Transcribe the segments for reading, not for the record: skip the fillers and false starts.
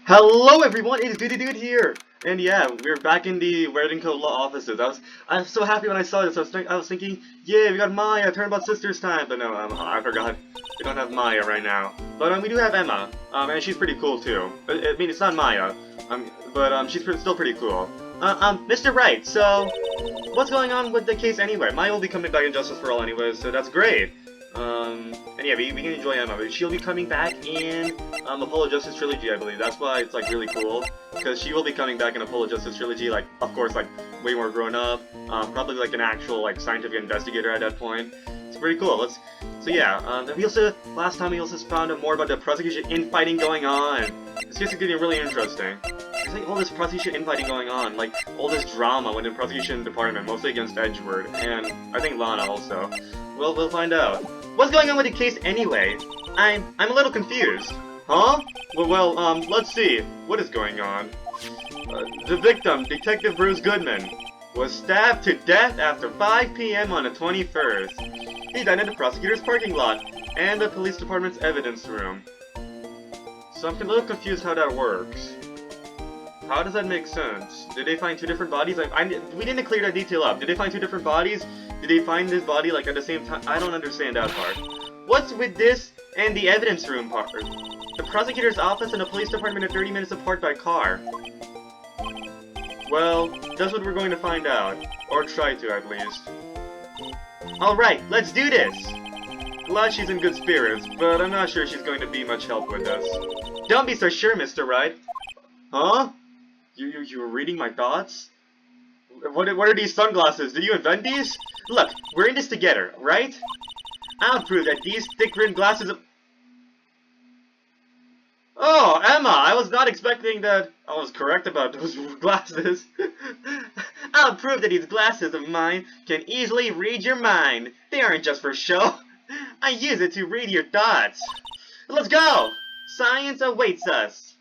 Hello everyone, it is Dude here! And yeah, we're back in the Wright Co. law offices. I was so happy when I saw this. I was thinking, yeah, we got Maya, Turnabout Sisters time. But no, I forgot. We don't have Maya right now. But we do have Emma. And she's pretty cool too. I mean, it's not Maya. But she's still pretty cool. Mr. Wright, so what's going on with the case anyway? Maya will be coming back in Justice for All anyway, so that's great. And yeah, we can enjoy Emma, but she'll be coming back in Apollo Justice Trilogy, I believe. That's why it's like really cool, because she will be coming back in Apollo Justice Trilogy, like, of course, like, way more grown up, probably like an actual, like, scientific investigator at that point. It's pretty cool. So yeah, and we also, last time we also found out more about the prosecution infighting going on. It's just getting really interesting. There's like all this prosecution infighting going on, like, all this drama within the prosecution department, mostly against Edgeworth, and I think Lana also. Well, we'll find out. What's going on with the case anyway? I'm a little confused. Huh? Well, let's see. What is going on? The victim, Detective Bruce Goodman, was stabbed to death after 5 p.m. on the 21st. He died in the prosecutor's parking lot and the police department's evidence room. So I'm a little confused how that works. How does that make sense? Did they find two different bodies? We didn't clear that detail up. Did they find two different bodies? Did they find this body like at the same time? I don't understand that part. What's with this and the evidence room part? The prosecutor's office and the police department are 30 minutes apart by car. Well, that's what we're going to find out. Or try to, at least. Alright, let's do this! Glad she's in good spirits, but I'm not sure she's going to be much help with this. Don't be so sure, Mr. Wright. Huh? You were reading my thoughts? What are these sunglasses? Did you invent these? Look, we're in this together, right? I'll prove that these thick-rimmed glasses of... Oh, Emma, I was not expecting that I was correct about those glasses. I'll prove that these glasses of mine can easily read your mind. They aren't just for show. I use it to read your thoughts. Let's go! Science awaits us.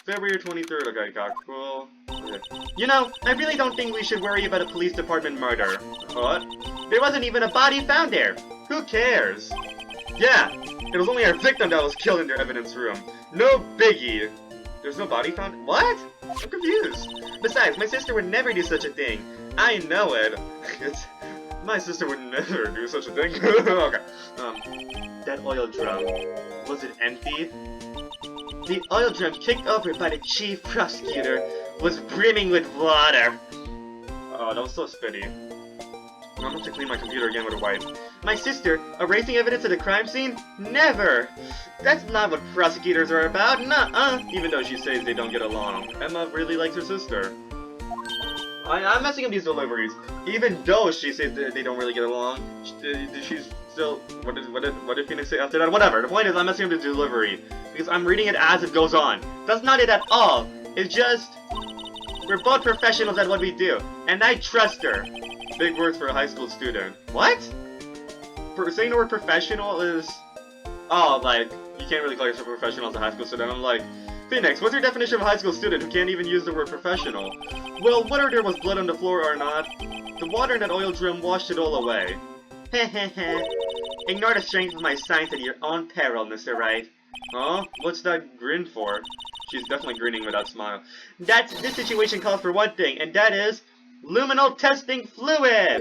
February 23rd, okay, cool. Okay. You know, I really don't think we should worry about a police department murder. What? There wasn't even a body found there. Who cares? Yeah, it was only our victim that was killed in their evidence room. No biggie. There's no body found? What? I'm confused. Besides, my sister would never do such a thing. I know it. My sister would never do such a thing. Okay. That oil drum. Was it empty? The oil drum kicked over by the chief prosecutor was brimming with water. Oh, that was so spitty. I'm gonna have to clean my computer again with a wipe. My sister, erasing evidence of the crime scene? Never! That's not what prosecutors are about, nuh-uh! Even though she says they don't get along. Emma really likes her sister. I'm messing up these deliveries. Even though she says that they don't really get along, she's still... What did Phoenix say after that? Whatever, the point is I'm messing up the delivery. Because I'm reading it as it goes on. That's not it at all. It's just... We're both professionals at what we do. And I trust her. Big words for a high school student. What? Saying the word professional is... Oh, like, you can't really call yourself a professional as a high school student. I'm like, Phoenix, what's your definition of a high school student who can't even use the word professional? Well, whether there was blood on the floor or not, the water in that oil drum washed it all away. Heh. Ignore the strength of my science at your own peril, Mr. Wright. Huh? What's that grin for? She's definitely grinning with that smile. This situation calls for one thing, and that is... luminal testing fluid!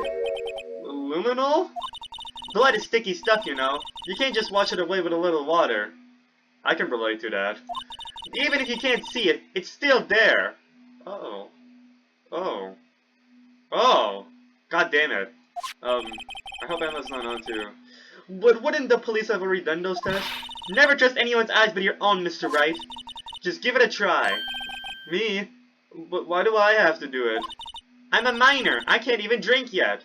Luminal? Blood is sticky stuff, you know. You can't just wash it away with a little water. I can relate to that. Even if you can't see it, it's still there. Oh. God damn it. I hope Emma's not on too. But wouldn't the police have already done those tests? Never trust anyone's eyes but your own, Mr. Wright. Just give it a try. Me? But why do I have to do it? I'm a minor. I can't even drink yet.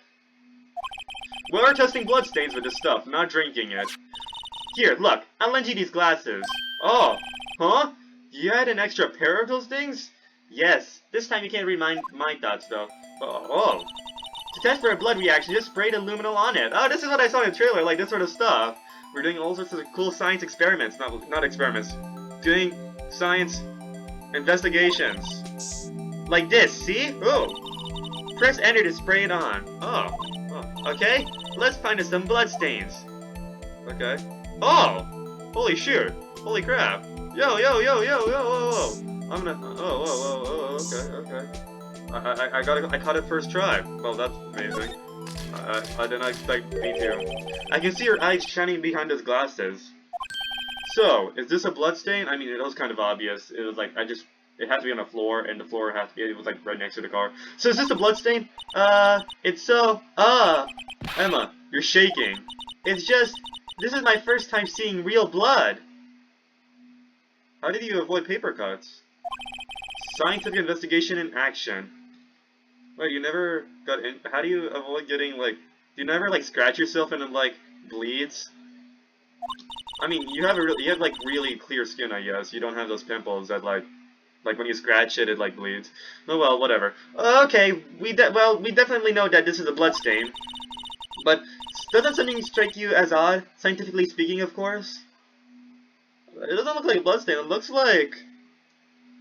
We're testing bloodstains with this stuff, not drinking it. Here, look. I'll lend you these glasses. Oh. Huh? You had an extra pair of those things? Yes. This time you can't read my thoughts, though. Oh. To test for a blood reaction, just spray the luminol on it. Oh, this is what I saw in the trailer, like this sort of stuff. We're doing all sorts of cool science experiments. Not experiments. Doing science investigations. Like this, see? Oh. Press enter to spray it on. Oh. Okay. Let's find some blood stains. Okay. Oh! Holy shoot. Holy crap. Yo, yo, yo, yo, yo, whoa, whoa. I'm gonna. Oh, whoa, whoa, whoa. Okay, okay. I caught it first try. Well, that's amazing. I did not expect me to. I can see her eyes shining behind those glasses. So, is this a bloodstain? I mean, it was kind of obvious. It was like, it had to be on the floor, and the floor has to be, it was like right next to the car. So is this a bloodstain? It's so, Emma, you're shaking. It's just, this is my first time seeing real blood. How did you avoid paper cuts? Scientific investigation in action. Wait, you never got in, how do you avoid getting, like, do you never, like, scratch yourself and it, like, bleeds? I mean, you have like really clear skin, I guess. You don't have those pimples that like when you scratch it, it like bleeds. Oh well, whatever. Okay, we definitely know that this is a bloodstain. But doesn't something strike you as odd, scientifically speaking, of course? It doesn't look like a bloodstain. It looks like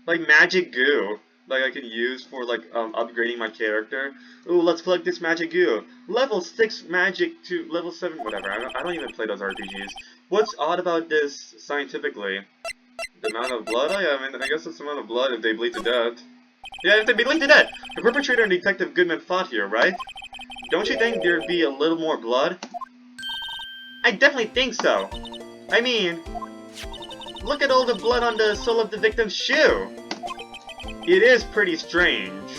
magic goo, like I can use for like upgrading my character. Ooh, let's collect this magic goo. Level 6 magic to level 7, whatever. I don't even play those RPGs. What's odd about this scientifically? The amount of blood? I mean, I guess it's the amount of blood if they bleed to death. Yeah, if they bleed to death! The perpetrator and Detective Goodman fought here, right? Don't you think there'd be a little more blood? I definitely think so. I mean, look at all the blood on the sole of the victim's shoe. It is pretty strange.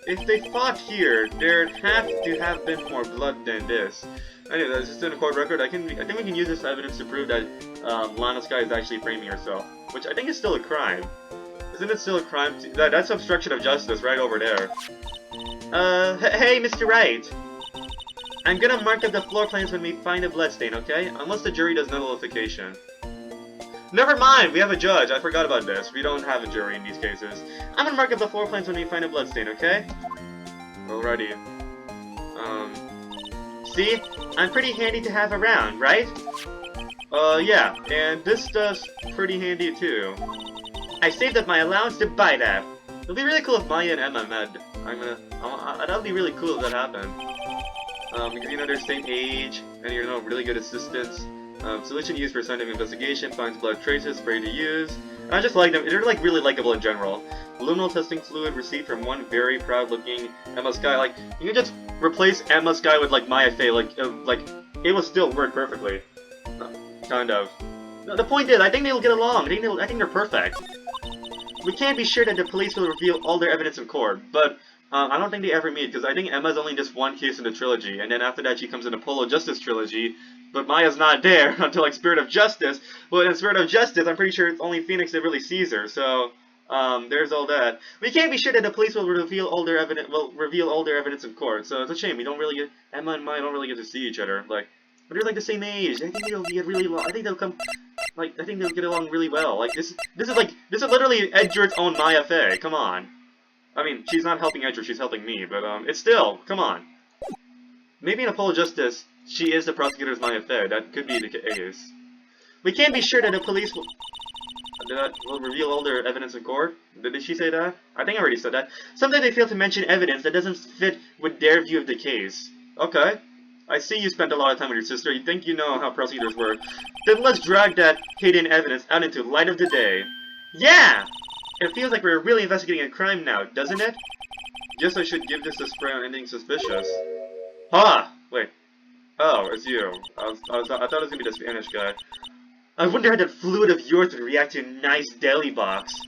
If they fought here, there'd have to have been more blood than this. Anyway, that's just in a court record. I think we can use this evidence to prove that Lana Sky is actually framing herself, which I think is still a crime. Isn't it still a crime? That's obstruction of justice right over there. Hey, Mr. Wright. I'm gonna mark up the floor plans when we find a bloodstain, okay? Unless the jury does nullification. Never mind, we have a judge. I forgot about this. We don't have a jury in these cases. I'm gonna mark up the floor plans when we find a bloodstain, okay? Alrighty. See? I'm pretty handy to have around, right? Yeah, and this stuff's pretty handy too. I saved up my allowance to buy that. It'll be really cool if Maya and Emma met. That'll be really cool if that happened. Because you know they're same age, and you're really good assistants. Solution used for scientific investigation, finds blood traces, spray to use. And I just like them. They're like really likable in general. Luminal testing fluid received from one very proud-looking Emma Sky. Like you can just replace Emma Sky with like Maya Fey. Like it will still work perfectly. Kind of. No, the point is, I think they'll get along. I think they're perfect. We can't be sure that the police will reveal all their evidence in court, but I don't think they ever meet, because I think Emma's only just one case in the trilogy, and then after that she comes in the Polo Justice trilogy, but Maya's not there until like Spirit of Justice. But in Spirit of Justice, I'm pretty sure it's only Phoenix that really sees her, so there's all that. We can't be sure that the police will reveal all their evidence in court, so it's a shame. We don't really get Emma and Maya don't really get to see each other. Like, but they're like the same age. I think they'll get really I think they'll come. Like, I think they'll get along really well. Like, this is literally Edgeworth's own Maya Fey. Come on. I mean, she's not helping Edgeworth, she's helping me, but, it's still, come on. Maybe in Apollo Justice, she is the prosecutor's Maya Fey. That could be the case. We can't be sure that the police will reveal all their evidence in court. Did she say that? I think I already said that. Sometimes they fail to mention evidence that doesn't fit with their view of the case. Okay. I see you spent a lot of time with your sister. You think you know how prosecutors work. Then let's drag that hidden evidence out into light of the day. Yeah! It feels like we're really investigating a crime now, doesn't it? Guess I should give this a spray on anything suspicious. Ha! Wait. Oh, it's you. I thought it was gonna be the Spanish guy. I wonder how that fluid of yours would react to a nice deli box.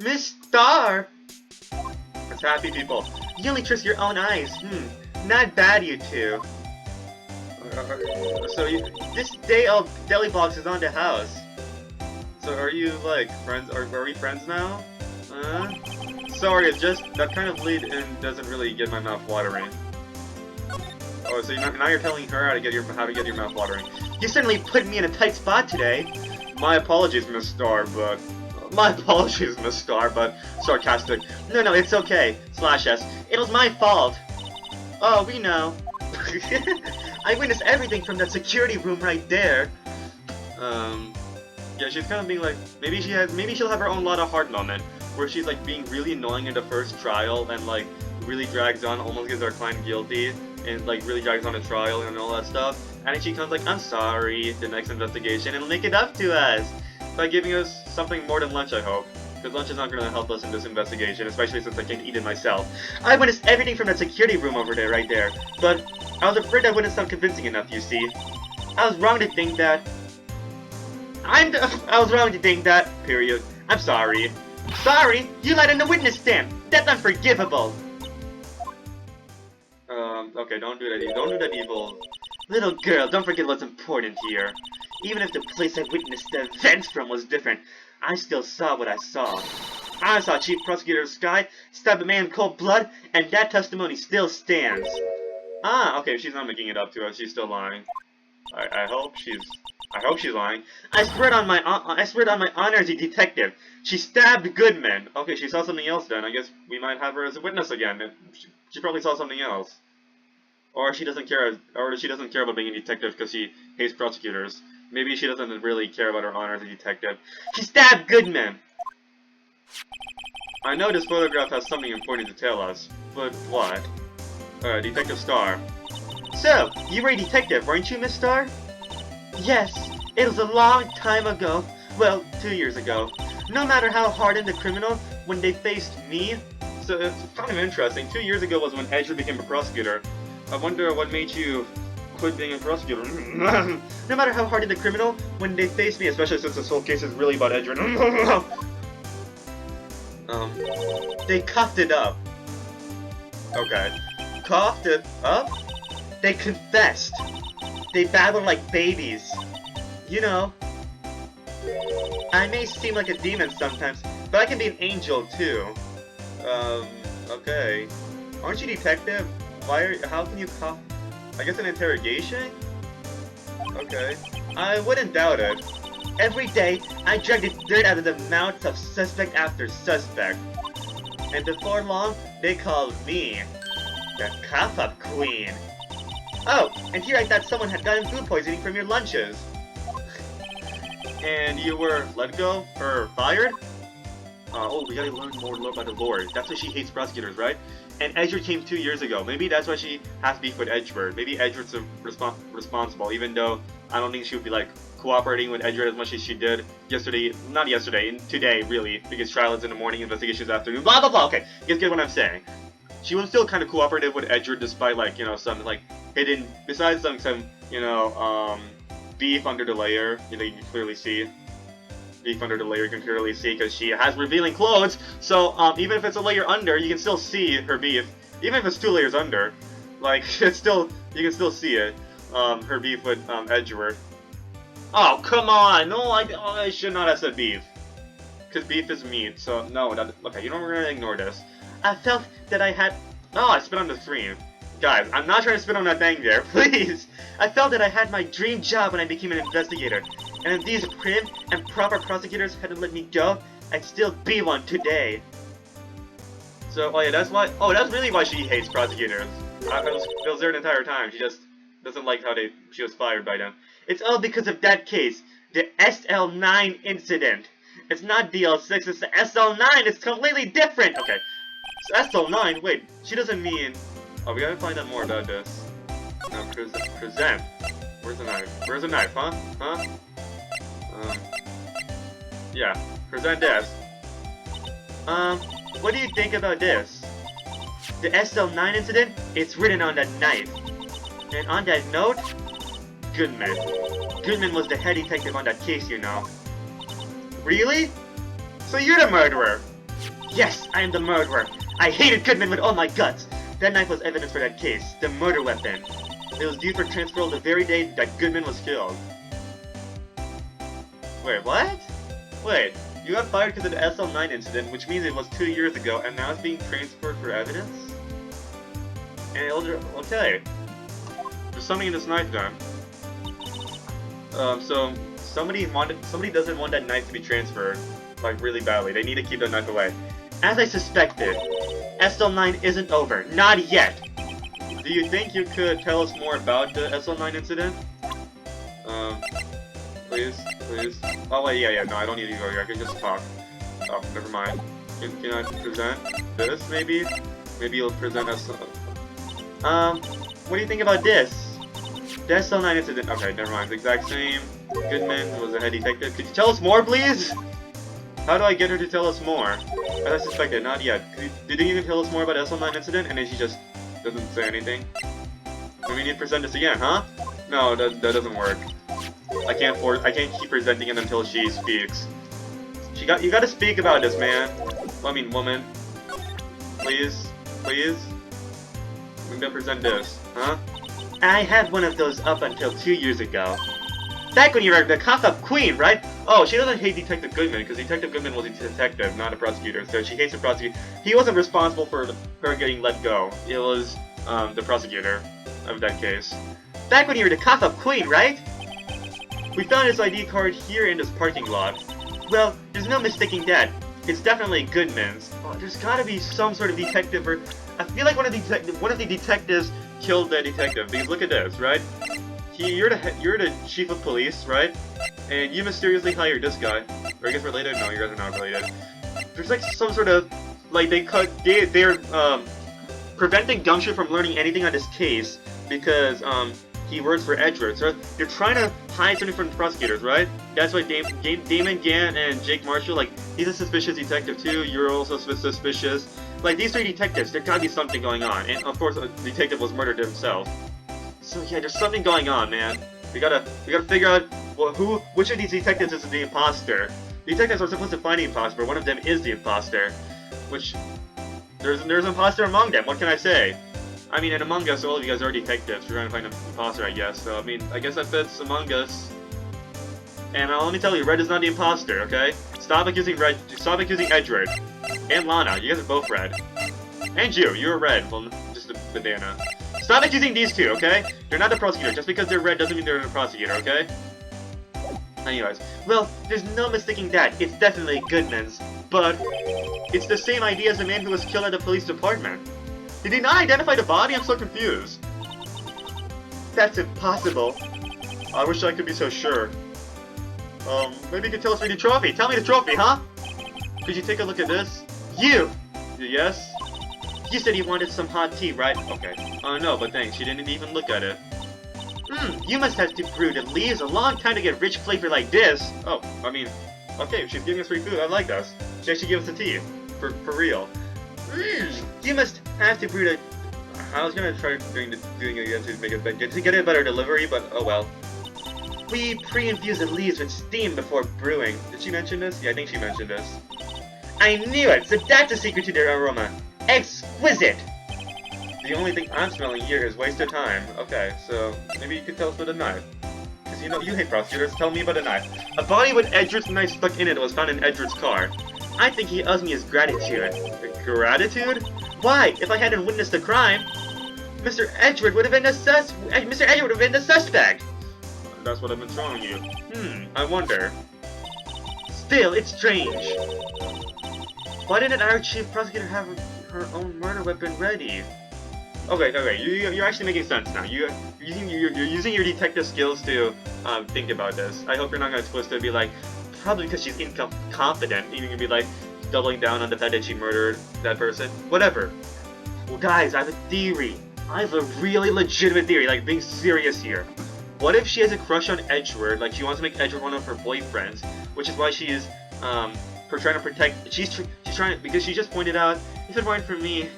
Miss Star! It's happy people. You only trust your own eyes. Not bad, you two. So this day of deli box is on the house. So are you like friends? Are we friends now? Sorry, it's just that kind of lead in doesn't really get my mouth watering. Oh, so now you're telling her how to get your mouth watering. You certainly put me in a tight spot today. My apologies, Miss Star, but sarcastic. No, it's okay. /S. It was my fault. Oh, we know. I witnessed everything from that security room right there. Yeah, she's kind of being like, maybe she'll have her own lot of heart moment, where she's like being really annoying in the first trial and like really drags on, almost gets our client guilty, and like really drags on a trial and all that stuff. And then she comes like, I'm sorry, the next investigation, and lick it up to us. by giving us something more than lunch, I hope. Because lunch is not going to help us in this investigation, especially since I can't eat it myself. I witnessed everything from that security room over there, right there. But I was afraid I wouldn't sound convincing enough, you see. I was wrong to think that... I was wrong to think that... Period. I'm sorry. Sorry? You lied on the witness stand! That's unforgivable! Okay, don't do that. Don't do that evil. Little girl, don't forget what's important here. Even if the place I witnessed the events from was different, I still saw what I saw. I saw Chief Prosecutor Sky stab a man in cold blood, and that testimony still stands. Ah, okay, she's not making it up to us. She's still lying. I hope she's lying. I swear on my honor as a detective. She stabbed Goodman. Okay, she saw something else then. I guess we might have her as a witness again. She probably saw something else. Or she doesn't care about being a detective because she hates prosecutors. Maybe she doesn't really care about her honor as a detective. She stabbed Goodman! I know this photograph has something important to tell us, but what? Detective Star. So, you were a detective, weren't you, Miss Star? Yes, it was a long time ago. Well, 2 years ago. No matter how hardened the criminal, when they faced me... So, it's kind of interesting. 2 years ago was when Edgewood became a prosecutor. I wonder what made you quit being a prosecutor. No matter how hardened the criminal, when they faced me, especially since this whole case is really about Edgewood. They coughed it up. Okay. Coughed it up? They confessed. They babbled like babies. You know. I may seem like a demon sometimes, but I can be an angel too. Okay. Aren't you detective? How can you cough? I guess an interrogation? Okay. I wouldn't doubt it. Every day, I dragged the dirt out of the mouths of suspect after suspect. And before long, they called me the cough-up queen. Oh, and here I thought someone had gotten food poisoning from your lunches. And you were let go? Or fired? Oh, we gotta learn more about the lore. That's why she hates prosecutors, right? And Edgeworth came 2 years ago. Maybe that's why she has beef with Edgeworth. Maybe Edgeworth's responsible, even though I don't think she would be, like, cooperating with Edgeworth as much as she did yesterday. Not yesterday, today, really. Because trial is in the morning, investigation is afternoon, blah, blah, blah. Okay, you guys get what I'm saying. She was still kind of cooperative with Edgeworth despite, like, you know, some, like, hidden... Besides some you know, beef under the layer. You know, you can clearly see. Beef under the layer you can clearly see because she has revealing clothes, so even if it's a layer under, you can still see her beef. Even if it's 2 layers under, like it's still you can still see it. Her beef with Edgeworth. Oh come on! No, I should not have said beef, because beef is meat. So no, okay, you know we're gonna ignore this. I felt that I had. Oh, I spit on the screen. Guys, I'm not trying to spit on that thing there, please. I felt that I had my dream job when I became an investigator. And if these prim and proper prosecutors hadn't let me go, I'd still be one today. So, oh yeah, that's why. Oh, that's really why she hates prosecutors. It was there the entire time. She just doesn't like how she was fired by them. It's all because of that case, the SL9 incident. It's not DL6, it's the SL9. It's completely different. Okay, so SL9. Wait, she doesn't mean. Oh, we gotta find out more about this. Now, present. Where's the knife? Where's the knife? Huh? Huh? Yeah, present this. What do you think about this? The SL9 incident, it's written on that knife. And on that note, Goodman. Goodman was the head detective on that case, you know. Really? So you're the murderer? Yes, I am the murderer. I hated Goodman with all my guts. That knife was evidence for that case, the murder weapon. It was due for transfer the very day that Goodman was killed. Wait, what? Wait, you got fired because of the SL9 incident, which means it was 2 years ago, and now it's being transferred for evidence? And okay. There's something in this knife gun. So somebody doesn't want that knife to be transferred, like really badly. They need to keep that knife away. As I suspected, SL9 isn't over, not yet. Do you think you could tell us more about the SL9 incident? Please? Oh wait, yeah, no, I don't need to go here, I can just talk. Oh, never mind. Can I present this, maybe? Maybe you'll present us what do you think about this? The SL9 incident, okay, never mind, the exact same. Goodman was a head detective. Could you tell us more, please? How do I get her to tell us more? As I suspected, not yet. Did you even tell us more about the SL9 incident? And then she just doesn't say anything. Do we need to present this again, huh? No, that doesn't work. I can't keep presenting it until she speaks. You gotta speak about this, man. I mean, woman. Please, please. I'm gonna present this, huh? I had one of those up until 2 years ago. Back when you were the cock-up queen, right? Oh, she doesn't hate Detective Goodman, because Detective Goodman was a detective, not a prosecutor, so she hates the prosecutor. He wasn't responsible for her getting let go. It was, the prosecutor of that case. Back when you were the cock-up queen, right? We found his ID card here in this parking lot. Well, there's no mistaking that. It's definitely Goodman's. Oh, there's gotta be some sort of detective, or... I feel like one of the detectives killed the detective, because look at this, right? You're the chief of police, right? And you mysteriously hired this guy. Or I guess related? No, you guys are not related. There's like some sort of, like they're preventing Gumshoe from learning anything on this case because he works for Edgeworth. So they're trying to hide something from the prosecutors, right? That's why Damon Gant and Jake Marshall, like, he's a suspicious detective too. You're also suspicious. Like, these three detectives, there gotta be something going on. And of course, the detective was murdered himself. So yeah, there's something going on, man. We gotta figure out which of these detectives is the imposter. The detectives are supposed to find the imposter, but one of them is the imposter. Which there's an imposter among them. What can I say? I mean, in Among Us, all of you guys are detectives. We're trying to find an imposter, I guess. So I mean, I guess that fits Among Us. And let me tell you, Red is not the imposter. Okay? Stop accusing Red. Stop accusing Edward and Lana. You guys are both Red. And you're Red. Well, just a banana. Stop accusing these two, okay? They're not the prosecutor. Just because they're red doesn't mean they're the prosecutor, okay? Anyways, well, there's no mistaking that. It's definitely Goodman's, but it's the same idea as the man who was killed at the police department. Did he not identify the body? I'm so confused. That's impossible. I wish I could be so sure. Maybe you could tell us the trophy. Tell me the trophy, huh? Could you take a look at this? You! Yes? You said you wanted some hot tea, right? Okay. No, but thanks. She didn't even look at it. You must have to brew the leaves a long time to get rich flavor like this. Oh, I mean, okay, she's giving us free food. I like us. She actually gave us the tea. For real. You must have to brew the... I was gonna try doing it again to make it better, to get a better delivery, but oh well. We pre-infuse the leaves with steam before brewing. Did she mention this? Yeah, I think she mentioned this. I knew it! So that's the secret to their aroma. Exquisite! The only thing I'm smelling here is wasted time. Okay, so maybe you could tell us with a knife. Because you know, you hate prosecutors, tell me about a knife. A body with Edward's knife stuck in it was found in Edward's car. I think he owes me his gratitude. Gratitude? Why? If I hadn't witnessed the crime, Mr. Edward would have been the suspect! That's what I've been telling you. I wonder. Still, it's strange. Why didn't our chief prosecutor have her own murder weapon ready? Okay, you're actually making sense now. You're using your detective skills to think about this. I hope you're not gonna twist it and be like, probably because she's incompetent. You're gonna be like doubling down on the fact that she murdered that person. Whatever. Well, guys, I have a theory. I have a really legitimate theory. Like, being serious here. What if she has a crush on Edward? Like, she wants to make Edward one of her boyfriends, which is why she is trying to protect. She's trying, because she just pointed out, if it weren't for me,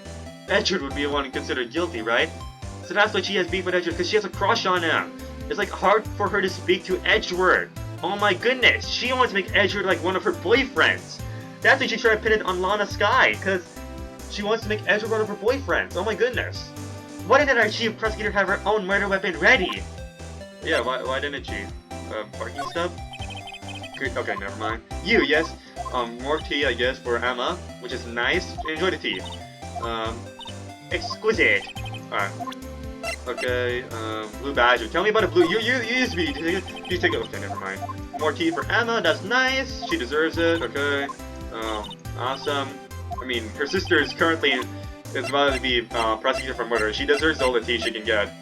Edward would be the one considered guilty, right? So that's why she has beef with Edward, because she has a crush on him. It's like hard for her to speak to Edward. Oh my goodness, she wants to make Edward like one of her boyfriends. That's why she tried to pin it on Lana Skye, because she wants to make Edward one of her boyfriends. Oh my goodness. Why didn't our chief prosecutor have her own murder weapon ready? Yeah, why didn't she? Parking stuff? Okay, never mind. Yes. More tea, I guess, for Emma, which is nice. Enjoy the tea. Exquisite. Alright. Okay, Blue Badger. Tell me about a blue. You used to be. You take it. Okay, never mind. More tea for Emma. That's nice. She deserves it. Okay. Awesome. I mean, her sister is currently about to be prosecuted for murder. She deserves all the tea she can get.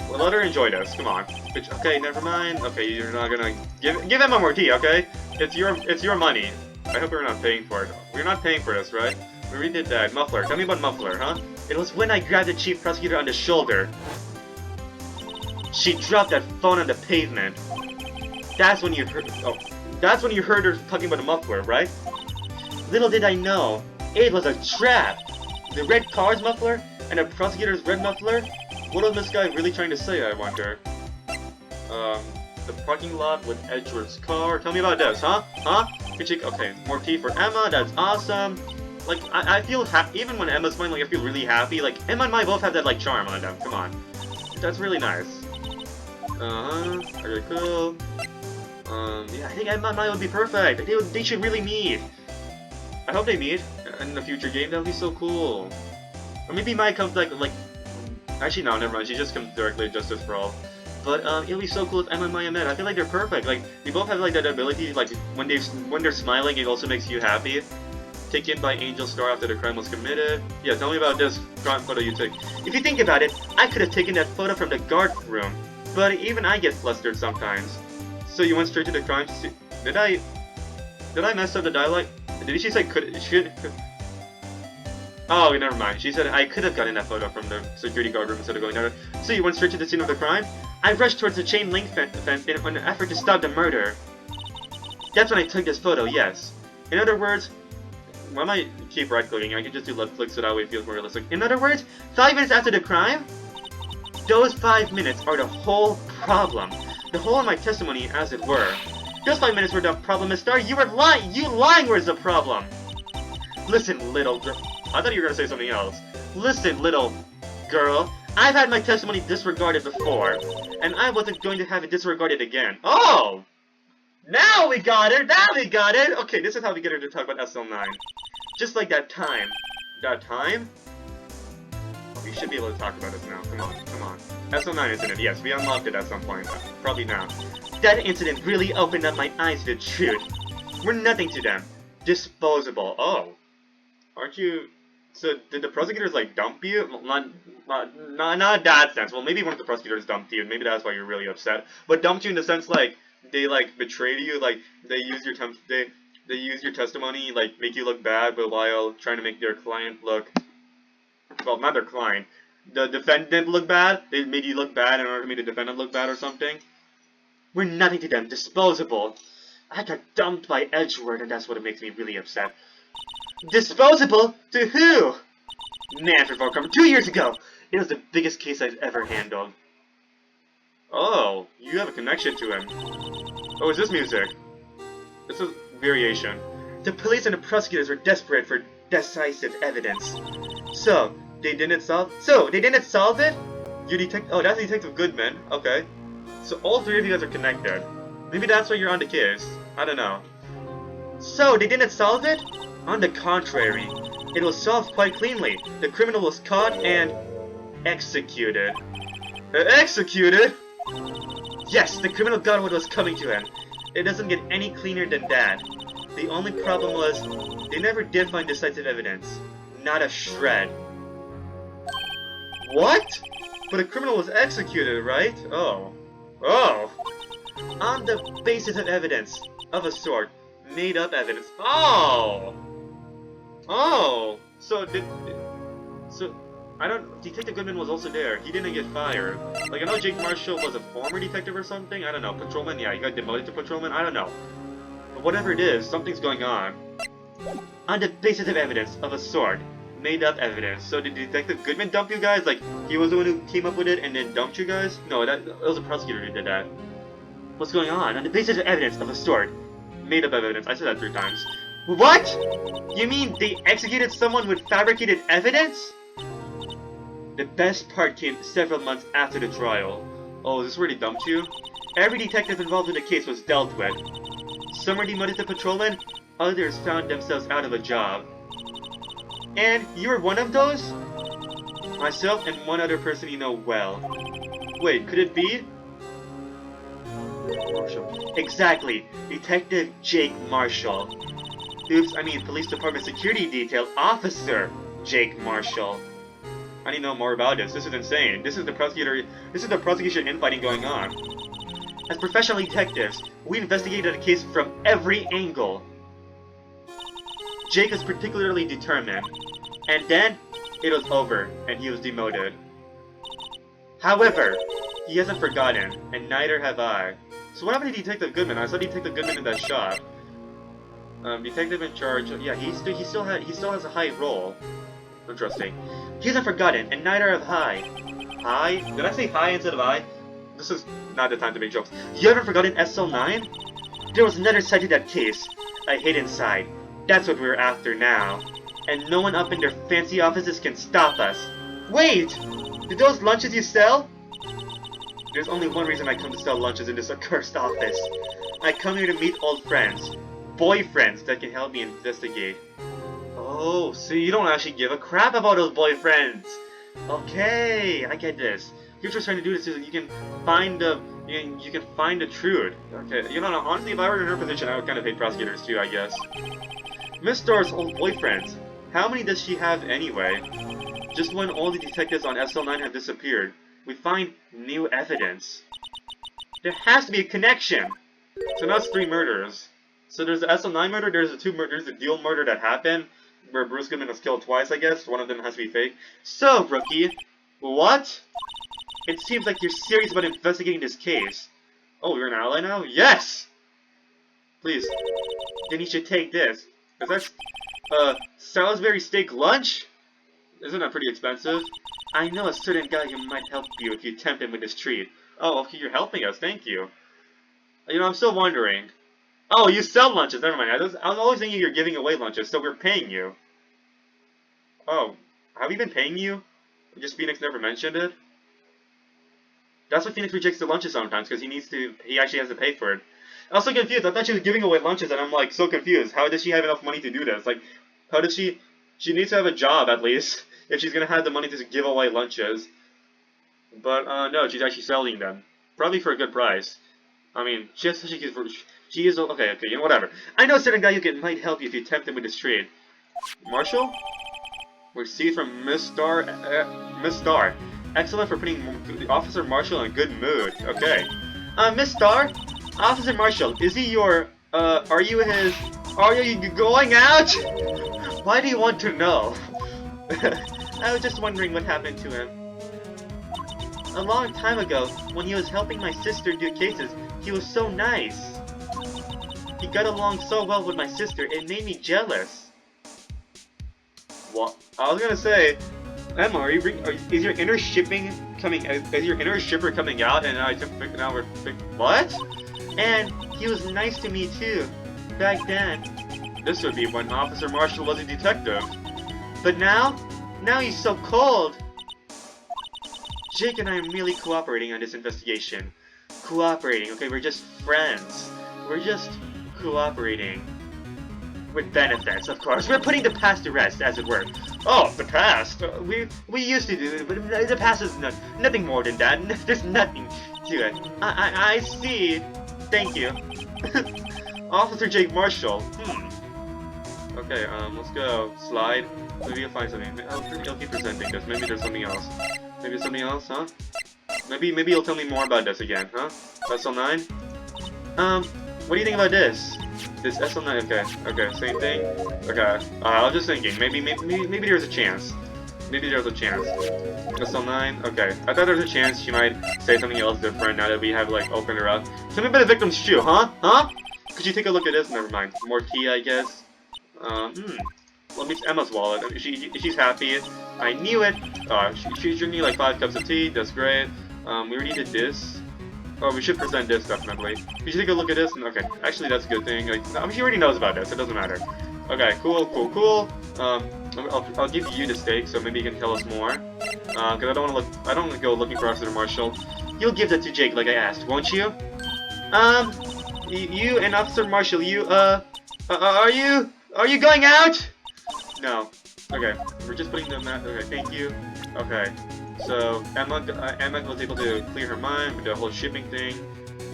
Well, let her enjoy this. Come on. Okay, never mind. Okay, you're not gonna give Emma more tea. Okay, it's your money. I hope we're not paying for it. We're not paying for this, right? We already did that. Muffler. Tell me about Muffler, huh? It was when I grabbed the chief prosecutor on the shoulder. She dropped that phone on the pavement. That's when you heard. Oh, that's when you heard her talking about a muffler, right? Little did I know, it was a trap. The red car's muffler and the prosecutor's red muffler. What was this guy really trying to say? I wonder. The parking lot with Edgeworth's car. Tell me about this, huh? Huh? Okay, more tea for Emma. That's awesome. Like, I feel happy. Even when Emma's playing, like, I feel really happy. Like, Emma and I both have that, like, charm on them. Come on. That's really nice. Very cool. Yeah, I think Emma and I would be perfect. They should really meet. I hope they meet in the future game. That would be so cool. Or maybe Mai comes, like... Actually, no, never mind. She just comes directly to Justice for All. But, it'll be so cool if Emma and Maya met. I feel like they're perfect. Like, they both have, like, that ability, like, when they're smiling, it also makes you happy. Taken by Angel Star after the crime was committed. Yeah, tell me about this crime photo you took. If you think about it, I could have taken that photo from the guard room. But even I get flustered sometimes. So you went straight to the crime scene. Did I mess up the dialogue? Did she say should? Oh, never mind. She said I could have gotten that photo from the security guard room instead of going there. So you went straight to the scene of the crime? I rushed towards the chain link fence in an effort to stop the murder. That's when I took this photo, yes. In other words, why am I keep right-clicking? I can just do left click so that way it feels more realistic. In other words, 5 minutes after the crime? Those 5 minutes are the whole problem. The whole of my testimony, as it were. Those 5 minutes were the problem, Miss Star. You were lying! You lying was the problem! Listen, little girl. I thought you were gonna say something else. Listen, little girl. I've had my testimony disregarded before, and I wasn't going to have it disregarded again. Oh! Now we got it! Now we got it! Okay, this is how we get her to talk about SL9. Just like that time. That time? Oh, we should be able to talk about this now. Come on, come on. SL9 incident, yes, we unlocked it at some point. Probably now. That incident really opened up my eyes to the truth. We're nothing to them. Disposable. Oh. Aren't you... So, did the prosecutors, like, dump you? Not that sense. Well, maybe one of the prosecutors dumped you, and maybe that's why you're really upset. But dumped you in the sense, like, they, like, betrayed you, like, they use your testimony, like, make you look bad, but while trying to make their client look... Well, not their client. The defendant look bad. They made you look bad in order to make the defendant look bad or something. We're nothing to them. Disposable. I got dumped by Edgeworth, and that's what makes me really upset. Disposable? To who? Manfred Volcrum, 2 years ago! It was the biggest case I've ever handled. Oh, you have a connection to him. Oh, is this music? This is variation. The police and the prosecutors were desperate for decisive evidence. So, they didn't solve it? You detect- Oh, that's Detective Goodman. Okay. So all three of you guys are connected. Maybe that's why you're on the case. I don't know. So, they didn't solve it? On the contrary, it was solved quite cleanly. The criminal was caught and executed. Executed? Yes, the criminal got what was coming to him. It doesn't get any cleaner than that. The only problem was, they never did find decisive evidence. Not a shred. What? But a criminal was executed, right? Oh. Oh. On the basis of evidence, of a sort. Made up evidence. Oh! Oh! So, I don't... Detective Goodman was also there. He didn't get fired. Like, I know Jake Marshall was a former detective or something. I don't know. Patrolman? Yeah, he got demoted to patrolman. I don't know. But whatever it is, something's going on. On the basis of evidence, of a sort. Made up evidence. So did Detective Goodman dump you guys? Like, he was the one who came up with it and then dumped you guys? No, it was a prosecutor who did that. What's going on? On the basis of evidence, of a sort. Made up evidence. I said that 3 times. What? You mean they executed someone with fabricated evidence? The best part came several months after the trial. Oh, is this where they dumped you? Every detective involved in the case was dealt with. Some were demoted to patrolman, others found themselves out of a job. And you were one of those? Myself and one other person you know well. Wait, could it be? Marshall. Exactly, Detective Jake Marshall. Oops, I mean Police Department Security Detail Officer Jake Marshall. I need to know more about this. This is insane. This is the prosecution infighting going on. As professional detectives, we investigated the case from every angle. Jake is particularly determined. And then, it was over, and he was demoted. However, he hasn't forgotten, and neither have I. So what happened to Detective Goodman? I saw Detective Goodman in that shop. Detective in charge. Yeah, he still has a high role. Interesting. He hasn't forgotten, and neither have I. Hi? Did I say hi instead of I? This is not the time to make jokes. You haven't forgotten SL9? There was another side to that case. I hid inside. That's what we're after now. And no one up in their fancy offices can stop us. Wait! Did those lunches you sell? There's only one reason I come to sell lunches in this accursed office. I come here to meet old friends. Boyfriends that can help me investigate. Oh, so you don't actually give a crap about those boyfriends. Okay, I get this. You're just trying to do this so that you can find the truth. Okay, you know, honestly, if I were in her position, I would kind of hate prosecutors too, I guess. Miss Star's old boyfriends. How many does she have anyway? Just when all the detectives on SL9 have disappeared, we find new evidence. There has to be a connection. So now it's 3 murders. So there's the SL9 murder, there's the Deal murder that happened, where Bruce Goodman was killed twice, I guess. One of them has to be fake. So, Rookie, what? It seems like you're serious about investigating this case. Oh, you're an ally now? Yes! Please. Then you should take this. Is that, Salisbury steak lunch? Isn't that pretty expensive? I know a certain guy who might help you if you tempt him with this treat. Oh, okay, you're helping us, thank you. You know, I'm still wondering. Oh, you sell lunches, never mind. I was always thinking you're giving away lunches, so we're paying you. Oh, have we been paying you? Just Phoenix never mentioned it? That's why Phoenix rejects the lunches sometimes, because he actually has to pay for it. I was so confused, I thought she was giving away lunches, and I'm like, so confused. How does she have enough money to do this? Like, how does she needs to have a job, at least, if she's gonna have the money to give away lunches. But, no, she's actually selling them. Probably for a good price. I mean, she is, okay, you know, whatever. I know a certain guy who might help you if you tempt him with this trade. Marshall? Received from Miss Starr, Miss Starr. Excellent for putting Officer Marshall in a good mood. Okay. Miss Starr? Officer Marshall, is he your, are you going out? Why do you want to know? I was just wondering what happened to him. A long time ago, when he was helping my sister do cases, he was so nice. He got along so well with my sister, it made me jealous. What? I was gonna say, Emma, is your inner shipper coming out? And now we're what? And he was nice to me too, back then. This would be when Officer Marshall was a detective. But now he's so cold. Jake and I are merely cooperating on this investigation. Cooperating, okay, we're just friends. We're just cooperating. With benefits, of course. We're putting the past to rest, as it were. Oh, the past? We used to do it, but the past is nothing more than that. There's nothing to it. I see. Thank you. Officer Jake Marshall. Okay, let's go. Slide. Maybe you'll find something. I'll keep presenting this. Maybe there's something else. Maybe something else, huh? Maybe you'll tell me more about this again, huh? SL9? What do you think about this? This SL9, okay, same thing. Okay, I was just thinking, maybe there's a chance. Maybe there's a chance. SL9, okay. I thought there was a chance she might say something else different now that we have, like, opened her up. Tell me about the victim's shoe, huh? Huh? Could you take a look at this? Never mind. More tea, I guess. Well, it's Emma's wallet. She's happy. I knew it. She's drinking like 5 cups of tea. That's great. We already did this. Oh, we should present this definitely. We should take a look at this. Okay, actually that's a good thing. Like, I mean, she already knows about this. It doesn't matter. Okay, cool. I'll give you the steak, so maybe you can tell us more. Cause I don't want to go looking for Officer Marshall. You'll give that to Jake like I asked, won't you? You and Officer Marshall, are you going out? No. Okay, we're just putting them at. Okay, thank you. Okay, so Emma was able to clear her mind with the whole shipping thing.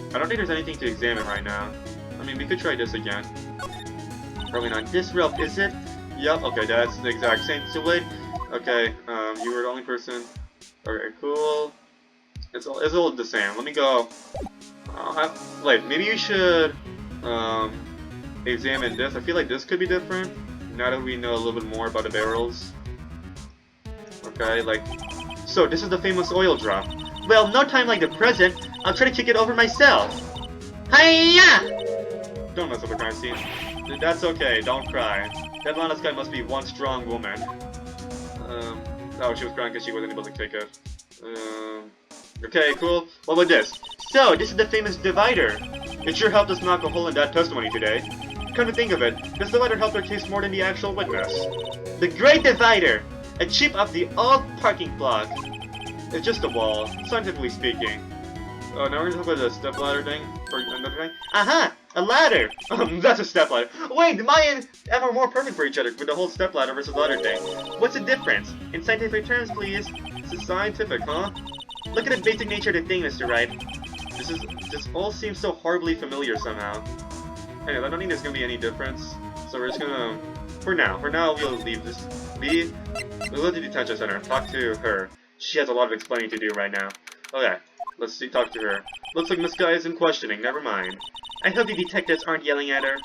I don't think there's anything to examine right now. I mean, we could try this again. Probably not this rope, is it? Yup. Okay, that's the exact same silhouette. Okay, you were the only person. Okay, cool. It's all the same. Let me go. Wait, maybe you should examine this. I feel like this could be different. Now that we know a little bit more about the barrels. Okay, like... So, this is the famous oil drum. Well, no time like the present. I'll try to kick it over myself. Hiya! Don't mess up the crime scene. That's okay, don't cry. That Lana's guy must be one strong woman. Oh, she was crying because she wasn't able to kick it. Okay, cool. What about this? So, this is the famous divider. It sure helped us knock a hole in that testimony today. Come to think of it, this divider helped our case more than the actual witness. The Great Divider! A chip of the old parking block. It's just a wall, scientifically speaking. Oh, now we're gonna talk about the stepladder thing? For another thing? Aha! A ladder! That's a stepladder. Wait, the Maya and M are more perfect for each other with the whole stepladder versus ladder thing. What's the difference? In scientific terms, please. This is scientific, huh? Look at the basic nature of the thing, Mr. Wright. This all seems so horribly familiar somehow. Anyway, I don't think there's gonna be any difference. So we're just gonna... For now, we'll leave this be. We'll go to the detention center and talk to her. She has a lot of explaining to do right now. Okay, let's see, talk to her. Looks like Miss Guy is in questioning, never mind. I hope the detectives aren't yelling at her.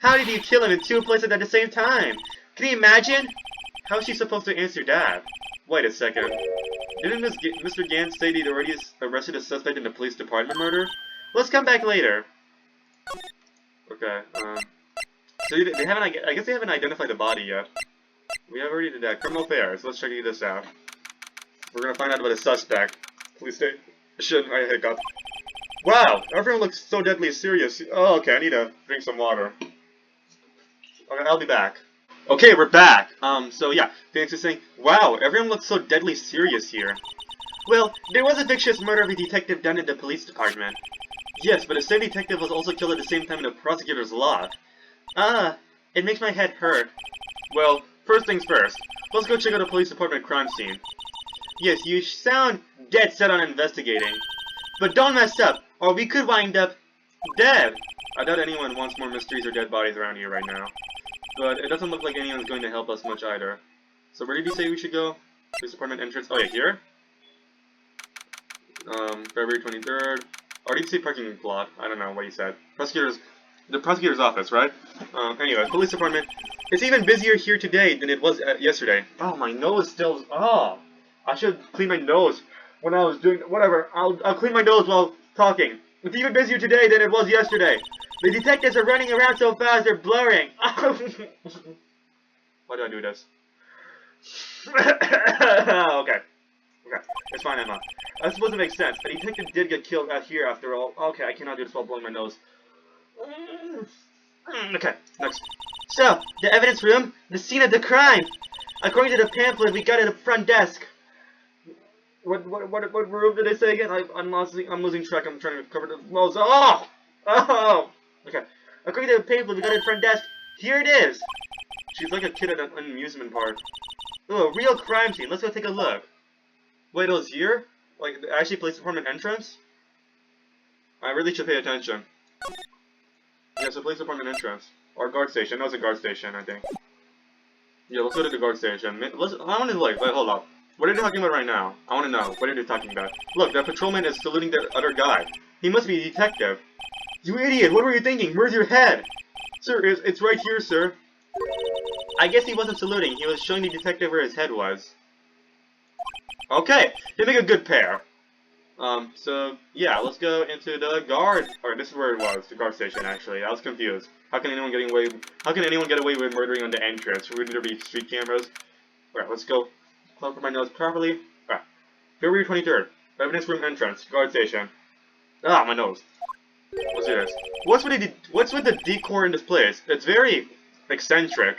How did you kill him in two places at the same time? Can you imagine? How is she supposed to answer that? Wait a second. Didn't Mr. Gant say they'd already arrested a suspect in the police department murder? Let's come back later. Okay, so they haven't, I guess they haven't identified the body yet. We have already did that. Criminal affairs. Let's check this out. We're gonna find out about a suspect. Police station. I hiccup. Wow, everyone looks so deadly serious. Oh, okay, I need to drink some water. Okay, I'll be back. Okay, we're back. So yeah, Phoenix is saying, wow, everyone looks so deadly serious here. Well, there was a vicious murder of a detective done in the police department. Yes, but the same detective was also killed at the same time in the prosecutor's lot. It makes my head hurt. Well, first things first. Let's go check out the police department crime scene. Yes, you sound dead set on investigating. But don't mess up, or we could wind up dead. I doubt anyone wants more mysteries or dead bodies around here right now. But it doesn't look like anyone's going to help us much either. So where did you say we should go? Police department entrance. Oh yeah, here? February 23rd. Or did you say parking lot? I don't know what you said. The prosecutor's office, right? Anyway, police department. It's even busier here today than it was yesterday. Oh, my nose still... Oh! I should clean my nose when I was doing... Whatever, I'll clean my nose while talking. It's even busier today than it was yesterday. The detectives are running around so fast they're blurring. Why do I do this? Okay. Okay, it's fine, Emma. I suppose it makes sense. A detective did get killed out here after all. Okay, I cannot do this while blowing my nose. Okay, next. So, the evidence room, the scene of the crime. According to the pamphlet we got at the front desk. What room did they say again? I'm losing track. I'm trying to cover the most. Oh! Okay. According to the pamphlet we got at the front desk, here it is. She's like a kid at an amusement park. Oh, a real crime scene. Let's go take a look. Wait, it was here? Like, actually police department entrance? I really should pay attention. Yeah, it's a police department entrance. Or guard station. No, it's a guard station, I think. Yeah, let's go to the guard station. I want to look. Wait, hold up. What are they talking about right now? I want to know. What are they talking about? Look, that patrolman is saluting the other guy. He must be a detective. You idiot! What were you thinking? Where's your head? Sir, it's right here, sir. I guess he wasn't saluting. He was showing the detective where his head was. Okay, they make a good pair. So, yeah, let's go into the guard... Or, this is where it was, the guard station, actually. I was confused. How can anyone get away with murdering on the entrance? Would there be street cameras? Alright, let's go. Cover my nose properly. Alright. February 23rd. Evidence room entrance. Guard station. Ah, my nose. Let's do this. What's with the decor in this place? It's very eccentric.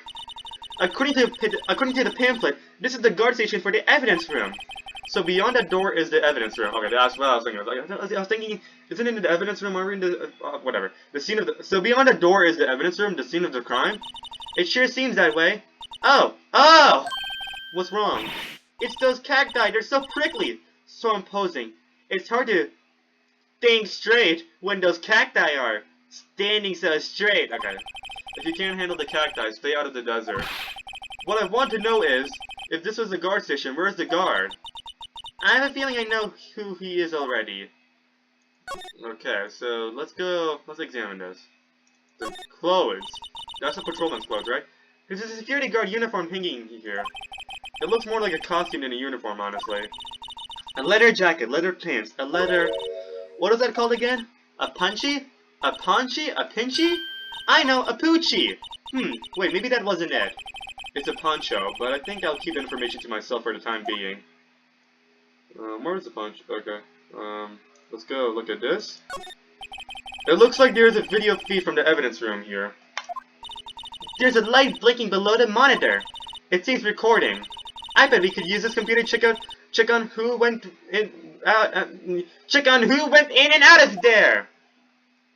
According to the pamphlet, this is the guard station for the evidence room. So beyond that door is the evidence room. Okay, that's what I was thinking. I was thinking, isn't it in the evidence room? Are we in the whatever? The scene of the beyond the door is the evidence room, the scene of the crime. It sure seems that way. Oh! What's wrong? It's those cacti. They're so prickly, so imposing. It's hard to think straight when those cacti are standing so straight. Okay. If you can't handle the cacti, stay out of the desert. What I want to know is, if this was a guard station, where's the guard? I have a feeling I know who he is already. Okay, so let's examine this. The clothes. That's a patrolman's clothes, right? There's a security guard uniform hanging here. It looks more like a costume than a uniform, honestly. A leather jacket, leather pants, a leather... What is that called again? A punchy? A Ponchi? A Pinchy? I know, a Poochie! Wait, maybe that wasn't it. It's a poncho, but I think I'll keep information to myself for the time being. Where's the punch? Okay. Let's go look at this. It looks like there's a video feed from the evidence room here. There's a light blinking below the monitor. It seems recording. I bet we could use this computer to check on who went in and out of there.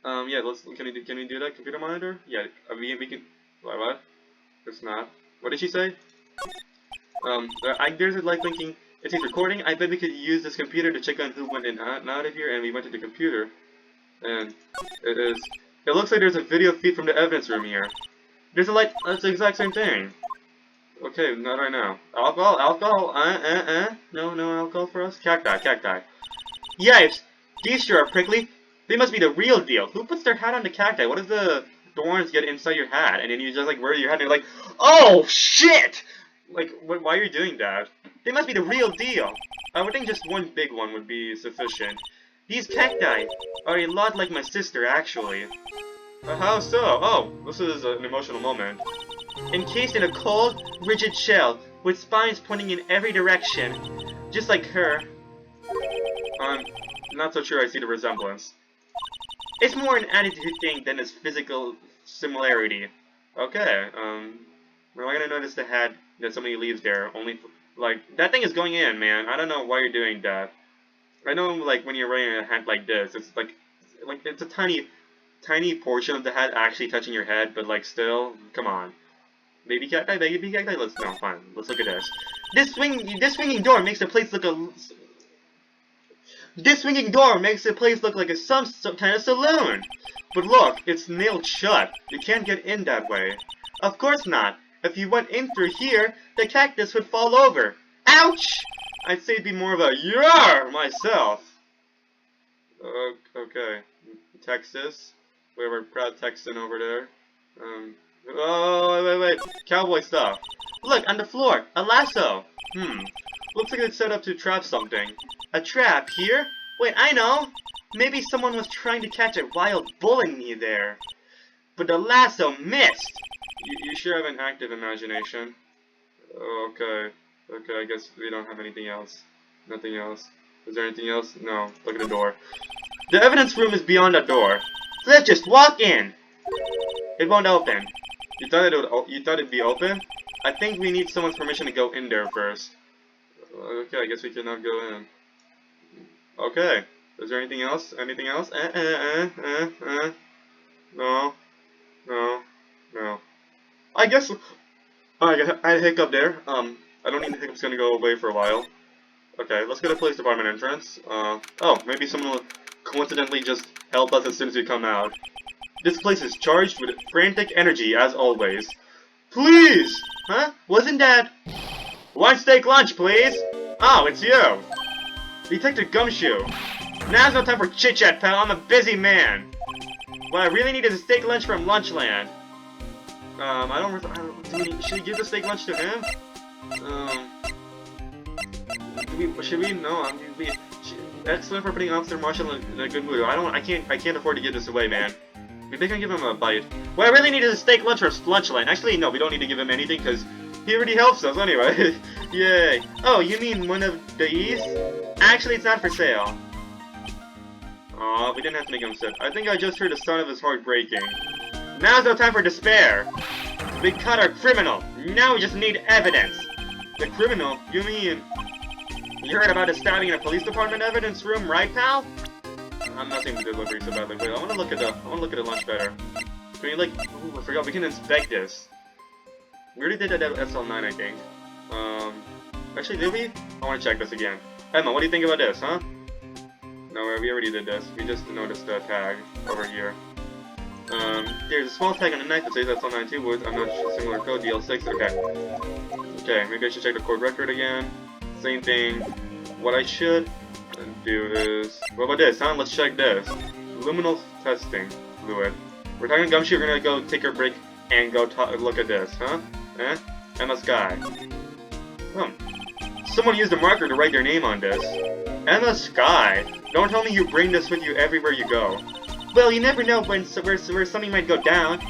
Yeah, can we do that? Computer monitor? Yeah, we can. What? It's not. What did she say? There's a light blinking. It says recording. I bet we could use this computer to check on who went in and out of here. And we went to the computer, and it looks like there's a video feed from the evidence room here. There's a light. That's the exact same thing. Okay, not right now. Alcohol. No alcohol for us. Cacti. Yipes! These sure are prickly. They must be the real deal. Who puts their hat on the cacti? What if the thorns get inside your hat, and then you just like wear your hat, and you're like, oh shit! Like, why are you doing that? They must be the real deal. I would think just one big one would be sufficient. These cacti are a lot like my sister, actually. How so? Oh, this is an emotional moment. Encased in a cold, rigid shell, with spines pointing in every direction, just like her. I'm not so sure I see the resemblance. It's more an attitude thing than a physical similarity. Okay, we're not gonna notice the hat that somebody leaves there, only, like, that thing is going in, man. I don't know why you're doing that. I know, like, when you're wearing a hat like this, it's like, it's a tiny portion of the hat actually touching your head, but, like, still, come on. Baby cacti, no, fine, let's look at this. This swinging door makes the place look like some kind of saloon. But look, it's nailed shut. You can't get in that way. Of course not. If you went in through here, the cactus would fall over. Ouch! I'd say it'd be more of a YAR myself. Okay. Texas. We have our proud Texan over there. Oh, wait. Cowboy stuff. Look, on the floor. A lasso. Looks like it's set up to trap something. A trap here? Wait, I know! Maybe someone was trying to catch a wild bull in me there. But the lasso missed! You sure have an active imagination. Okay, I guess we don't have anything else. Nothing else. Is there anything else? No. Look at the door. The evidence room is beyond that door. So let's just walk in! It won't open. You thought it'd be open? I think we need someone's permission to go in there first. Okay, I guess we cannot go in. Okay. Is there anything else? Anything else? No. I guess I had a hiccup there. I don't think the hiccup's gonna go away for a while. Okay, let's get a police department entrance. Oh, maybe someone will coincidentally just help us as soon as we come out. This place is charged with frantic energy, as always. Please! Huh? Wasn't that... One steak lunch, please! Oh, it's you! Detective Gumshoe. Now's no time for chit-chat, pal. I'm a busy man. What I really need is a steak lunch from Lunchland. Should we give the steak lunch to him? Should we? No, excellent for putting Officer Marshall in a good mood. I can't afford to give this away, man. Maybe I can give him a bite. What I really need is a steak lunch from Lunchland. Actually, no, we don't need to give him anything, because he already helps us anyway. Yay. Oh, you mean one of these? Actually, it's not for sale. Aw, we didn't have to make him sit. I think I just heard the sound of his heart breaking. Now's no time for despair. We caught our criminal. Now we just need evidence. The criminal? You mean... You heard about a stabbing in a police department evidence room, right, pal? I'm not saying the delivery so badly. Wait, I want to look at the lunch better. Can we, like... Ooh, I forgot. We can inspect this. We already did that at SL9, I think. Actually, did we? I want to check this again. Emma, what do you think about this, huh? No, we already did this. We just noticed the tag over here. There's a small tag on the neck that says SL9 too, with, I'm not sure, similar code, DL6, okay. Okay, maybe I should check the court record again. Same thing. What I should do is... What about this, huh? Let's check this. Luminal testing fluid. We're talking Gumshoe, we're gonna go take a break and go look at this, huh? Emma Sky. Someone used a marker to write their name on this. Emma Sky. Don't tell me you bring this with you everywhere you go. Well, you never know where something might go down.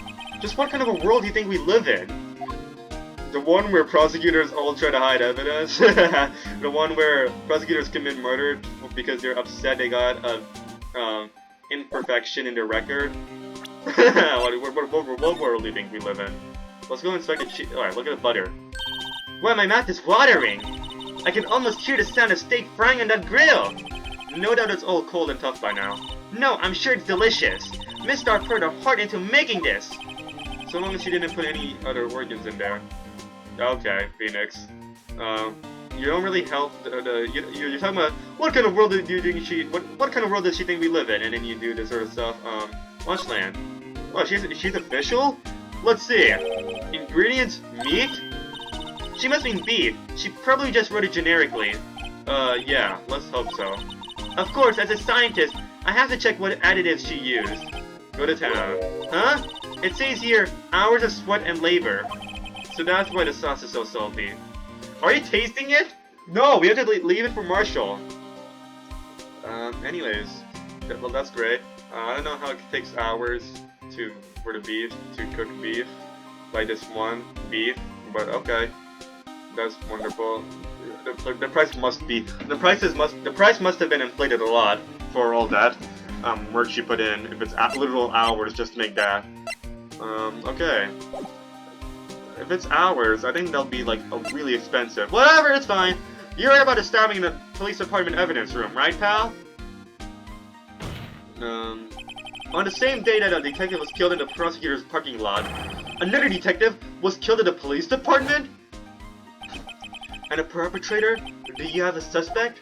Just what kind of a world do you think we live in? The one where prosecutors all try to hide evidence? The one where prosecutors commit murder because they're upset they got a imperfection in their record? What world do you think we live in? Let's go inspect the cheese. Alright, look at the butter. Wow, my mouth is watering! I can almost hear the sound of steak frying on that grill! No doubt it's all cold and tough by now. No, I'm sure it's delicious. Miss Star poured her heart into making this! So long as she didn't put any other organs in there. Okay, Phoenix. You don't really help you're talking about what kind of world do you think what kind of world does she think we live in, and then you do this sort of stuff. Lunchland. Well, she's official? Let's see. Ingredients, meat? She must mean beef. She probably just wrote it generically. Yeah, let's hope so. Of course, as a scientist, I have to check what additives she used. Go to town. Huh? It says here, hours of sweat and labor. So that's why the sauce is so salty. Are you tasting it? No, we have to leave it for Marshall. Anyways. Well, that's great. I don't know how it takes hours for the beef, to cook beef. Like this one beef, but okay. That's wonderful. The price must have been inflated a lot for all that work she put in. If it's literal hours just to make that. Okay. If it's hours, I think they'll be like really expensive. Whatever, it's fine. You heard about the stabbing in the police department evidence room, right, pal? On the same day that a detective was killed in the prosecutor's parking lot, another detective was killed in the police department? And a perpetrator? Do you have a suspect?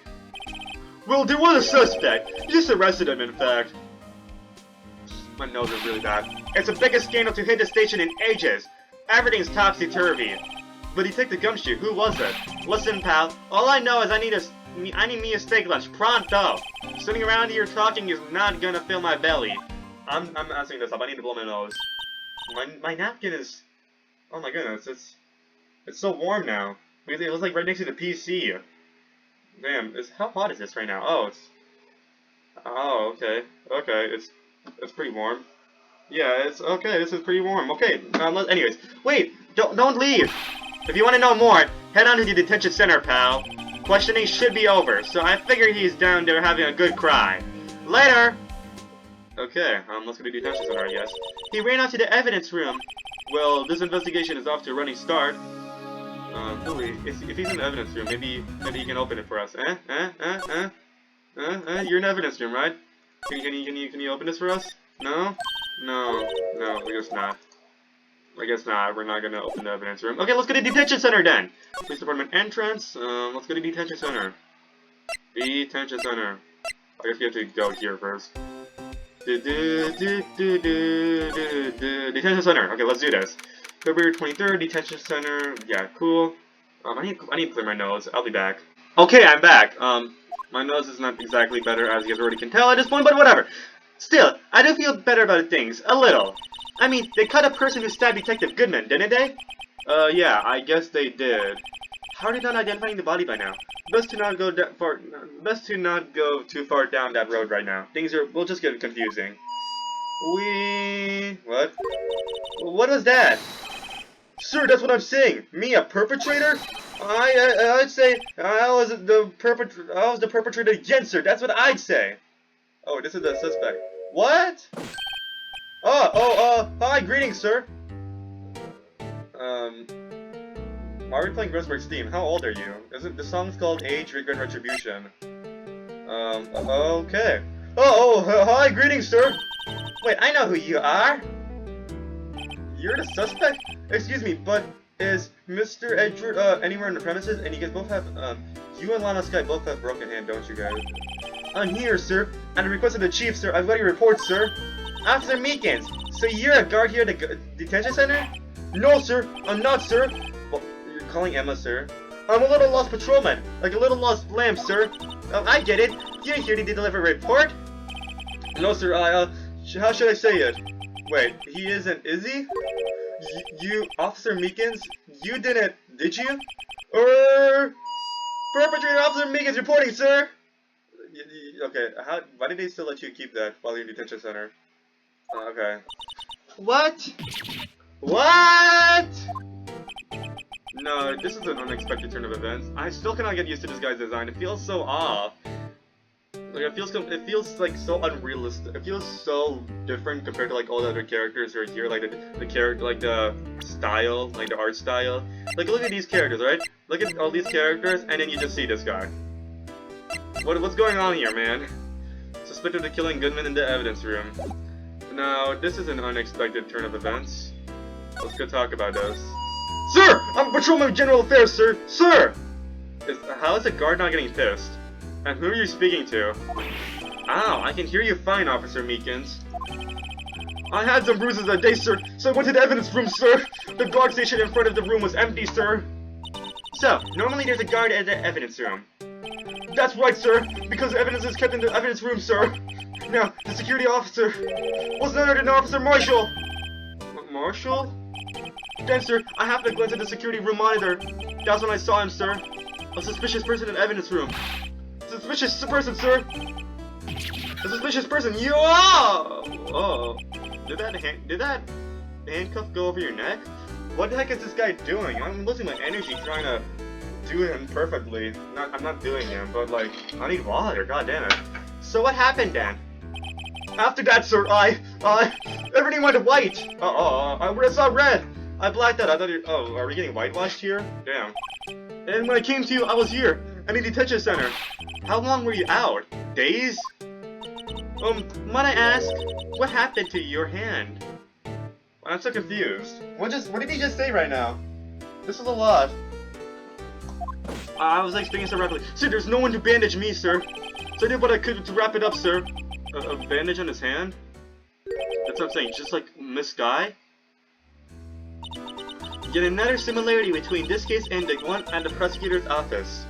Well, there was a suspect. You just arrested him, in fact. My nose is really bad. It's the biggest scandal to hit the station in ages. Everything's topsy-turvy. But Detective Gumshoe, who was it? Listen, pal, all I know is I need me a steak lunch, pronto! Sitting around here talking is not gonna fill my belly. I'm messing this up, I need to blow my nose. My napkin is... Oh my goodness, it's so warm now. It was like right next to the PC. Damn, how hot is this right now? Oh, okay. Okay, it's pretty warm. Yeah, it's okay, this is pretty warm. Okay, anyways. Wait, don't leave! If you want to know more, head on to the detention center, pal. Questioning should be over, so I figure he's down there having a good cry. Later! Okay, let's go to the detention center, I guess. He ran out to the evidence room. Well, this investigation is off to a running start. If he's in the evidence room, maybe he can open it for us. You're in the evidence room, right? Can you open this for us? No? No, I guess not. I guess not. We're not gonna open the evidence room. Okay, let's go to detention center then. Police department entrance. Let's go to detention center. Detention center. I guess we have to go here first. Detention center. Okay, let's do this. February 23rd, detention center. Yeah, cool. I need to clear my nose. I'll be back. Okay, I'm back. My nose is not exactly better, as you guys already can tell at this point, but whatever. Still, I do feel better about things. A little. I mean, they caught a person who stabbed Detective Goodman, didn't they? Yeah, I guess they did. How are they not identifying the body by now? Best to not go too far down that road right now. Will just get confusing. What? What was that? Sir, that's what I'm saying. Me, a perpetrator? I'd say I was the perpetrator again, sir. That's what I'd say. Oh, this is the suspect. What? Hi, greetings, sir. Why are we playing Grossberg's theme? How old are you? The song's called Age, Regret, Retribution. Okay. Hi, greetings, sir. Wait, I know who you are. You're the suspect? Excuse me, but is Mr. Edward, anywhere in the premises? And you guys both have, you and Lana Sky both have broken hand, don't you guys? I'm here, sir. At the request of the chief, sir, I've got your report, sir. Officer Meekins, so you're a guard here at the detention center? No, sir, I'm not, sir. Well, you're calling Emma, sir. I'm a little lost patrolman, like a little lost lamb, sir. Oh, I get it. You're here to deliver a report? No, sir, how should I say it? Wait, he isn't, is he? You, Officer Meekins, you didn't, did you? Perpetrator Officer Meekins reporting, sir! Okay, why did they still let you keep that while you're in detention center? Okay. What? What? No, this is an unexpected turn of events. I still cannot get used to this guy's design. It feels so off. Like it feels like so unrealistic. It feels so different compared to like all the other characters right here. Like the character, like the style, like the art style. Like look at these characters, right? Look at all these characters, and then you just see this guy. What's going on here, man? Suspected of killing Goodman in the evidence room. Now, this is an unexpected turn of events. Let's go talk about this. Sir! I'm Patrolman of General Affairs, sir! Sir! How is the guard not getting pissed? And who are you speaking to? Ow, I can hear you fine, Officer Meekins. I had some bruises that day, sir, so I went to the evidence room, sir. The guard station in front of the room was empty, sir. So, normally there's a guard at the evidence room. That's right, sir, because the evidence is kept in the evidence room, sir. Now, the security officer was none other than Officer Marshall. Marshall? Then, sir, I happened to glance at the security room monitor. That's when I saw him, sir. A suspicious person in the evidence room. Suspicious person, sir! A suspicious person, yo! Oh. Did that handcuff go over your neck? What the heck is this guy doing? I'm losing my energy trying to do him perfectly. I'm not doing him, but like, I need water, god damn it. So what happened then? After that, sir, everything went white! I saw red! I blacked out, I thought oh, are we getting whitewashed here? Damn. And when I came to you, I was here, in the detention center. How long were you out? Days? Might I ask, what happened to your hand? I'm so confused. What did he just say right now? This is a lot. I was explaining so rapidly. Sir, there's no one to bandage me, sir. So I did what I could to wrap it up, sir. A bandage on his hand? That's what I'm saying, just like Miss Guy? Yet another similarity between this case and the one at the prosecutor's office.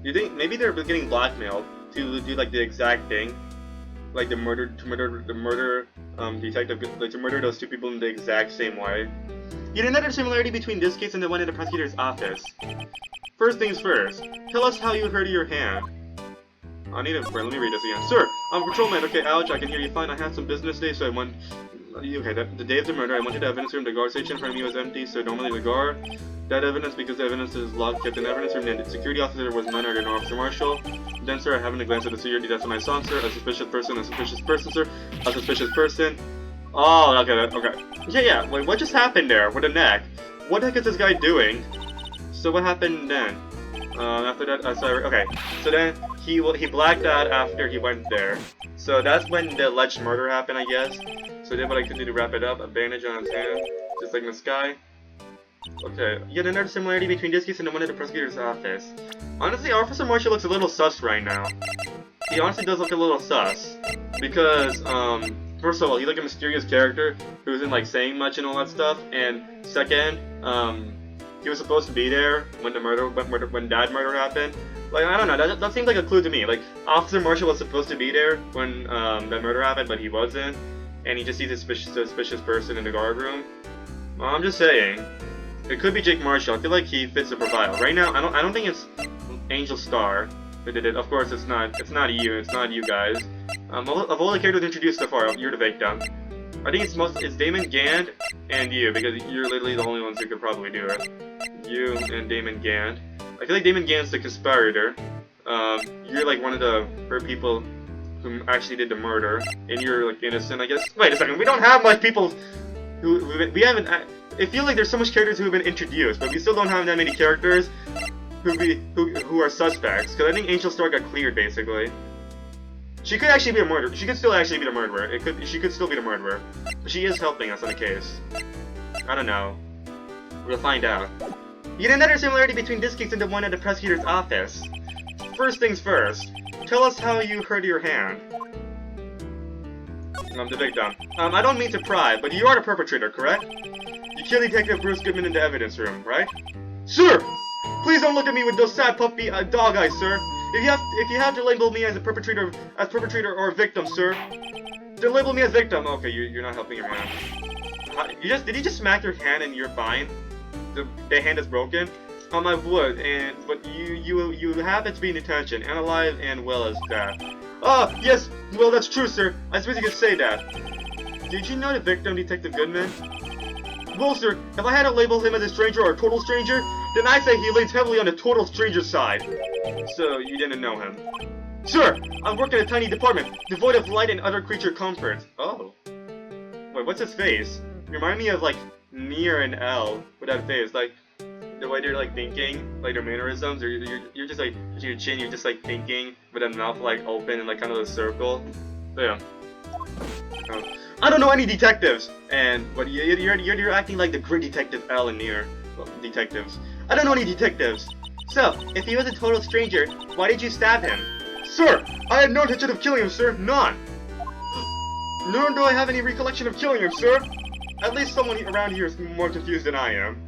You think maybe they're getting blackmailed to do like the exact thing, like the murder detective, like to murder those two people in the exact same way. Yet another similarity between this case and the one at the prosecutor's office. First things first, tell us how you hurt your hand. Let me read this again. Sir, I'm a patrolman. Okay, ouch, I can hear you fine. I had some business day, so I went. Okay, the day of the murder, I went to the evidence room. The guard station in front of me was empty, so normally the guard. That evidence, because the evidence is locked, kept in the evidence room, and the security officer was none other than Officer Marshall. Then, sir, I happened to glance at the security. That's when I saw him, sir. A suspicious person, sir. A suspicious person. Oh, okay. Yeah. Wait, what just happened there with the neck? What the heck is this guy doing? So what happened then? After that, okay. So then he blacked out after he went there. So that's when the alleged murder happened, I guess. So I did what I could do to wrap it up. A bandage on his hand, just like this guy. Okay. Yet another similarity between this case and the one at the prosecutor's office. Honestly, Officer Marshall looks a little sus right now. He honestly does look a little sus. Because, first of all, he's like a mysterious character who isn't like saying much and all that stuff. And second, he was supposed to be there when when that murder happened. Like, I don't know, that seems like a clue to me. Like, Officer Marshall was supposed to be there when that murder happened, but he wasn't. And he just sees a suspicious person in the guard room. Well, I'm just saying, it could be Jake Marshall. I feel like he fits the profile. Right now, I don't think it's Angel Star who did it. Of course, it's not you. It's not you guys. Of all the characters introduced so far, you're the victim. I think it's Damon Gand and you, because you're literally the only ones who could probably do it. You and Damon Gand. I feel like Damon Gand's the conspirator. You're like one of the people who actually did the murder, and you're like innocent, I guess. Wait a second, we don't have much people we haven't. I feel like there's so much characters who have been introduced, but we still don't have that many characters who are suspects. Because I think Angel Star got cleared basically. She could actually be a murderer. She could still actually be the murderer. She could still be the murderer. But she is helping us on the case. I don't know. We'll find out. Yet another similarity between this case and the one at the prosecutor's office. First things first. Tell us how you hurt your hand. I'm the victim. I don't mean to pry, but you are the perpetrator, correct? You killed Detective Bruce Goodman in the evidence room, right? Sir! Please don't look at me with those sad puppy dog eyes, sir. If you have to label me as a perpetrator or a victim, sir, then label me as victim. Okay, you're not helping your man. Did you just smack your hand and you're fine? The hand is broken? I would, but you happen to be in detention, and alive and well as that. Oh, yes, well that's true, sir. I suppose you could say that. Did you know the victim, Detective Goodman? Well, sir, if I had to label him as a stranger or a total stranger, then I'd say he leans heavily on the total stranger side. So, you didn't know him. Sir, I work in a tiny department, devoid of light and other creature comforts. Oh. Wait, what's his face? You remind me of, like, Nier and L with that face. Like, the way they're, like, thinking, like, their mannerisms, or you're just, like, your chin, you're just, like, thinking with a mouth, like, open and, like, kind of a circle. But, yeah. I don't know any detectives, and but you're acting like the great detective L and Nier detectives. I don't know any detectives. So, if he was a total stranger, why did you stab him? Sir, I had no intention of killing him, sir. None. Nor do I have any recollection of killing him, sir. At least someone around here is more confused than I am.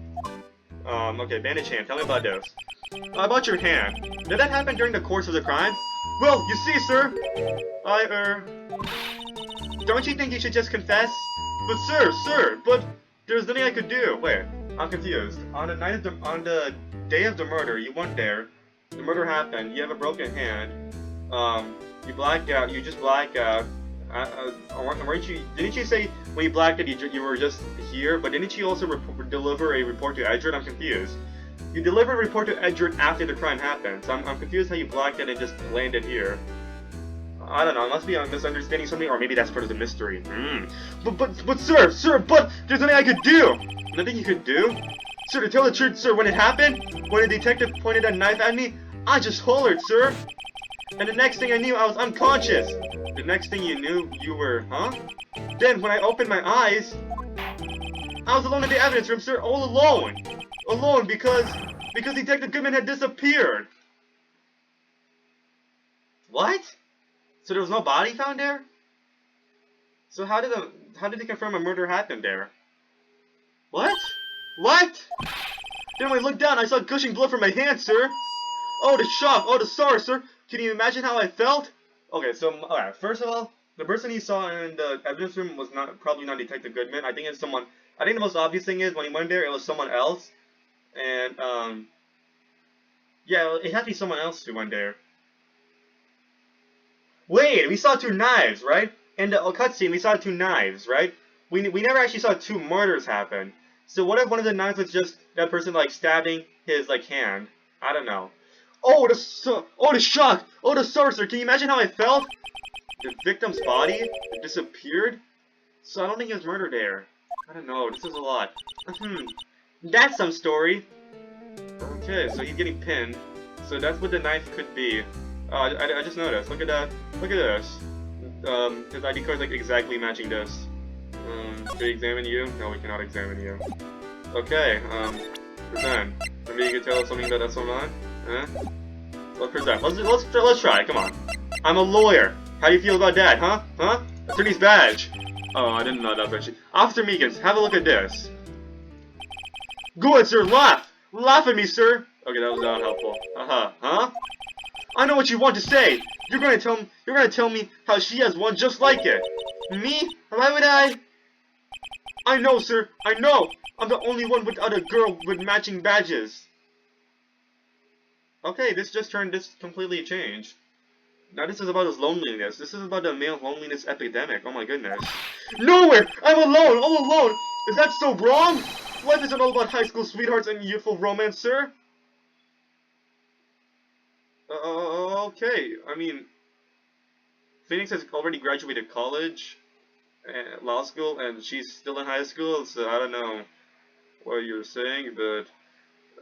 Okay, bandage hand. Tell me about this. About your hand. Did that happen during the course of the crime? Well, you see, sir, don't you think you should just confess? But sir, but there's nothing I could do. Wait, I'm confused. On the day of the murder, you weren't there. The murder happened. You have a broken hand. You blacked out. You just blacked out. Weren't you? Didn't you say when you blacked out you were just here? But didn't you also deliver a report to Edgeworth? I'm confused. You delivered a report to Edgeworth after the crime happened. So I'm confused how you blacked out and just landed here. I don't know, it must be a misunderstanding something, or maybe that's part of the mystery. But sir, but there's nothing I could do! Nothing you could do? Sir, to tell the truth, sir, when it happened, when the detective pointed a knife at me, I just hollered, sir! And the next thing I knew, I was unconscious! The next thing you knew, you were, huh? Then, when I opened my eyes, I was alone in the evidence room, sir, all alone! Alone because Detective Goodman had disappeared! What? So there was no body found there? So how did they confirm a murder happened there? What? What? Then when I looked down, I saw gushing blood from my hand, sir. Oh, the shock! Oh, the sorrow, sir! Can you imagine how I felt? Okay, so alright. First of all, the person he saw in the evidence room was probably not Detective Goodman. I think it's someone. I think the most obvious thing is when he went there, it was someone else, and yeah, it had to be someone else who went there. Wait, we saw two knives, right? In the cutscene, we saw two knives, right? We never actually saw two murders happen. So what if one of the knives was just that person like stabbing his like hand? I don't know. Oh, the shock! Oh, the sorcerer! Can you imagine how I felt? The victim's body disappeared. So I don't think he was murdered there. I don't know. This is a lot. That's some story. Okay, so he's getting pinned. So that's what the knife could be. Oh, I just noticed. Look at that. Look at this. His ID card's like exactly matching this. Can we examine you? No, we cannot examine you. Okay, present. Maybe you could tell us something about SO9? Huh? Let's present. Let's try. Come on. I'm a lawyer. How do you feel about that, huh? Huh? Attorney's badge. Oh, I didn't know that was actually. Officer Meekins, have a look at this. Good, sir. Laugh. Laugh at me, sir. Okay, that was not helpful. Huh? I know what you want to say. You're gonna tell me how she has one just like it. Me? Why would I? I know, sir. I know. I'm the only one without a girl with matching badges. Okay, this completely changed. Now this is about his loneliness. This is about the male loneliness epidemic. Oh my goodness. Nowhere! I'm alone! All alone! Is that so wrong? Life isn't all about high school sweethearts and youthful romance, sir. Okay. I mean, Phoenix has already graduated college, law school, and she's still in high school, so I don't know what you're saying, but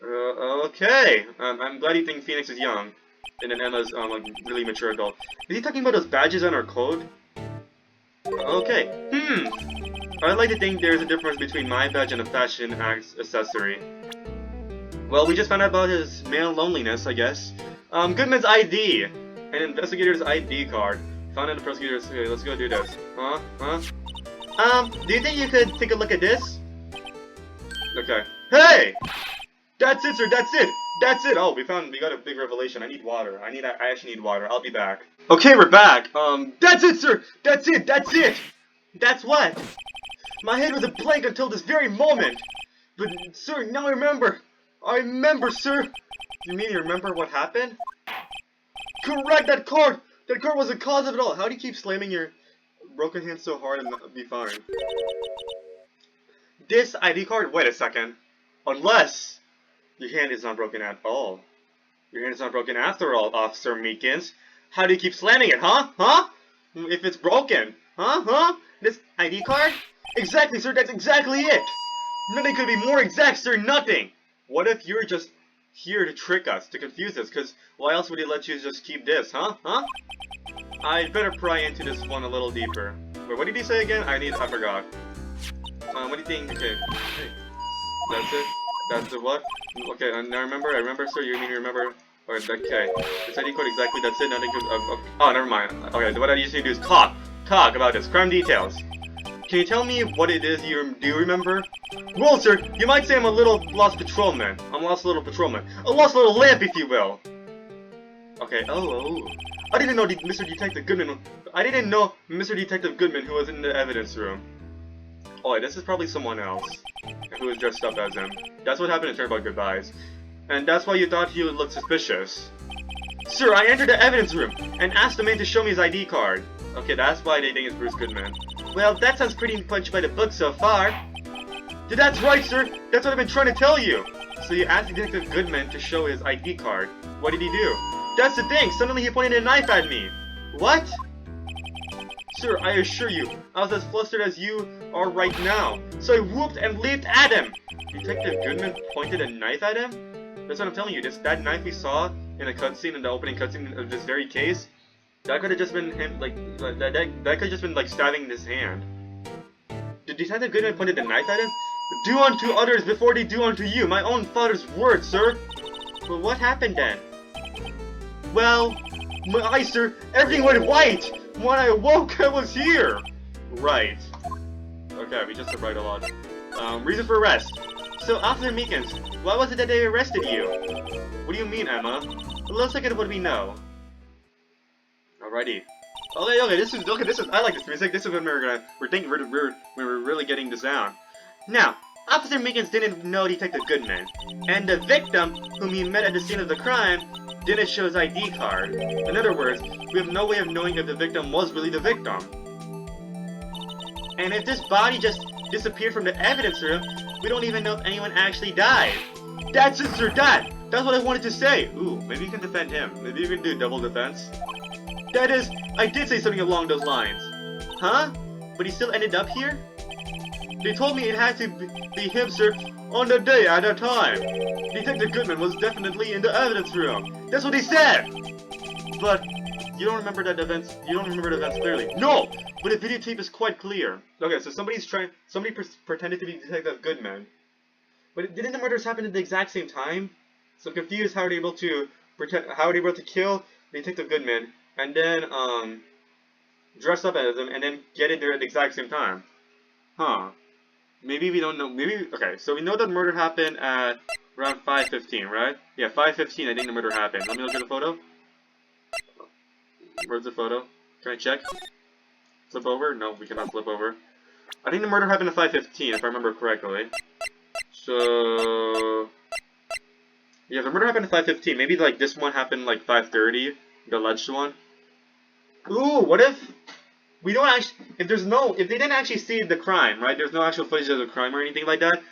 okay. I'm glad you think Phoenix is young, and then Emma's like really mature adult. Is he talking about those badges on our code? Okay. I'd like to think there's a difference between my badge and a fashion accessory. Well, we just found out about his male loneliness, I guess. Goodman's ID! An investigator's ID card. Found in the prosecutor's... Okay, let's go do this. Do you think you could take a look at this? Okay. Hey! That's it, sir, that's it! That's it! Oh, we got a big revelation. I need water. I actually need water. I'll be back. Okay, we're back. That's it, sir! That's it! That's it! That's what? My head was a blank until this very moment! But, sir, now I remember! I remember, sir! You mean you remember what happened? Correct, that card! That card was the cause of it all! How do you keep slamming your... broken hand so hard and not be fine. This ID card? Wait a second. Unless your hand is not broken at all. Your hand is not broken after all, Officer Meekins. How do you keep slamming it, huh? Huh? If it's broken. Huh? Huh? This ID card? Exactly, sir, that's exactly it! Nothing could be more exact, sir, nothing! What if you're just here to trick us, to confuse us, because why else would he let you just keep this, huh? Huh? I'd better pry into this one a little deeper. Wait, what did he say again? I forgot. What do you think? Okay. Hey. That's it? That's the what? Okay, I remember, sir, you mean you remember? Okay. This ID code exactly, that's it, nothing could, oh, never mind. Okay, what I usually do is talk about this, crime details. Can you tell me what it is you do remember? Well, sir, you might say I'm a little lost patrolman. I'm a lost little patrolman. A lost little lamp, if you will. Okay, oh. I didn't know Mr. Detective Goodman. I didn't know Mr. Detective Goodman who was in the evidence room. Oh, this is probably someone else who was dressed up as him. That's what happened in Turnabout Goodbyes. And that's why you thought he would look suspicious. Sir, I entered the evidence room and asked the man to show me his ID card. Okay, that's why they think it's Bruce Goodman. Well, that sounds pretty much by the book so far. That's right, sir. That's what I've been trying to tell you. So you asked Detective Goodman to show his ID card. What did he do? That's the thing. Suddenly he pointed a knife at me. What? Sir, I assure you, I was as flustered as you are right now. So I whooped and leaped at him. Detective Goodman pointed a knife at him? That's what I'm telling you. That knife we saw in the cutscene, in the opening cutscene of this very case, that could have just been him, like, that could have just been, like, stabbing his hand. Did Detective Goodman pointed the knife at him? Do unto others before they do unto you. My own father's words, sir. Well, what happened then? Well, my eyes, sir, everything went white. When I awoke, I was here. Right. Okay, we just said right a lot. Reason for arrest. So, Officer Meekins, why was it that they arrested you? What do you mean, Emma? It looks like it what we know. Alrighty. Okay, this is, I like this music. This is when we're really getting this down. Now, Officer Meekins didn't know Detective Goodman, and the victim, whom he met at the scene of the crime, didn't show his ID card. In other words, we have no way of knowing if the victim was really the victim. And if this body just disappeared from the evidence room, we don't even know if anyone actually died. That's it, sir, that's what I wanted to say. Ooh, maybe you can defend him. Maybe you can do double defense. That is, I did say something along those lines. Huh? But he still ended up here? They told me it had to be him, sir, on the day at a time. Detective Goodman was definitely in the evidence room. That's what they said! But you don't remember the events clearly. No! But the videotape is quite clear. Okay, so somebody pretended to be Detective Goodman. But didn't the murders happen at the exact same time? So I'm confused how they were able to kill Detective Goodman and then dress up as him and then get in there at the exact same time. Huh. Maybe we don't know. Maybe, okay, so we know that murder happened at around 5:15, right? Yeah, 5:15 I think the murder happened. Let me look at the photo. Where's the photo? Can I check? Flip over? No, we cannot flip over. I think the murder happened at 5:15 if I remember correctly. So yeah, the murder happened at 5:15. Maybe like this one happened like 5:30, the alleged one. Ooh, what if we don't actually, if they didn't actually see the crime, right? There's no actual footage of the crime or anything like that.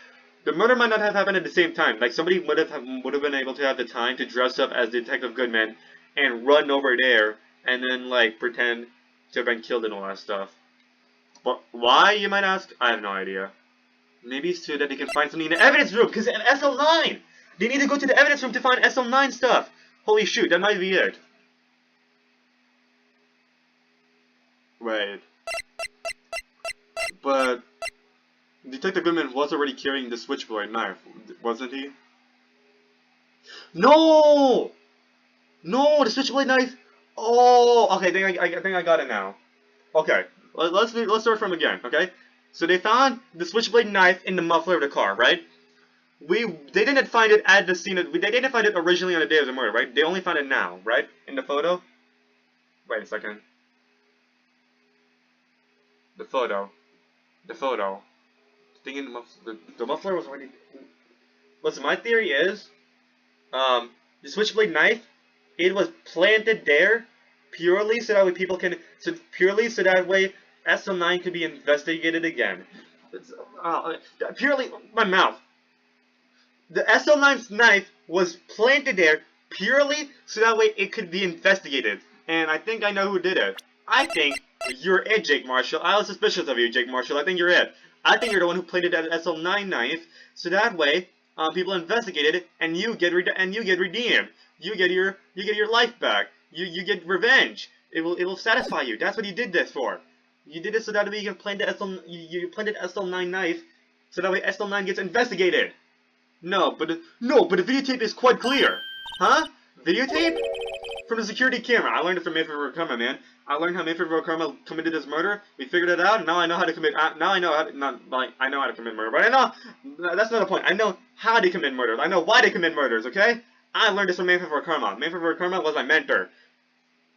The murder might not have happened at the same time. Like somebody would have been able to have the time to dress up as Detective Goodman and run over there and then like pretend to have been killed and all that stuff. But why, you might ask? I have no idea. Maybe so that they can find something in the evidence room, because in SL9! They need to go to the evidence room to find SL9 stuff! Holy shoot, that might be it. Wait. But Detective Goodman was already carrying the switchblade knife, wasn't he? No! No, the switchblade knife! Oh, okay, I think I got it now. Okay, let's start from again, okay? So they found the switchblade knife in the muffler of the car, right? They didn't find it at the scene of, they didn't find it originally on the day of the murder, right? They only found it now, right? In the photo? Wait a second. The photo. The thing in the muffler was already... Listen, my theory is, the switchblade knife, it was planted there purely so that way SL9 could be investigated again. It's, purely my mouth. The SL9's knife was planted there purely so that way it could be investigated. And I think I know who did it. I think you're it, Jake Marshall. I was suspicious of you, Jake Marshall. I think you're it. I think you're the one who planted that SL9 knife, so that way people investigate it and you get redeemed. You get your life back. You get revenge. It will satisfy you. That's what you did this for. You did it so that way you can plant the you planted SL9 knife, so that way SL9 gets investigated. No, but the videotape is quite clear. Huh? Videotape? From the security camera. I learned it from Mayfair Karma, man. I learned how Mayfair Karma committed this murder. We figured it out. Now I know how to commit. Now I know how to, I know how to commit murder, but I know that's not the point. I know how to commit murders. I know why they commit murders. Okay? I learned this from Mayfair Karma. Mayfair Karma was my mentor.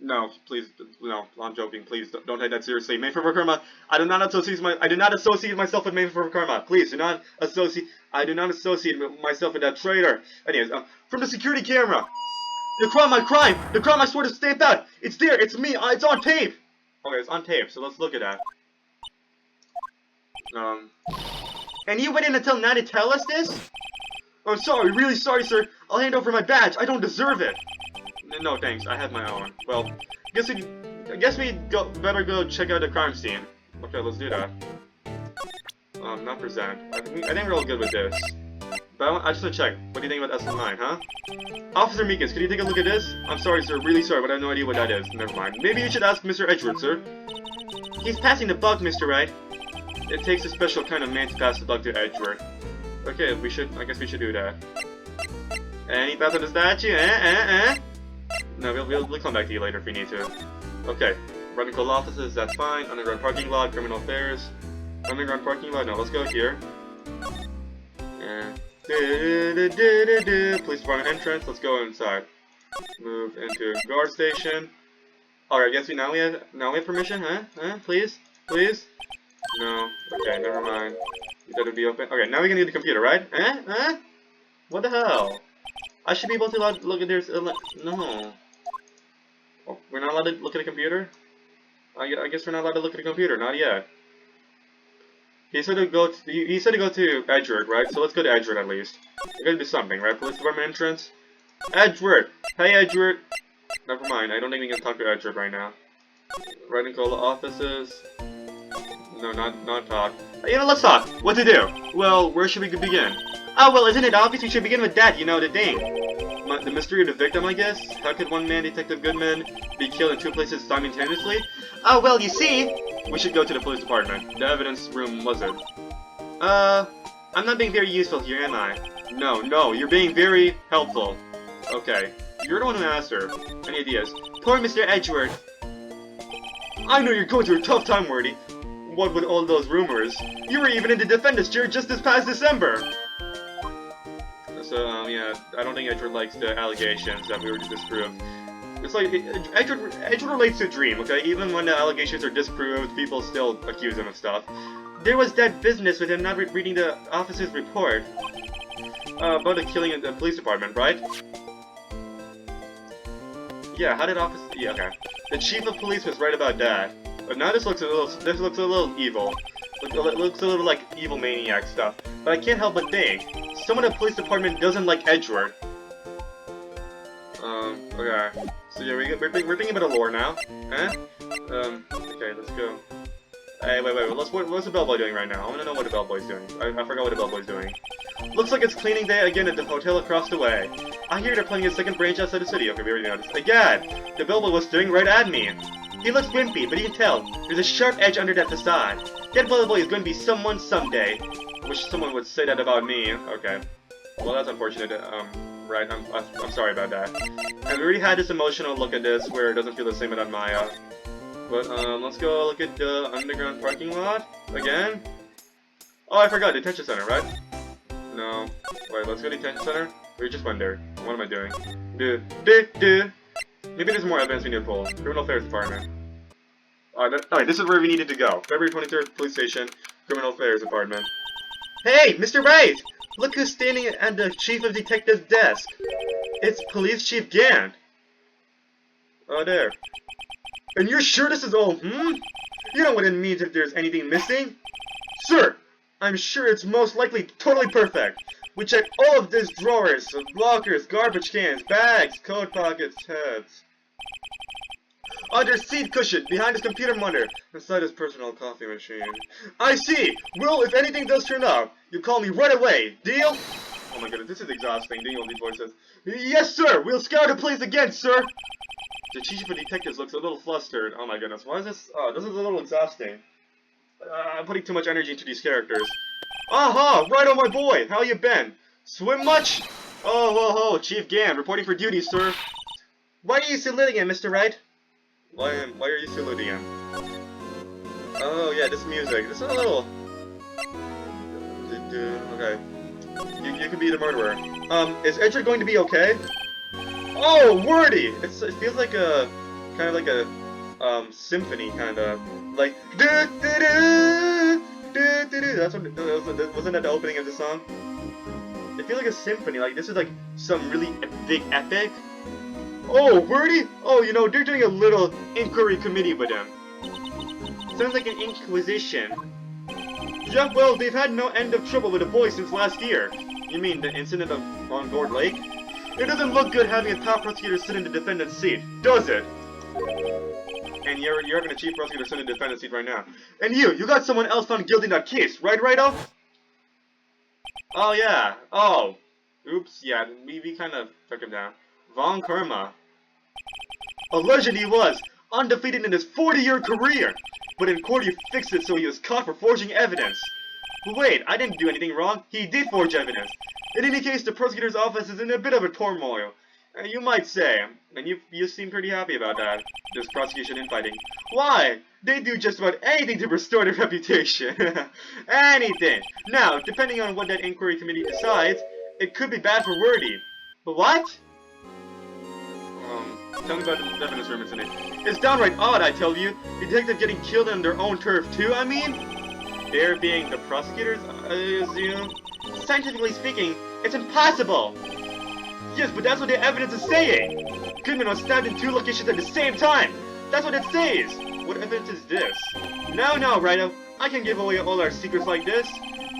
No, please, no. I'm joking. Please don't take that seriously. Mayfair Karma. I do not associate myself with Mayfair Karma. Please do not associate. I do not associate myself with that traitor. Anyways, from the security camera. The crime I swear to stamped out. It's there, it's me, it's on tape. Okay, it's on tape, so let's look at that. And you waited until now to tell us this? I'm sorry, really sorry, sir. I'll hand over my badge. I don't deserve it. No, thanks. I have my own. Well, I guess we better go check out the crime scene. Okay, let's do that. Not present. I think we're all good with this. But I just want to check. What do you think about SL9, huh? Officer Meekins, could you take a look at this? I'm sorry, sir. Really sorry, but I have no idea what that is. Never mind. Maybe you should ask Mr. Edgeworth, sir. He's passing the buck, Mr. Wright. It takes a special kind of man to pass the buck to Edgeworth. Okay, I guess we should do that. And he passed on the statue, No, we'll come back to you later if we need to. Okay. Running cold offices, that's fine. Underground parking lot, criminal affairs. Underground parking lot, no, let's go here. And police department entrance, let's go inside. Move into guard station. Alright, I guess now we have permission, huh? Please? Please? No. Okay, never mind. You better be open. Okay, now we can do the computer, right? What the hell? I should be able to look at this. No. Oh, we're not allowed to look at a computer? I guess we're not allowed to look at a computer, not yet. He said to go to Edgeworth, right? So let's go to Edgeworth at least. There's gonna be something, right? Police department entrance. Edgeworth! Hey Edgeworth! Never mind, I don't think we can talk to Edgeworth right now. Writing call offices. No, not talk. You know, let's talk. What to do? Well, where should we begin? Oh, well, isn't it obvious we should begin with that, you know, the thing. The mystery of the victim, I guess? How could one man, Detective Goodman, be killed in two places simultaneously? Oh, well, you see, we should go to the police department. The evidence room was it? I'm not being very useful here, am I? No, you're being very helpful. Okay, you're the one who asked her. Any ideas? Poor Mr. Edgeworth. I know you're going through a tough time, Wordy. What with all those rumors? You were even in the defendant's chair just this past December! So, yeah, I don't think Edgeworth likes the allegations that we were disproved. It's like, Edgeworth relates to Dream, okay? Even when the allegations are disproved, people still accuse him of stuff. There was that business with him not reading the officer's report about the killing in the police department, right? Yeah, how did yeah, okay. The chief of police was right about that. But now this looks a little evil. It looks a little like evil maniac stuff. But I can't help but think, someone in the police department doesn't like Edgeworth. Okay. So yeah, we're thinking about a lore now. Huh? Okay, let's go. Hey, wait, what's the bellboy doing right now? I wanna know what the bellboy's doing. I forgot what the bellboy's doing. Looks like it's cleaning day again at the hotel across the way. I hear they're planning a second branch outside the city. Okay, we already know this. Again! The bellboy was staring right at me. He looks wimpy, but you can tell, there's a sharp edge under that facade. That bellboy is going to be someone someday. I wish someone would say that about me. Okay. Well, that's unfortunate. Right, I'm sorry about that. And we already had this emotional look at this, where it doesn't feel the same about Maya. But, let's go look at the underground parking lot again. Oh, I forgot, detention center, right? No. Wait, let's go to detention center? We just went there. What am I doing? Maybe there's more evidence we need to pull. Criminal Affairs Department. Alright, this is where we needed to go. February 23rd, Police Station, Criminal Affairs Department. Hey, Mr. Wright! Look who's standing at the Chief of Detective's desk. It's Police Chief Gant. Oh, there. And you're sure this is all, You know what it means if there's anything missing? Sir, I'm sure it's most likely totally perfect. We checked all of these drawers, lockers, garbage cans, bags, coat pockets, heads. Under seat cushion, behind his computer monitor, inside his personal coffee machine. I see! Well, if anything does turn up, you call me right away. Deal? Oh my goodness, this is exhausting, the only voice says. Yes, sir! We'll scour the place again, sir! The chief of detectives looks a little flustered. Oh my goodness, why is this? Oh, this is a little exhausting. I'm putting too much energy into these characters. Aha! Right on my boy! How you been? Swim much? Oh, Chief Gam, reporting for duty, sir. Why are you saluting him, Mr. Wright? Why are you saluting him? Oh yeah, this music. This is a little... Okay. You could be the murderer. Is Edgar going to be okay? Oh, wordy! It feels like a... kind of like a... symphony, kind of. Like... That's what... Wasn't that the opening of the song? It feels like a symphony. Like, this is like some really big epic. Oh, wordy? Oh, you know, they're doing a little inquiry committee with him. Sounds like an inquisition. Yeah, well, they've had no end of trouble with the boys since last year. You mean the incident on board Lake? It doesn't look good having a top prosecutor sit in the defendant's seat, does it? And you're having a chief prosecutor sit in the defendant's seat right now. And you got someone else found guilty in that case, right, Righto? Oh, yeah. Oh. Oops, yeah, we kind of took him down. Von Karma. A legend he was, undefeated in his 40-year career. But in court he fixed it so he was caught for forging evidence. But wait, I didn't do anything wrong. He did forge evidence. In any case, the prosecutor's office is in a bit of a turmoil. You might say, and you seem pretty happy about that, this prosecution infighting. Why? They do just about anything to restore their reputation. Anything. Now, depending on what that inquiry committee decides, it could be bad for Wordy. But what? Tell me about the evidence room incident. It's downright odd, I tell you. The detective getting killed on their own turf too, I mean? They're being the prosecutors, I assume? Scientifically speaking, it's impossible! Yes, but that's what the evidence is saying! Goodman was stabbed in 2 locations at the same time! That's what it says! What evidence is this? No, Righto. I can't give away all our secrets like this.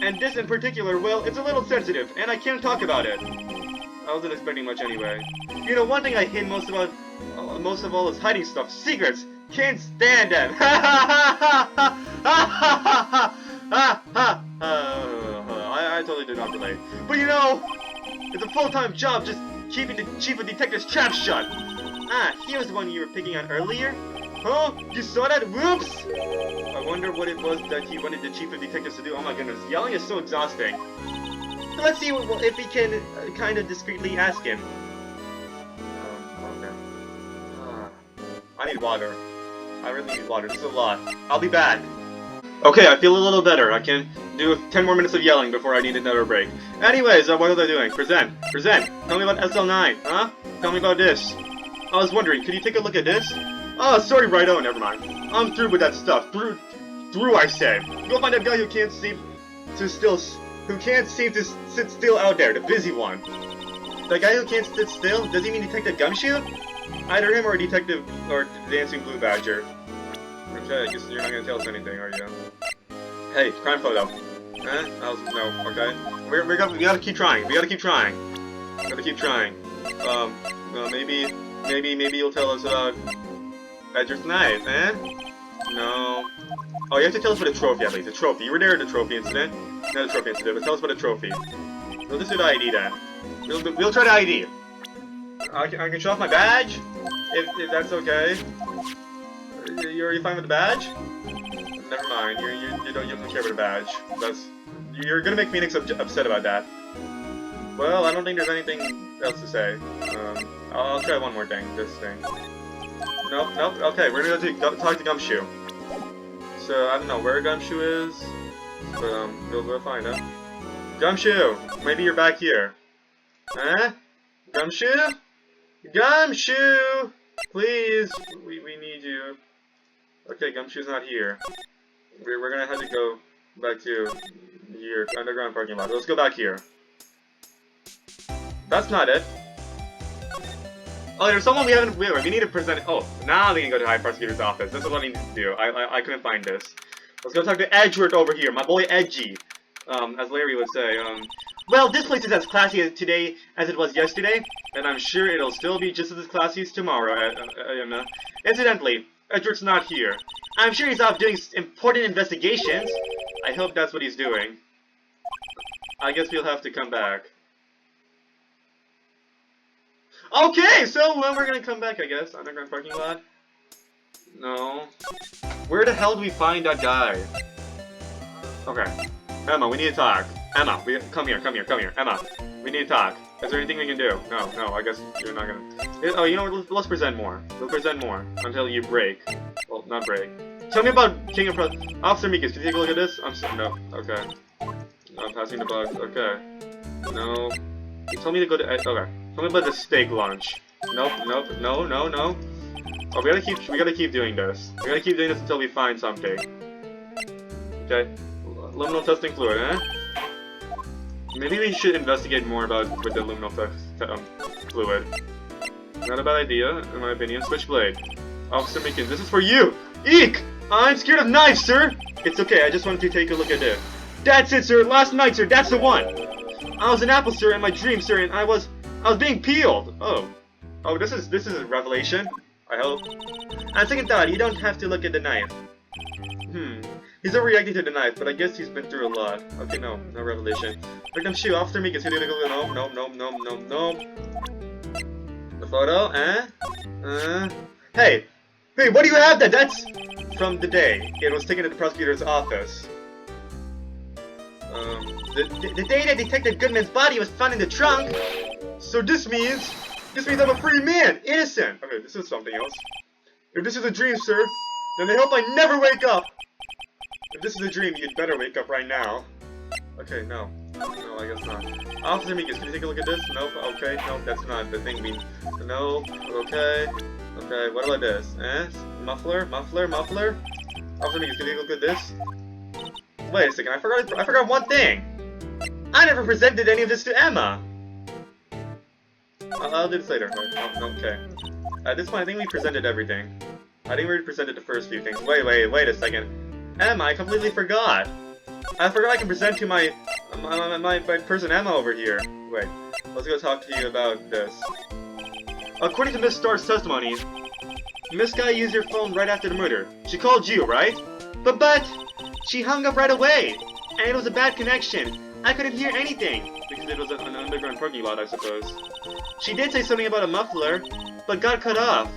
And this in particular, well, it's a little sensitive, and I can't talk about it. I wasn't expecting much anyway. You know, one thing I hate most of all is hiding stuff. Secrets! Can't stand them! I totally did not relate. But you know, it's a full-time job just keeping the chief of detectives' trap shut. Ah, he was the one you were picking on earlier? Huh? You saw that? Whoops! I wonder what it was that he wanted the chief of detectives to do. Oh my goodness, yelling is so exhausting. Let's see if we can kind of discreetly ask him. Okay. I need water. I really need water. This is a lot. I'll be back. Okay, I feel a little better. I can do 10 more minutes of yelling before I need another break. Anyways, what was I doing? Present. Tell me about SL9, huh? Tell me about this. I was wondering, could you take a look at this? Oh, sorry, Righto, never mind. I'm through with that stuff. Through, I say. Go find that guy who can't seem to sit still out there, the busy one. The guy who can't sit still? Does he mean Detective Gumshoe? Either him or Detective or Dancing Blue Badger. Okay, I guess you're not gonna tell us anything, are you? Hey, crime photo. No, okay. We gotta keep trying. Maybe you'll tell us about Edgar's knife, eh? No. Oh, you have to tell us about a trophy at least. A trophy. You were there at the trophy incident. Not a trophy incident, but tell us about a trophy. We'll just do the ID then. We'll try the ID. I can show off my badge? If that's okay. Are you fine with the badge? Never mind. You don't care about the badge. You're gonna make Phoenix upset about that. Well, I don't think there's anything else to say. I'll try one more thing. This thing. Nope. Okay, we're gonna talk to Gumshoe. So I don't know where Gumshoe is, but we'll find him. Gumshoe, maybe you're back here. Huh? Gumshoe? Gumshoe! Please, we need you. Okay, Gumshoe's not here. We're gonna have to go back to here, underground parking lot. Let's go back here. That's not it. Oh, there's someone we haven't. We need to present. Oh, now they can go to High Prosecutor's office. This is what I need to do. I couldn't find this. Let's go talk to Edgeworth over here, my boy Edgy. As Larry would say. Well, this place is as classy today as it was yesterday, and I'm sure it'll still be just as classy as tomorrow. Incidentally, Edgeworth's not here. I'm sure he's off doing important investigations. I hope that's what he's doing. I guess we'll have to come back. Okay, so we're gonna come back, I guess. Underground parking lot? No. Where the hell do we find that guy? Okay. Emma, we need to talk. Emma, come here. Emma, we need to talk. Is there anything we can do? No, I guess you're not gonna... Oh, you know what? Let's present more. We'll present more until you break. Well, not break. Tell me about King of Officer Mikas, can you take a look at this? No. Okay. I'm passing the buck. Okay. No. You told me to go to... Okay. Tell me about the steak lunch. Nope. No. Oh, we gotta keep doing this. We gotta keep doing this until we find something. Okay. Luminal testing fluid, eh? Maybe we should investigate more with the luminal fluid. Not a bad idea, in my opinion. Switchblade. Officer Mikan, this is for you! Eek! I'm scared of knives, sir! It's okay, I just wanted to take a look at it. That's it, sir! Last night, sir! That's the one! I was an apple, sir, in my dream, sir, and I was being peeled! Oh. Oh, this is a revelation? I hope. On second thought, you don't have to look at the knife. He's not reacting to the knife, but I guess he's been through a lot. Okay, no revelation. Victim shoe, Officer Mikas, no. The photo, Hey, what do you have there? That's from the day. It was taken to the prosecutor's office. The day that Detective Goodman's body was found in the trunk. So this means I'm a free man, innocent. Okay, this is something else. If this is a dream, sir, then I hope I never wake up. If this is a dream, you'd better wake up right now. Okay, no, I guess not. Officer Mikas, can you take a look at this? Nope, okay, no, that's not the thing we... No, okay, what about this? Muffler? Officer Mikas, can you take a look at this? Wait a second, I forgot one thing! I never presented any of this to Emma! I'll do this later. Okay. At this point, I think we presented everything. I think we presented the first few things. Wait a second. Emma, I completely forgot. I forgot I can present to my person Emma over here. Wait, let's go talk to you about this. According to Miss Starr's testimony, Miss Guy used your phone right after the murder. She called you, right? But she hung up right away, and it was a bad connection. I couldn't hear anything because it was an underground parking lot, I suppose. She did say something about a muffler, but got cut off.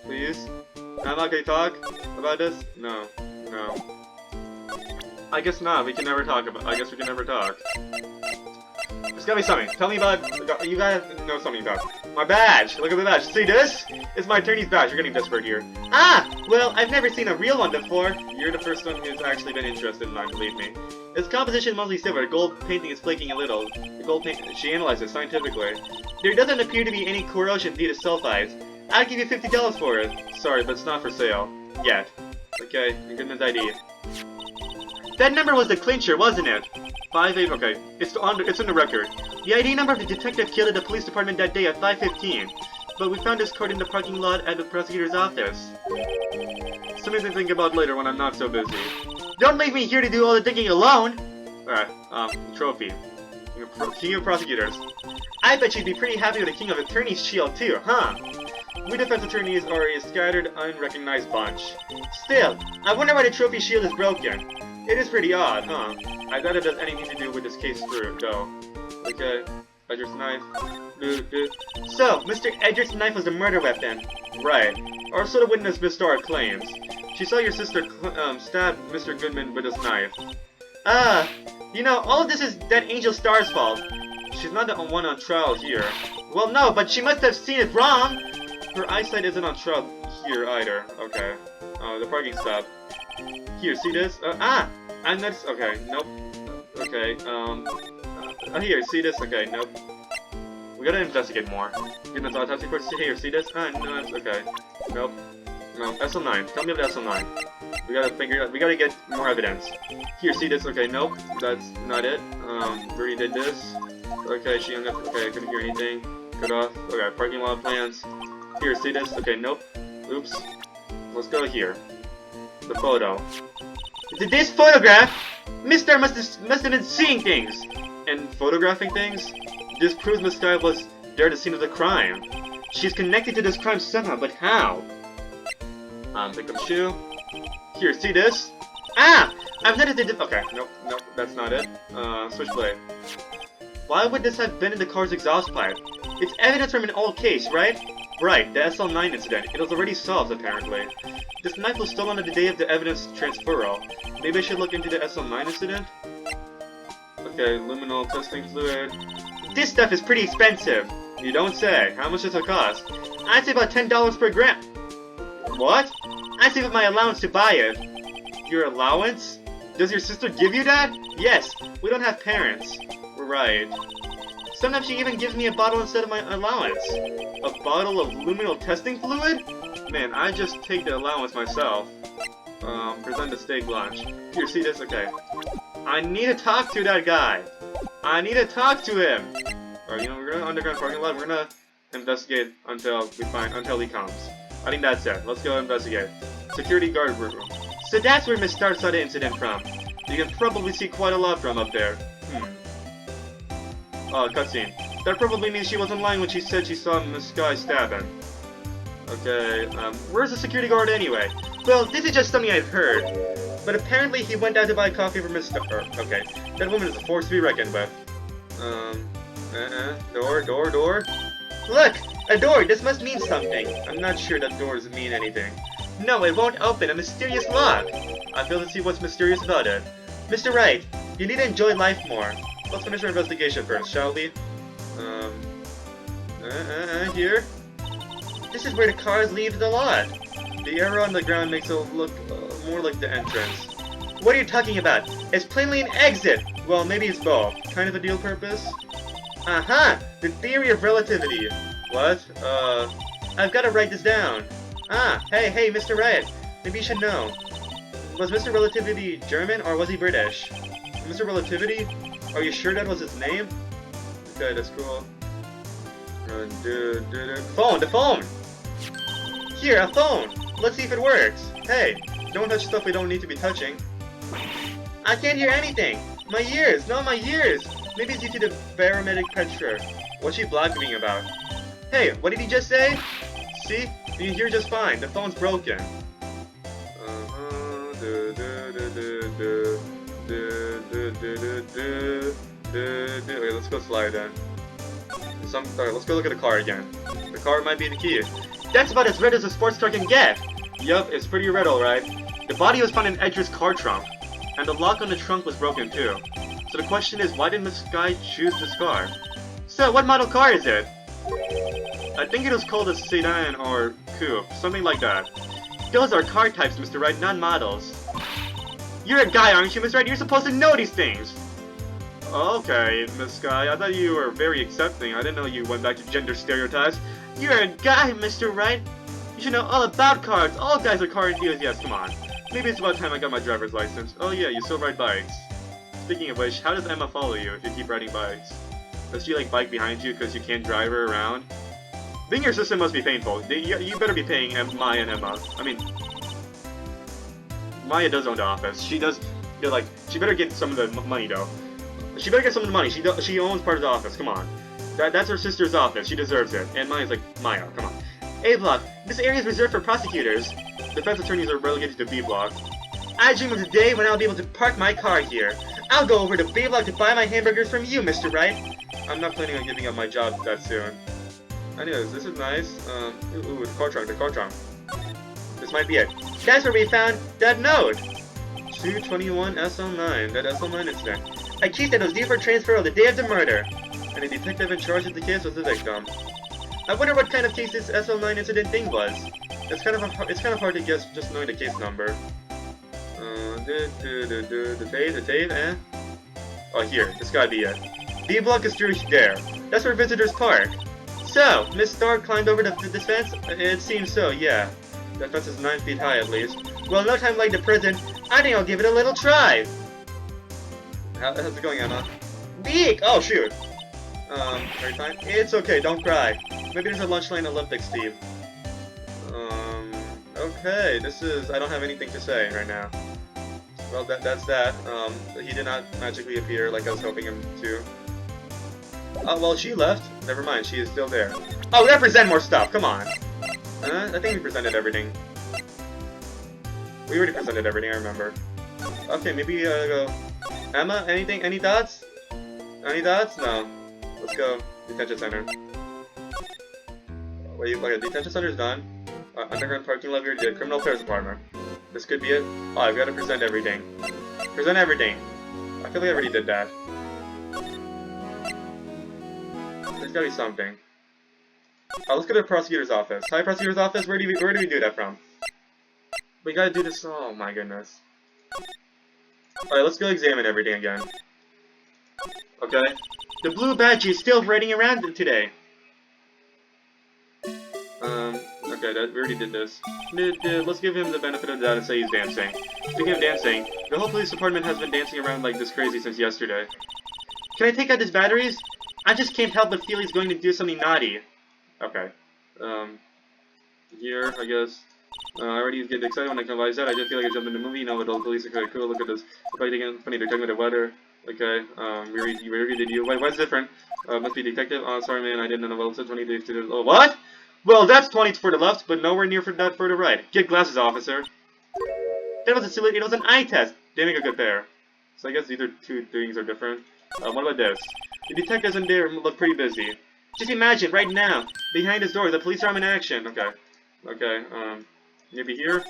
Please? Emma, can you talk about this? No. I guess not. We can never talk about. I guess we can never talk. There's gotta be something. Tell me about. You gotta know something about my badge. Look at the badge. See this? It's my attorney's badge. You're getting desperate here. Ah! Well, I've never seen a real one before. You're the first one who's actually been interested in mine, believe me. Its composition is mostly silver. The gold painting is flaking a little. The gold paint. She analyzed it scientifically. There doesn't appear to be any corrosion due to sulfides. I'll give you $50 for it. Sorry, but it's not for sale. Yet. Okay, Goodman's ID. That number was the clincher, wasn't it? 5-8, okay. It's in the record. The ID number of the detective killed at the police department that day at 5:15. But we found this card in the parking lot at the prosecutor's office. Something to think about later when I'm not so busy. Don't leave me here to do all the thinking alone! Alright, trophy. King of Prosecutors. I bet you'd be pretty happy with the King of Attorneys shield too, huh? We defense attorneys are a scattered, unrecognized bunch. Still, I wonder why the trophy shield is broken. It is pretty odd, huh? I doubt it has anything to do with this case though. Okay, Edger's knife. So, Mr. Edger's knife was the murder weapon. Right. Or so the witness Miss Starr claims. She saw your sister stab Mr. Goodman with his knife. You know, all of this is that Angel Starr's fault. She's not the one on trial here. Well, no, but she must have seen it wrong! Her eyesight isn't on trial here either. Okay. The parking stop. Here, see this? And that's... Okay, nope. Okay, here, see this? Okay, nope. We gotta investigate more. Goodness, autopsy report. Here, see this? No, that's okay. Nope. No, SL9. Tell me about SL9. We gotta figure out... We gotta get more evidence. Here, see this? Okay, nope. That's not it. We already did this. Okay, she hung up. Okay, I couldn't hear anything. cut off. Okay, parking lot plans. Here, see this? Okay, nope. Oops. Let's go here. The photo. Did this photograph? Miss Star must have been seeing things! And photographing things? This proves Miss Sky was there at the scene of the crime. She's connected to this crime somehow, but how? Pick up shoe. Here, see this? Ah! I've noticed it. Okay, nope, that's not it. Switchblade. Why would this have been in the car's exhaust pipe? It's evidence from an old case, right? Right, the SL9 incident. It was already solved, apparently. This knife was stolen on the day of the evidence transferal. Maybe I should look into the SL9 incident? Okay, luminol testing fluid. This stuff is pretty expensive. You don't say. How much does it cost? I'd say about $10 per gram. What? I save up my allowance to buy it. Your allowance? Does your sister give you that? Yes, we don't have parents. Right. Sometimes she even gives me a bottle instead of my allowance. A bottle of luminol testing fluid? Man, I just take the allowance myself. Present the steak lunch. Here, see this? Okay. I need to talk to that guy. I need to talk to him. Alright, you know, we're gonna underground parking lot. We're gonna investigate until he comes. I think that's it. Let's go investigate. Security guard room. So that's where Miss Star saw the incident from. You can probably see quite a lot from up there. Cutscene. That probably means she wasn't lying when she said she saw Miss Sky stabbing. Okay, where's the security guard anyway? Well, this is just something I've heard. But apparently he went out to buy coffee for Miss Star. Okay, that woman is a force to be reckoned with. Door. Look! A door! This must mean something. I'm not sure that doors mean anything. No, it won't open. A mysterious lock. I fail to see what's mysterious about it. Mr. Wright, you need to enjoy life more. Let's finish our investigation first, shall we? Here. This is where the cars leave the lot. The arrow on the ground makes it look more like the entrance. What are you talking about? It's plainly an exit! Well, maybe it's both. Kind of a dual purpose? Aha! The theory of relativity. What? I've got to write this down. Ah, hey, Mr. Wright. Maybe you should know. Was Mr. Relativity German or was he British? Mr. Relativity? Are you sure that was his name? Okay, that's cool. Phone! The phone! Here, a phone! Let's see if it works. Hey, don't touch stuff we don't need to be touching. I can't hear anything! My ears! No, my ears! Maybe it's due to the barometric pressure. What's she blabbering about? Hey, what did he just say? See? You can hear just fine. The phone's broken. Okay, let's go slide then. Alright, let's go look at the car again. The car might be the key. That's about as red as a sports car can get! Yup, it's pretty red alright. The body was found in Edgar's car trunk, and the lock on the trunk was broken too. So the question is, why did Miss Sky choose this car? So, what model car is it? I think it was called a sedan or coupe, something like that. Those are car types, Mr. Wright, not models. You're a guy, aren't you, Mr. Wright? You're supposed to know these things! Okay, Miss Sky, I thought you were very accepting. I didn't know you went back to gender stereotypes. You're a guy, Mr. Wright! You should know all about cars. All guys are car enthusiasts, come on. Maybe it's about time I got my driver's license. Oh yeah, you still ride bikes. Speaking of which, how does Emma follow you if you keep riding bikes? Does she like bike behind you because you can't drive her around? Being your sister must be painful. You better be paying Maya and Emma. I mean, Maya does own the office. She does, she better get some of the money though. She better get some of the money. She owns part of the office. Come on, that's her sister's office. She deserves it. And Maya's like, Maya, come on. A block. This area is reserved for prosecutors. Defense attorneys are relegated to B block. I dream of the day when I'll be able to park my car here. I'll go over to B block to buy my hamburgers from you, Mr. Wright. I'm not planning on giving up my job that soon. Anyways, this is nice. Ooh, the car trunk. This might be it. That's where we found that note. 221 SL9, that SL9 incident. A case that was due for transfer on the day of the murder. And the detective in charge of the case was the victim. I wonder what kind of case this SL9 incident thing was. It's kind of hard to guess just knowing the case number. The tape, eh? Oh, here, this gotta be it. B block is through there. That's where visitors park. So, Miss Stark climbed over this fence? It seems so, yeah. That fence is 9 feet high at least. Well, no time like the prison. I think I'll give it a little try. How's it going, Emma? Beak! Oh, shoot. Are you fine? It's okay, don't cry. Maybe there's a lunch line Olympics, Steve. Okay, this is... I don't have anything to say right now. Well, that's that. He did not magically appear like I was hoping him to. Oh, well, she left. Never mind, she is still there. Oh, we gotta present more stuff, come on. I think we presented everything. We already presented everything, I remember. Okay, maybe, go... Emma, anything? Any thoughts? Any thoughts? No. Let's go. Detention center. Wait, okay, detention center's done. Underground parking lot we already did. Criminal affairs department. This could be it. Oh, I've got to present everything. Present everything. I feel like I already did that. There's gotta be something. Oh, let's go to the prosecutor's office. Hi, prosecutor's office. Where do we do that from? We gotta do this. Oh my goodness. Alright, let's go examine everything again. Okay. The blue badge is still riding around today. Okay, we already did this. Let's give him the benefit of the doubt and say he's dancing. Speaking of dancing, the whole police department has been dancing around like this crazy since yesterday. Can I take out his batteries? I just can't help but feel he's going to do something naughty. Okay. Here, I guess. I already get excited when I realize that. I just feel like I jumped in the movie. You know, with all the police are kind of cool. Look at this. Fighting funny, they're talking about the weather. Okay, we already did you. Wait, what's different? Must be detective. Oh, sorry, man, I didn't know. Well, it said 20 days to do. Oh, what? Well, that's 20 for the left, but nowhere near for that for the right. Get glasses, officer. That was a silly. It was an eye test. They make a good pair. So I guess either two things are different. What about this? The detectives in there look pretty busy. Just imagine, right now, behind this door, the police are in action. Okay. Okay, maybe here?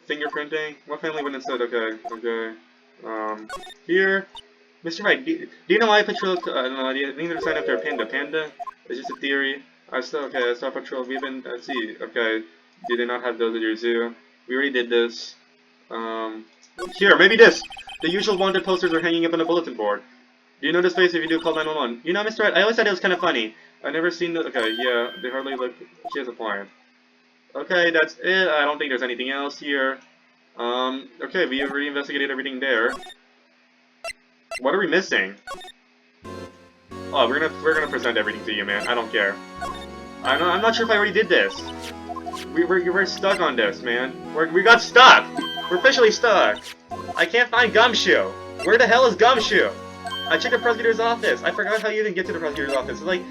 Fingerprinting? What family went inside? Okay, okay. Here? Mr. Wright, do you know why patrol, I don't know, do you need to sign up to a panda? Panda? It's just a theory. I saw patrol, we've been, let's see, okay. Did they not have those at your zoo? We already did this. Here, maybe this! The usual wanted posters are hanging up on the bulletin board. Do you know this face if you do call 911? You know, Mr. Wright, I always thought it was kind of funny. I've never seen the, okay, yeah, they hardly look, she has a point. Okay, that's it, I don't think there's anything else here. Okay, we already investigated everything there. What are we missing? Oh, we're gonna present everything to you, man. I don't care. I'm not sure if I already did this. We're stuck on this, man. We got stuck. We're officially stuck. I can't find Gumshoe. Where the hell is Gumshoe? I checked the prosecutor's office. I forgot how you even get to the prosecutor's office. It's like,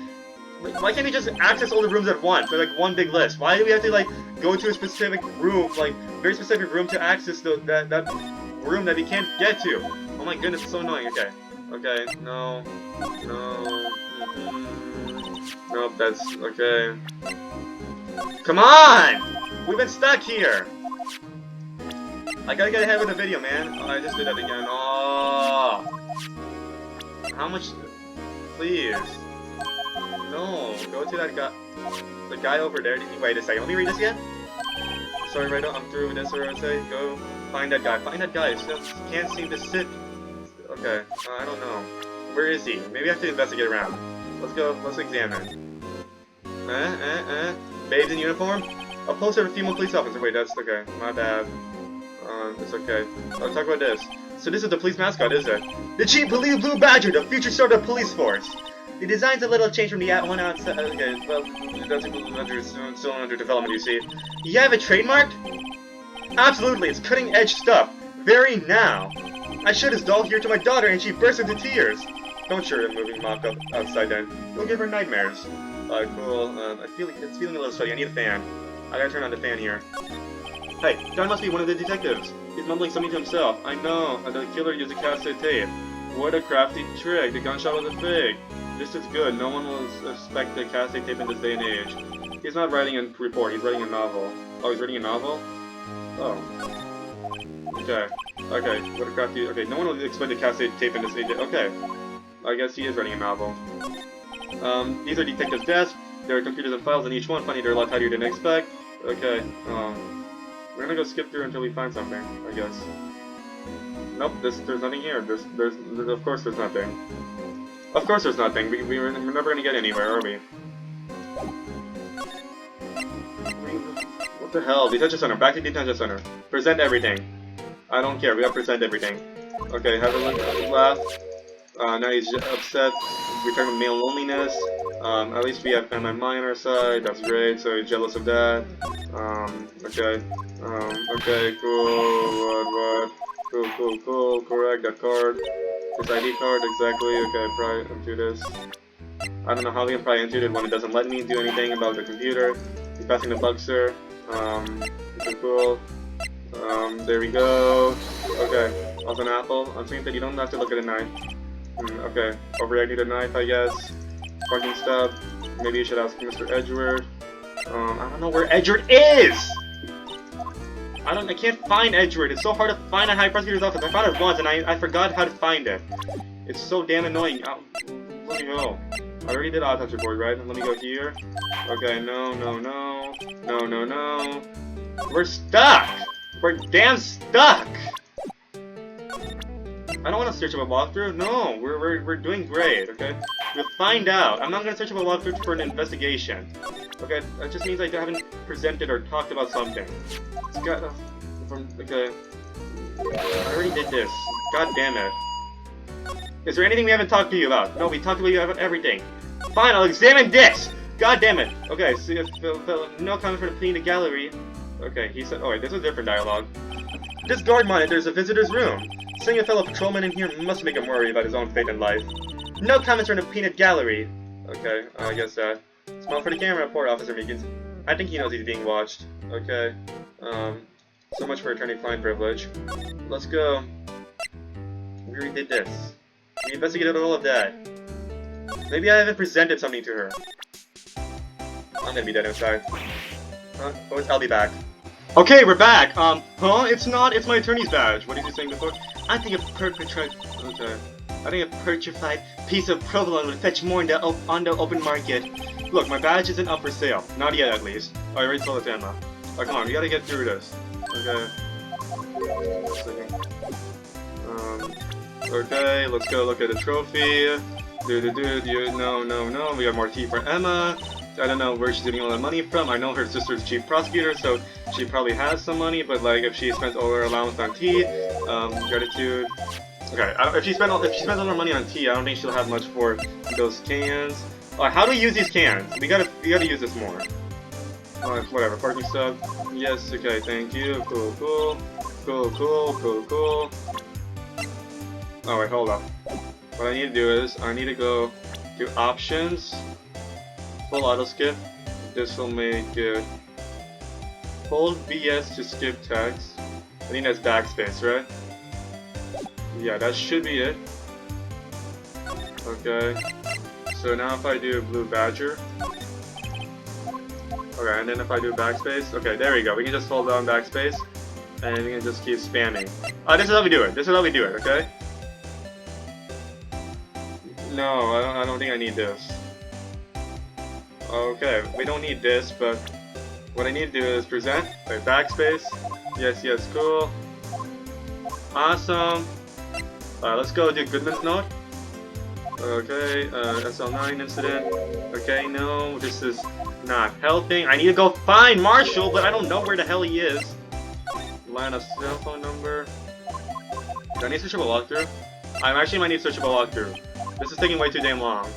why can't we just access all the rooms at once? They're like one big list. Why do we have to like go to a specific room, like very specific room to access that room that we can't get to? Oh my goodness, it's so annoying. Okay. Okay, no. No. Nope, that's... okay. Come on! We've been stuck here! I gotta get ahead with the video, man. Oh, I just did that again. Oh! How much... Please. No, go to that guy... The guy over there. Wait a second, let me read this again. Sorry, Wright, I'm through with this, or I say, go find that guy. Find that guy, still can't seem to sit... Okay, I don't know. Where is he? Maybe I have to investigate around. Let's go, let's examine. Babes in uniform? A poster of a female police officer. Wait, that's okay. My bad. It's okay. Let's talk about this. So this is the police mascot, is it? The Chief Blue Badger, the future sort of police force. The design's a little change from the one outside. Okay, well, that's still under development, you see. You have it trademarked? Absolutely, it's cutting edge stuff. Very now. I showed this doll here to my daughter and she burst into tears. Don't show her a moving mock-up outside then. You'll give her nightmares. Cool. I feel like it's feeling a little sweaty. I need a fan. I gotta turn on the fan here. Hey, John must be one of the detectives. He's mumbling something to himself. I know. The killer used a cassette tape. What a crafty trick. The gunshot was a fake. This is good. No one will suspect the cassette tape in this day and age. He's not writing a report. He's writing a novel. Oh, he's writing a novel? Oh. Okay. Okay, what a crafty... Okay, no one will expect the cassette tape in this video. Okay. I guess he is writing a novel. These are detectives' desks. There are computers and files in each one. Funny, they're a lot tidier than I expect. Okay, we're gonna go skip through until we find something, I guess. Nope, there's nothing here. Of course there's nothing. Of course there's nothing. We're never gonna get anywhere, are we? What the hell? Detention center. Back to detention center. Present everything. I don't care. We gotta present everything. Okay, have a look. Laugh. Now he's upset. Return of male loneliness. At least we have my mind on our side. That's great. So he's jealous of that. Okay. Okay, cool. What? Cool. Correct, that card. His ID card, exactly. Okay, probably undo this. I don't know how we can probably undo it when it doesn't let me do anything about the computer. He's passing the Buxer. Okay, cool. There we go. Okay, also an apple. I'm saying that you don't have to look at a knife. Okay, overreacting to a knife, I guess. Parking stop. Maybe you should ask Mr. Edgeworth. I don't know where Edgeworth is! I can't find Edgeworth. It's so hard to find a high prosecutor's office. I found it once and I forgot how to find it. It's so damn annoying. Let me go. I already did autopsy report, right? Let me go here. Okay, no. We're stuck! We're damn stuck! I don't want to search up a walkthrough. No, we're doing great, okay? We'll find out. I'm not going to search up a walkthrough for an investigation. Okay, that just means I haven't presented or talked about something. It's got okay. I already did this. God damn it. Is there anything we haven't talked to you about? No, we talked to you about everything. Fine, I'll examine this! God damn it! Okay, so no comment from the plea in the gallery. Okay, he said, oh wait, this is a different dialogue. This guard monitors a visitor's room. Seeing a fellow patrolman in here must make him worry about his own fate in life. No comments from the peanut gallery. Okay, I guess that. Smile for the camera, poor Officer Meekins. I think he knows he's being watched. Okay. So much for attorney-client privilege. Let's go. We already did this. We investigated all of that. Maybe I haven't presented something to her. I'm gonna be dead inside. Huh? Oh, I'll be back. Okay, we're back. It's not. It's my attorney's badge. What did you saying before? I think a petrified. Okay. I think a petrified piece of provolone would fetch more on the open market. Look, my badge isn't up for sale. Not yet, at least. I already told it to Emma. Oh, come on, we gotta get through this. Okay. Okay, let's go look at the trophy. No. We got more tea for Emma. I don't know where she's getting all that money from. I know her sister's chief prosecutor, so she probably has some money, but like if she spends all her allowance on tea, gratitude. Okay, if she spends all her money on tea, I don't think she'll have much for those cans. How do we use these cans? We gotta use this more. Whatever, parking stuff. Yes, okay, thank you. Cool. Oh wait, hold up. What I need to do is I need to go to options. Full auto skip. This will make it. Hold BS to skip text. I think that's backspace, right? Yeah, that should be it. Okay. So now if I do blue badger. Okay, and then if I do backspace. Okay, there we go. We can just hold down backspace. And we can just keep spamming. This is how we do it. Okay? No, I don't think I need this. Okay, we don't need this, but what I need to do is present, like backspace. Yes, cool. Awesome. Let's go do Goodman's note. Okay, SL9 incident. Okay, no, this is not helping. I need to go find Marshall, but I don't know where the hell he is. Line of cell phone number. Do I need to search up a walkthrough? I actually might need to search up a walkthrough. This is taking way too damn long.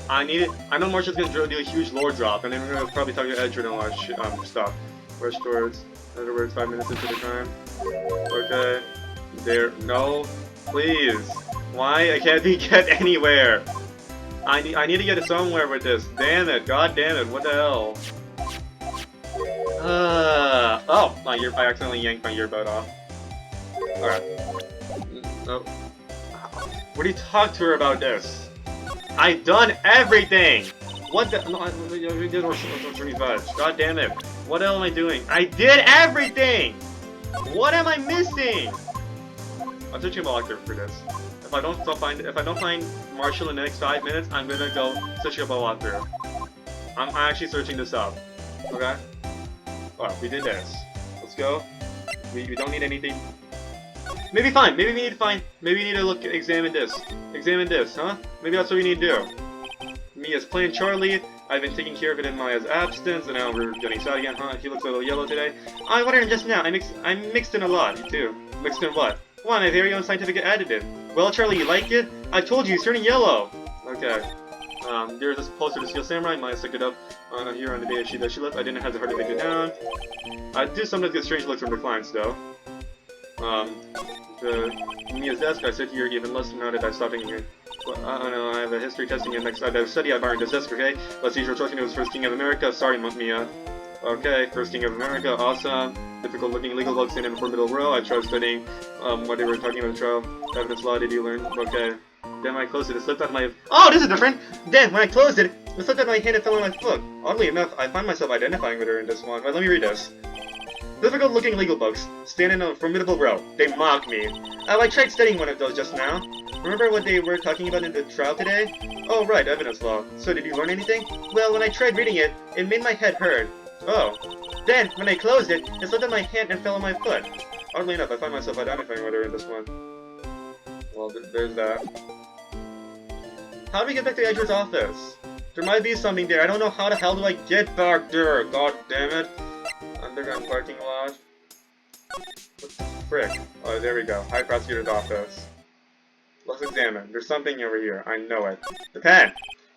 I know Marshall's gonna do a huge lore drop, and then we're gonna probably talk to Edgeworth and all that stuff. Rush towards. In other words, 5 minutes into the time. Okay. There. No. Please. Why? I can't get anywhere. I need to get somewhere with this. Damn it. God damn it. What the hell? Oh, I accidentally yanked my earbud off. Alright. Oh. What do you talk to her about this? I've done everything! What the? No, God damn it. What the hell am I doing? I did everything! What am I missing? I'm searching a walkthrough for this. If I don't find Marshall in the next 5 minutes, I'm gonna go search up a walkthrough. I'm actually searching this up. Okay? Alright, we did this. Let's go. We don't need anything. Maybe fine. Maybe we need to examine this. Examine this, huh? Maybe that's what we need to do. Me as plain Charlie. I've been taking care of it in Maya's absence, and now we're getting sad again, huh? He looks a little yellow today. I wondered just now. I mixed in a lot. You too. Mixed in what? Well, my very own scientific additive. Well, Charlie, you like it? I told you, it's turning yellow! Okay. There's this poster to Steel Samurai, might stick it up here on the day that she left. I didn't have the heart to take it down. I do sometimes get strange looks from the clients, though. Mia's desk, I sit here even less now that I stopped thinking here. Well, I don't know, I have a history testing and next time I study, I borrowed this desk, okay? Let's see, you're talking to the first king of America. Sorry, Mia. Okay, first king of America, awesome. Difficult looking legal books in a formidable row. I tried studying what they were talking about the trial. Evidence law, did you learn? Okay. Then when I closed it, it slipped out of my... Oh, this is different! Then, when I closed it, it slipped out of my hand and fell on my foot. Oddly enough, I find myself identifying with her in this one. But let me read this. Difficult looking legal books, stand in a formidable row. They mock me. Oh, I tried studying one of those just now. Remember what they were talking about in the trial today? Oh, right, evidence law. So did you learn anything? Well, when I tried reading it, it made my head hurt. Oh. Then, when I closed it, it slipped on my hand and fell on my foot. Oddly enough, I find myself identifying with her in this one. Well, there's that. How do we get back to Edward's office? There might be something there. I don't know how the hell do I get back there. God damn it. Underground parking lot. What the frick? Oh, there we go. High Prosecutor's office. Let's examine. There's something over here. I know it. The pen!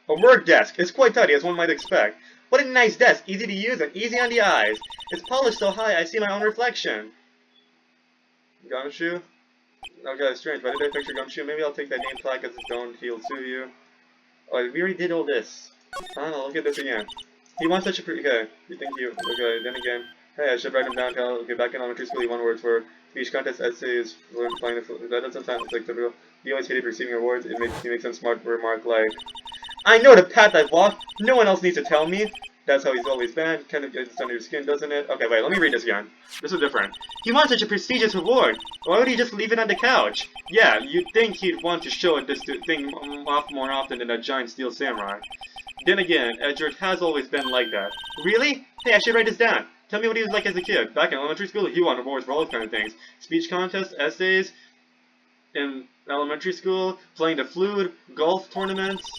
A work desk! It's quite tidy, as one might expect. What a nice desk! Easy to use and easy on the eyes. It's polished so high I see my own reflection. Gumshoe? Okay, strange. Why did I picture Gumshoe? Maybe I'll take that name plaque as its own field to you. Oh, we already did all this. I don't know, look at this again. He wants such a okay, you think you... Okay, then again. Hey, I should write him down. Okay, back in elementary school, he won awards for speech contest, essays, flying the... That doesn't sound like typical. He always hated receiving awards. He makes some smart remark like, I know the path I've walked. No one else needs to tell me. That's how he's always been. Kind of gets under your skin, doesn't it? Okay, wait, let me read this again. This is different. He wants such a prestigious award. Why would he just leave it on the couch? Yeah, you'd think he'd want to show this thing off more often than that giant steel samurai. Then again, Edward has always been like that. Really? Hey, I should write this down. Tell me what he was like as a kid. Back in elementary school, he won awards for all those kind of things. Speech contests, essays, in elementary school, playing the flute, golf tournaments.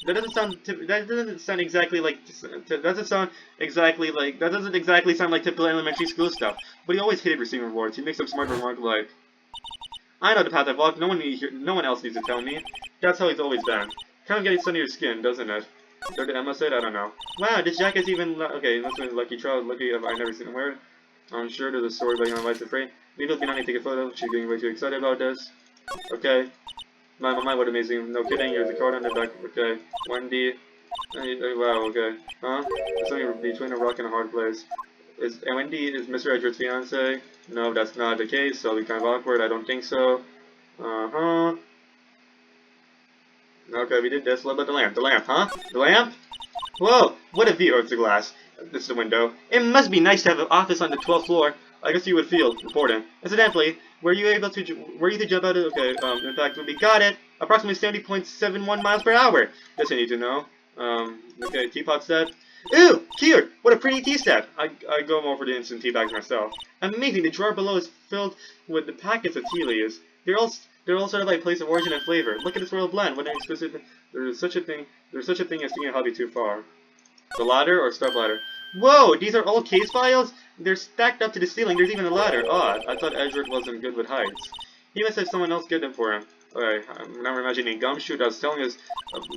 That doesn't sound exactly like that doesn't exactly sound like typical elementary school stuff. But he always hated receiving awards. He makes some smart remark like, I know the path I've walked, no one else needs to tell me. That's how he's always been. Kind of getting under your skin, doesn't it? Did Emma say it? I don't know. Wow, this jacket's even okay, this one's lucky child, lucky if I've never seen him wear it. I'm sure there's a story about him on Wright's afraid. Maybe he'll be on to take a photo. She's getting way too excited about this. Okay. My, what amazing. No kidding, here's a card on the back. Okay. Wendy. Wow, okay. Huh? There's something between a rock and a hard place. Wendy is Mr. Edward's fiance? No, that's not the case, so it'll be kind of awkward. I don't think so. Uh-huh. Okay, we did this. What about the lamp? The lamp, huh? The lamp? Whoa! What a view! Oh, it's the glass. This is the window. It must be nice to have an office on the 12th floor. I guess you would feel important. Incidentally, were you to jump out of... Okay, in fact, we got it! Approximately 70.71 miles per hour! This I need to know. Okay, teapot set. Ooh! Cute! What a pretty tea set! I go over the instant tea bags myself. Amazing! The drawer below is filled with the packets of tea leaves. They're all sort of like place of origin and flavor. Look at this royal blend. What an exquisite... There's such a thing as taking a hobby too far. The ladder or step ladder? Whoa! These are all case files? They're stacked up to the ceiling. There's even a ladder. Odd. I thought Edward wasn't good with heights. He must have someone else get them for him. Okay, I'm now imagining Gumshoe. That's telling us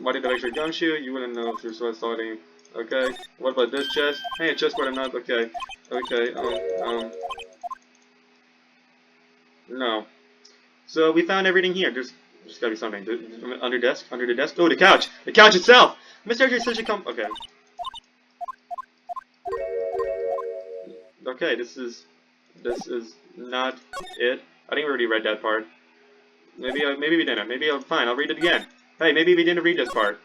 why did I picture Gumshoe? You wouldn't know if you're so starting. Okay. What about this chest? Hey, a chestboard or not? Okay. Okay. No. So we found everything here. There's gotta be something. Under the desk. Oh, the couch! The couch itself! Mr. Edward is such a okay. Okay, this is not it. I think we already read that part. Maybe we didn't. Maybe fine. I'll read it again. Hey, maybe we didn't read this part.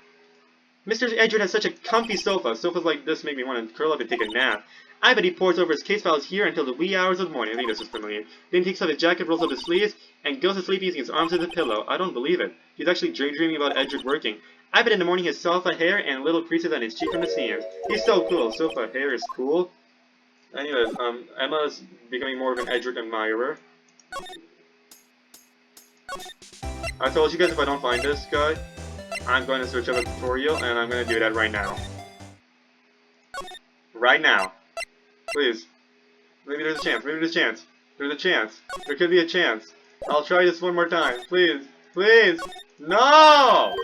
Mr. Edward has such a comfy sofa. Sofas like this make me want to curl up and take a nap. I bet he pores over his case files here until the wee hours of the morning. I think this is familiar. Then he takes off his jacket, rolls up his sleeves, and goes to sleep using his arms as a pillow. I don't believe it. He's actually daydreaming about Edward working. I bet in the morning his sofa hair and little creases on his cheek from the seams. He's so cool. Sofa hair is cool. Anyways, Emma's becoming more of an Edward admirer. I told you guys if I don't find this guy, I'm going to search up a tutorial, and I'm going to do that right now. Right now. Please. Maybe there's a chance. Maybe there's a chance. There's a chance. There could be a chance. I'll try this one more time. Please. Please. No!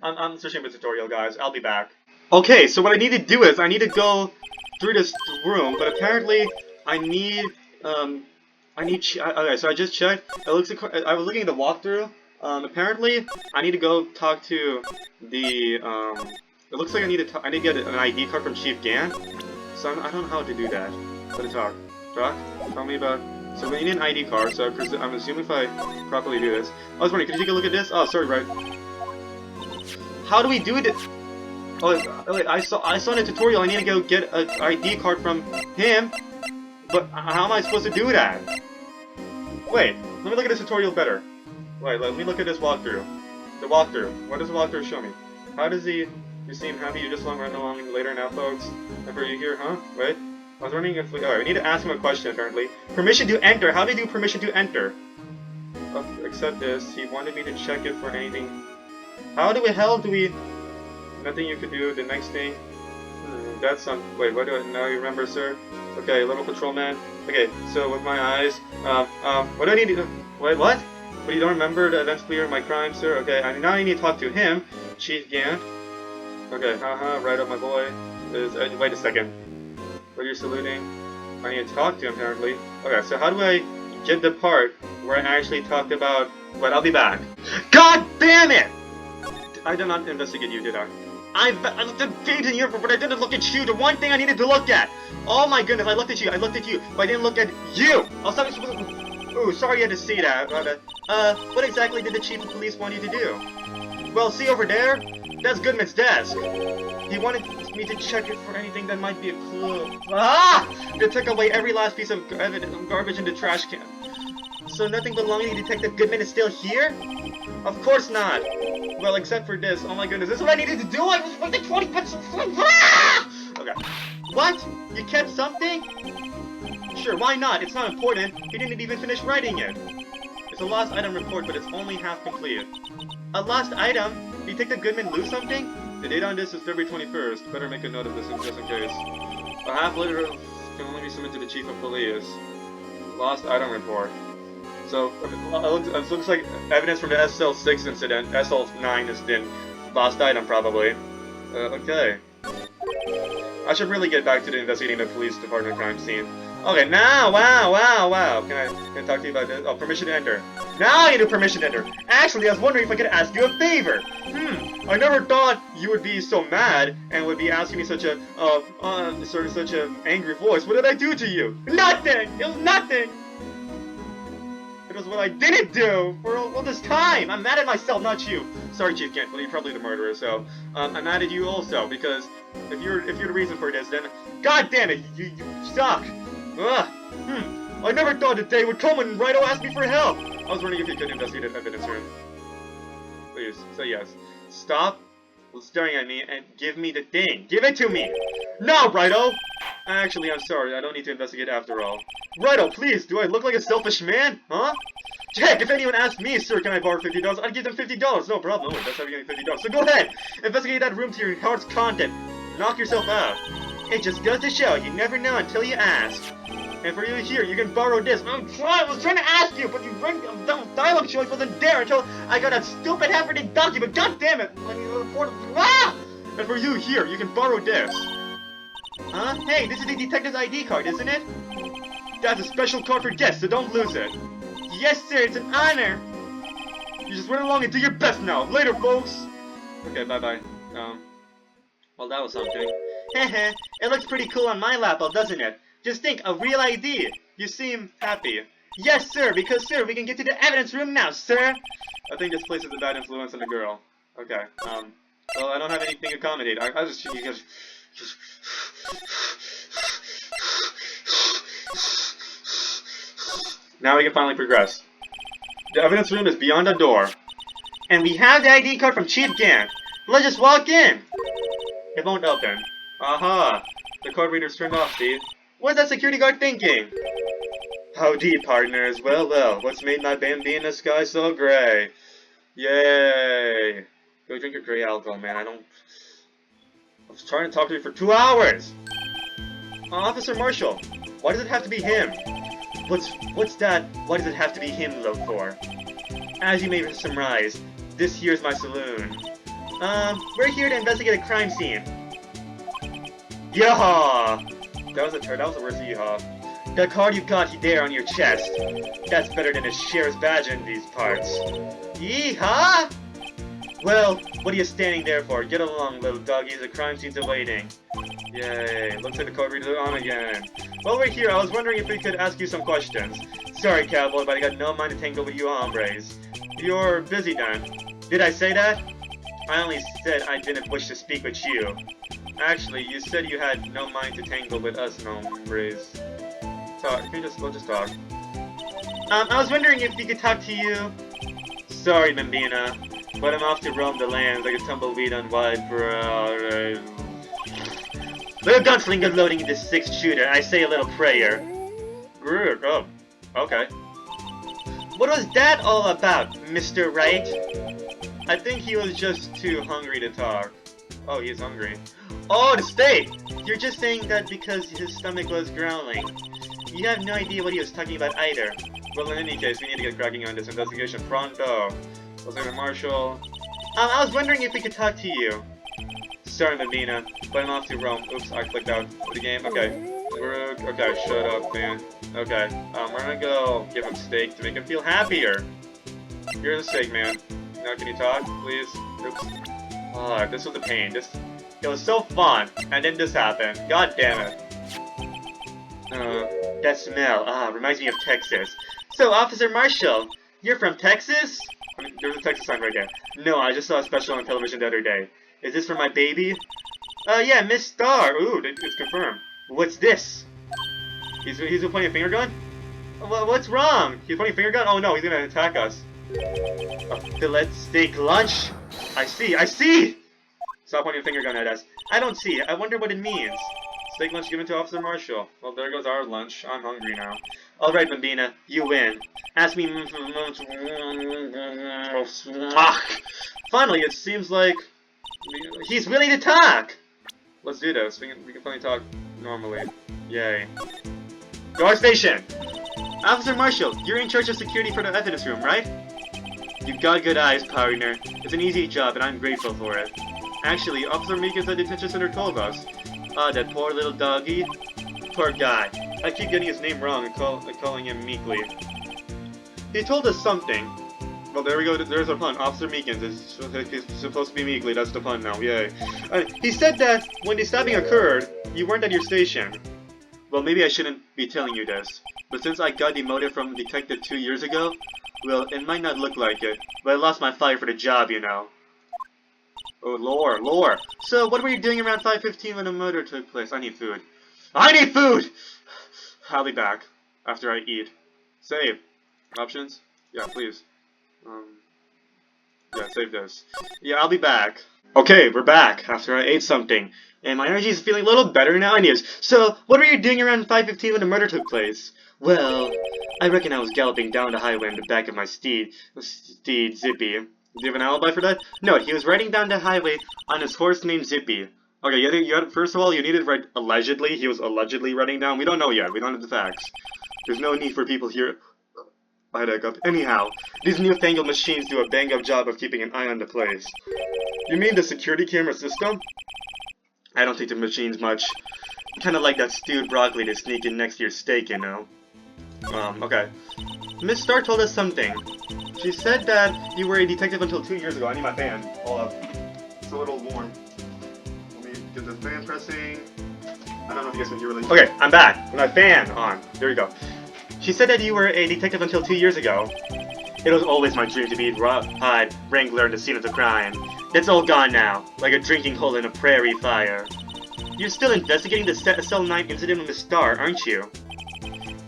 I'm switching the tutorial, guys. I'll be back. Okay, so what I need to do is I need to go through this room, but apparently I need okay, so I just checked. It looks like I was looking at the walkthrough. Apparently I need to go talk to the it looks like I need to get an ID card from Chief Gan. So I don't know how to do that. How to talk. Talk? Tell me about. So we need an ID card. So I'm assuming if I properly do this. I was wondering, could you take a look at this? Oh, sorry, right. How do we do this? Oh, wait, I saw in a tutorial I need to go get an ID card from him, but how am I supposed to do that? Wait, let me look at this tutorial better. Wait, let me look at this walkthrough. The walkthrough. What does the walkthrough show me? How does he... You seem happy, you just run along later now, folks. Ever you here, huh? Wait. I was wondering if we... Alright, we need to ask him a question, apparently. Permission to enter. How do you do permission to enter? Except this. He wanted me to check it for anything. How the hell do we... Nothing you could do. The next thing. That's some. Wait, what do I now? You remember, sir? Okay, little patrolman. Okay, so with my eyes. What do I need to do? Wait, what? But you don't remember the events clear of my crime, sir? Okay, now I need to talk to him, Chief Gan. Okay, right up, my boy. Wait a second. What are you saluting? I need to talk to him, apparently. Okay, so how do I get the part where I actually talked about? Wait, I'll be back. God damn it! I did not investigate you, did I? I looked at Paige and you, but I didn't look at you. The one thing I needed to look at. Oh my goodness, I looked at you, but I didn't look at you. I was talking. Ooh, sorry you had to see that. What exactly did the chief of police want you to do? Well, see over there? That's Goodman's desk. He wanted me to check it for anything that might be a clue. To take away every last piece of garbage in the trash can. So nothing belonging to Detective Goodman is still here? Of course not. Well, except for this. Oh my goodness, this is what I needed to do? I was with the 20 bits of... Okay. What? You kept something? Sure, why not? It's not important. He didn't even finish writing it. It's a lost item report, but it's only half complete. A lost item? Detective Goodman lose something? The date on this is February 21st. Better make a note of this just in case. A half letter can only be submitted to the chief of police. Lost item report. So, it looks like evidence from the SL6 incident. SL9 is the lost item, probably. Okay. I should really get back to the investigating the police department crime scene. Okay, now, wow. Can I talk to you about this? Oh, permission to enter. Now you do permission to enter. Actually, I was wondering if I could ask you a favor. I never thought you would be so mad and would be asking me such a, such an angry voice. What did I do to you? Nothing! It was nothing! It was what I didn't do for all this time. I'm mad at myself, not you. Sorry, Chief Kent, but you're probably the murderer, so I'm mad at you also, because if you're the reason for this, then God damn it, you suck. Ugh. I never thought the day would come when Wright asked me for help. I was wondering if you could investigate the evidence room. Please, say yes. Stop staring at me and give me the thing. Give it to me. No, Wright-o! Actually, I'm sorry. I don't need to investigate after all. Wright-o, please. Do I look like a selfish man? Huh? Heck, if anyone asked me, sir, can I borrow $50? I'd give them $50. No problem. Oh, that's how you're getting $50. So go ahead. Investigate that room to your heart's content. Knock yourself out. It just goes to show you never know until you ask. And for you here, you can borrow this. I was trying to ask you, but you bring dialogue choice wasn't there until I got that stupid half-reading document. God damn it! And for you here, you can borrow this. Huh? Hey, this is the detective's ID card, isn't it? That's a special card for guests, so don't lose it. Yes, sir, it's an honor. You just run along and do your best now. Later, folks. Okay, bye-bye. Well, that was something. Heh, it looks pretty cool on my laptop, doesn't it? Just think, a real ID. You seem happy. Yes, sir, because, sir, we can get to the evidence room now, sir. I think this place is a bad influence on the girl. Okay, well, I don't have anything to accommodate. I just, you guys... Now we can finally progress. The evidence room is beyond the door. And we have the ID card from Chief Gan. Let's just walk in. It won't open. Aha. The card reader's turned off, Steve. What's that security guard thinking? Howdy, partners. Well, what's made my bambi in the sky so gray? Yay. Go drink your gray alcohol, man. I was trying to talk to you for 2 hours! Officer Marshall, why does it have to be him? What's that? Why does it have to be him look for? As you may surmise, this here's my saloon. We're here to investigate a crime scene. Yeehaw! That was the worst yeehaw. The card you got there on your chest. That's better than a sheriff's badge in these parts. Yeehaw! Well, what are you standing there for? Get along, little doggies. The crime scene's awaiting. Yay, looks like the code reader's on again. While we're here, I was wondering if we could ask you some questions. Sorry, cowboy, but I got no mind to tangle with you hombres. You're busy then. Did I say that? I only said I didn't wish to speak with you. Actually, you said you had no mind to tangle with us hombres. Talk, we'll just talk. I was wondering if we could talk to you. Sorry, Bambina, but I'm off to roam the lands like a tumbleweed on wide broad. Little gunslinger loading into 6-shooter, I say a little prayer. Oh, okay. What was that all about, Mr. Wright? I think he was just too hungry to talk. Oh, he's hungry. Oh, the steak! You're just saying that because his stomach was growling. You have no idea what he was talking about either. Well, in any case, we need to get cracking on this investigation pronto. Lieutenant Marshal. I was wondering if we could talk to you. Sorry, Medina, but I'm off to Rome. Oops, I clicked out of the game. Okay. Okay, shut up, man. Okay, we're gonna go give him steak to make him feel happier. Here's the steak, man. Now, can you talk, please? Oops. Ah, this was a pain. It was so fun, and then this happened. God damn it. That smell, reminds me of Texas. So, Officer Marshall, you're from Texas? I mean, there's a Texas sign right there. No, I just saw a special on television the other day. Is this for my baby? Yeah, Miss Star. Ooh, it's confirmed. What's this? He's pointing a finger gun? What's wrong? He's pointing a finger gun? Oh no, he's gonna attack us. A fillet steak lunch? I see! Stop pointing a finger gun at us. I don't see. I wonder what it means. Steak lunch given to Officer Marshall. Well, there goes our lunch. I'm hungry now. Alright, Bambina, you win. Ask me... Finally, it seems like... he's willing to talk! Let's do this. We can finally talk normally. Yay. Guard station! Officer Marshall, you're in charge of security for the evidence room, right? You've got good eyes, partner. It's an easy job, and I'm grateful for it. Actually, Officer Meek at the detention center told us. That poor little doggy. Poor guy. I keep getting his name wrong and calling him Meekly. He told us something. Well, there we go. There's our pun. Officer Meekins is supposed to be Meekly. That's the pun now. Yay. He said that when the stabbing occurred, you weren't at your station. Well, maybe I shouldn't be telling you this. But since I got demoted from detective 2 years ago, well, it might not look like it, but I lost my fire for the job, you know. Oh, lore. So, what were you doing around 5:15 when the murder took place? I need food. I need food! I'll be back after I eat. Save. Options? Yeah, please. Yeah, save this. Yeah, I'll be back. Okay, we're back after I ate something. And my energy is feeling a little better now anyways. So, what were you doing around 5:15 when the murder took place? Well, I reckon I was galloping down the highway on the back of my steed Zippy. Do you have an alibi for that? No, he was riding down the highway on his horse named Zippy. Okay, first of all, you needed to write allegedly. He was allegedly riding down. We don't know yet. We don't have the facts. There's no need for people here. Anyhow, these newfangled machines do a bang-up job of keeping an eye on the place. You mean the security camera system? I don't think the machine's much. Kinda like that stewed broccoli to sneak in next to your steak, you know. Okay. Miss Star told us something. She said that you were a detective until 2 years ago. I need my fan. Hold up. It's a little warm. Let me get the fan pressing. I don't know if you guys can hear really. Okay, I'm back with my fan on. There we go. She said that you were a detective until 2 years ago. It was always my dream to be Rawhide Wrangler in the scene of the crime. It's all gone now, like a drinking hole in a prairie fire. You're still investigating the Cell 9 incident with Miss Star, aren't you?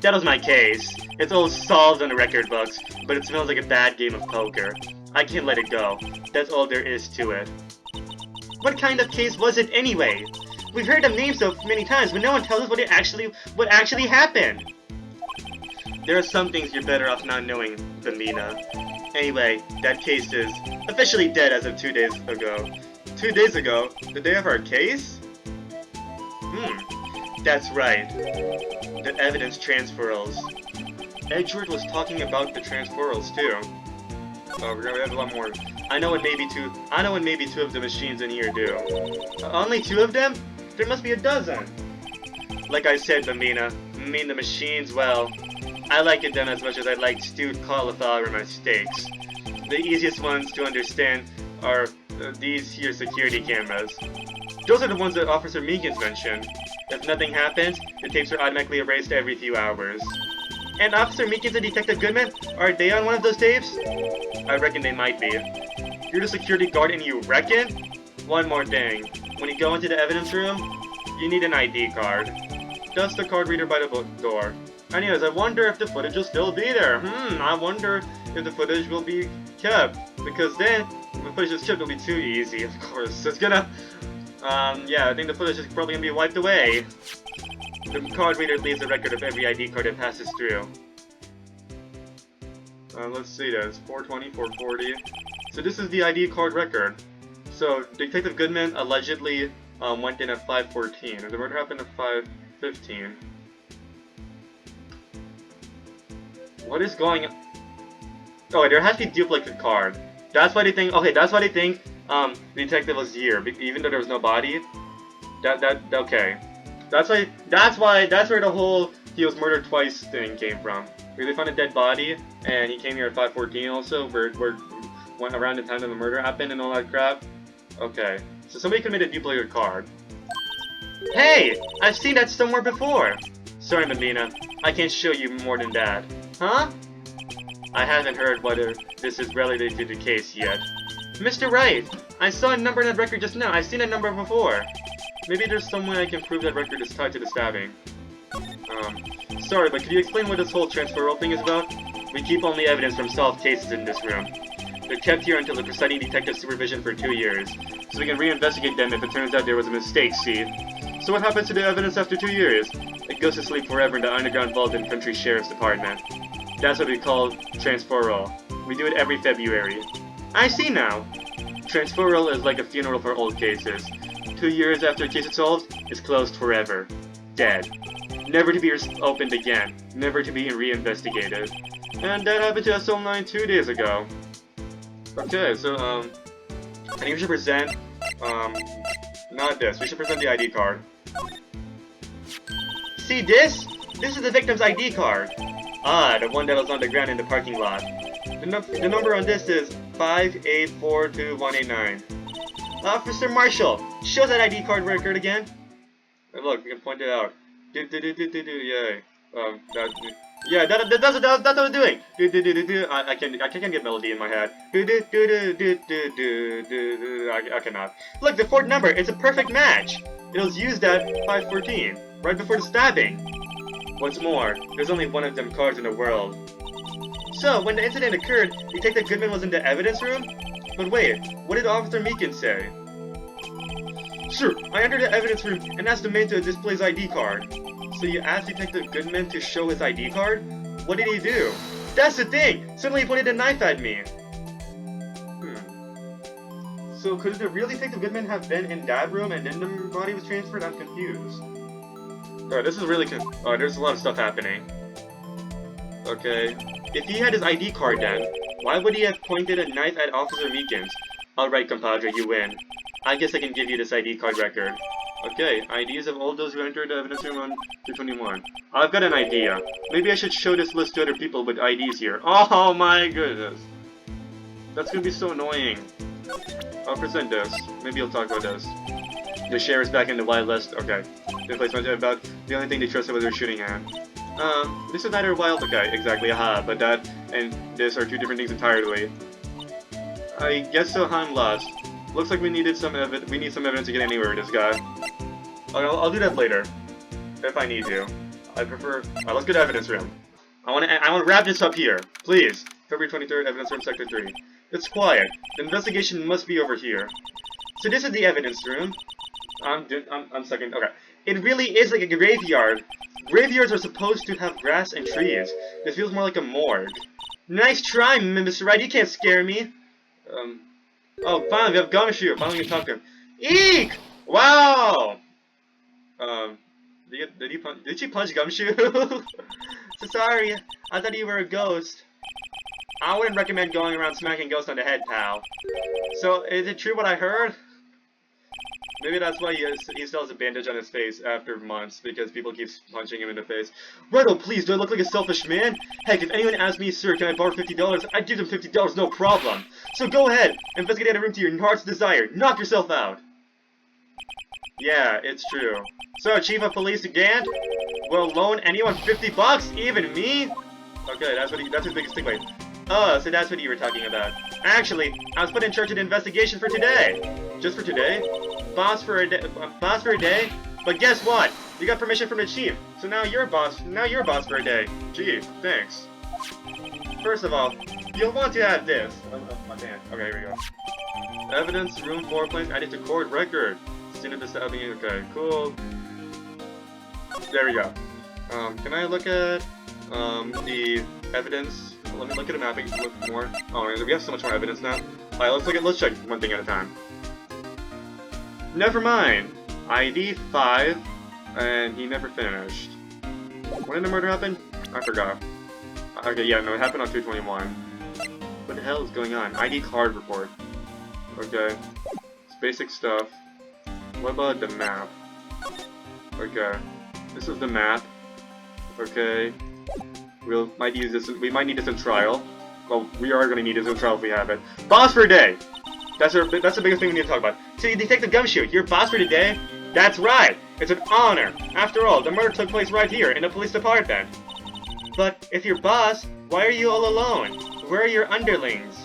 That was my case. It's all solved on the record books, but it smells like a bad game of poker. I can't let it go. That's all there is to it. What kind of case was it anyway? We've heard the name so many times, but no one tells us what actually happened. There are some things you're better off not knowing, Bambina. Anyway, that case is officially dead as of 2 days ago. 2 days ago? The day of our case? That's right. The evidence transfers. Edgeworth was talking about the transforals too. We're gonna have a lot more. I know what maybe two of the machines in here do. Only two of them? There must be a dozen. Like I said, Mamina, the machines, well, I like it done as much as I like stewed cauliflower in my steaks. The easiest ones to understand are these here security cameras. Those are the ones that Officer Meekins mentioned. If nothing happens, the tapes are automatically erased every few hours. And Officer Meekins and Detective Goodman, are they on one of those tapes? I reckon they might be. You're the security guard and you reckon? One more thing. When you go into the evidence room, you need an ID card. Dust the card reader by the book door. Anyways, I wonder if the footage will still be there. I wonder if the footage will be kept. Because then, if the footage is kept, it'll be too easy, of course. It's gonna... yeah, I think the footage is probably gonna be wiped away. The card reader leaves a record of every ID card that passes through. Let's see, that's 420, 440. So this is the ID card record. So, Detective Goodman allegedly went in at 514, and the murder happened at 515. What is going on? Oh, there has to be a duplicate card. That's why they think, okay, that's why they think, the detective was here, even though there was no body. Okay. That's where the whole he was murdered twice thing came from. They found a dead body, and he came here at 514 also, where went around the time that the murder happened and all that crap. Okay. So somebody committed a duplicate card. Hey! I've seen that somewhere before! Sorry, Mamina. I can't show you more than that. Huh? I haven't heard whether this is related to the case yet. Mr. Wright! I saw a number in that record just now. I've seen that number before. Maybe there's some way I can prove that record is tied to the stabbing. Sorry, but could you explain what this whole transferal thing is about? We keep only evidence from solved cases in this room. They're kept here until the presiding detective's supervision for 2 years, so we can reinvestigate them if it turns out there was a mistake, see? So what happens to the evidence after 2 years? It goes to sleep forever in the underground vault in Country Sheriff's Department. That's what we call transferal. We do it every February. I see now! Transferal is like a funeral for old cases. 2 years after a case is solved, it's closed forever. Dead. Never to be opened again. Never to be reinvestigated. And that happened to SL9 2 days ago. Okay, so, I think we should present, not this. We should present the ID card. See this? This is the victim's ID card. Ah, the one that was on the ground in the parking lot. The number on this is 5842189. Officer Marshall, show that ID card record again. Hey, look, we can point it out. Yay. Yeah, that's what I was doing. I can't get melody in my head. I cannot. Look, the fourth number, it's a perfect match. It was used at 514, right before the stabbing. What's more, there's only one of them cards in the world. So, when the incident occurred, Detective Goodman was in the evidence room? But wait, what did Officer Meekins say? Sure, I entered the evidence room and asked the man to display his ID card. So you asked Detective Goodman to show his ID card? What did he do? That's the thing! Suddenly he pointed a knife at me! So could the real Detective Goodman have been in that room and then the body was transferred? I'm confused. Alright, this is really there's a lot of stuff happening. Okay. If he had his ID card then, why would he have pointed a knife at Officer Meekins? Alright, compadre, you win. I guess I can give you this ID card record. Okay, IDs of all those who entered the evidence room on 221. I've got an idea. Maybe I should show this list to other people with IDs here. Oh my goodness. That's gonna be so annoying. I'll present this. Maybe I'll talk about this. The sheriff's back in the wild west. Okay. The place mentioned about the only thing they trusted was their shooting hand. This is neither wild. Okay, exactly. Aha. But that and this are two different things entirely. I guess so. I'm lost. Looks like we need some evidence to get anywhere with this guy. I'll do that later, if I need to. I prefer. Let's get evidence room. I want to wrap this up here, please. February 23rd, evidence room, sector 3. It's quiet. The investigation must be over here. So this is the evidence room. I'm second. Okay. It really is like a graveyard. Graveyards are supposed to have grass and trees. This feels more like a morgue. Nice try, Mr. Wright. You can't scare me. Oh, finally, we have Gumshoe. Finally, we can talk to him. Eek! Wow! Did she punch Gumshoe? So sorry, I thought you were a ghost. I wouldn't recommend going around smacking ghosts on the head, pal. So, is it true what I heard? Maybe that's why he still has a bandage on his face after months, because people keep punching him in the face. Righto, please, do I look like a selfish man? Heck, if anyone asked me, sir, can I borrow $50, I'd give them $50, no problem. So go ahead, investigate a room to your heart's desire. Knock yourself out. Yeah, it's true. So, Chief of Police again? Will loan anyone $50? Even me? Okay, that's his biggest takeaway. Oh, so that's what you were talking about. Actually, I was put in charge of the investigation for today. Just for today? Boss for a day? But guess what? You got permission from the chief. So now you're boss. Now you're boss for a day. Gee, thanks. First of all, you'll want to add this. My band. Okay, here we go. Evidence, room 4 place added to court record. Scene of the stabbing. Okay, cool. There we go. Can I look at the evidence? Let me look at a map and look more. Oh, we have so much more evidence now. Alright, let's check one thing at a time. Never mind. ID 5, and he never finished. When did the murder happen? I forgot. Okay, yeah, no, it happened on 2/21. What the hell is going on? ID card report. Okay. It's basic stuff. What about the map? Okay. This is the map. Okay. We might need this in trial. Well, we are going to need this in trial if we have it. Boss for a day! That's the biggest thing we need to talk about. See, Detective Gumshoe, you're boss for today? That's right! It's an honor! After all, the murder took place right here, in the police department. But, if you're boss, why are you all alone? Where are your underlings?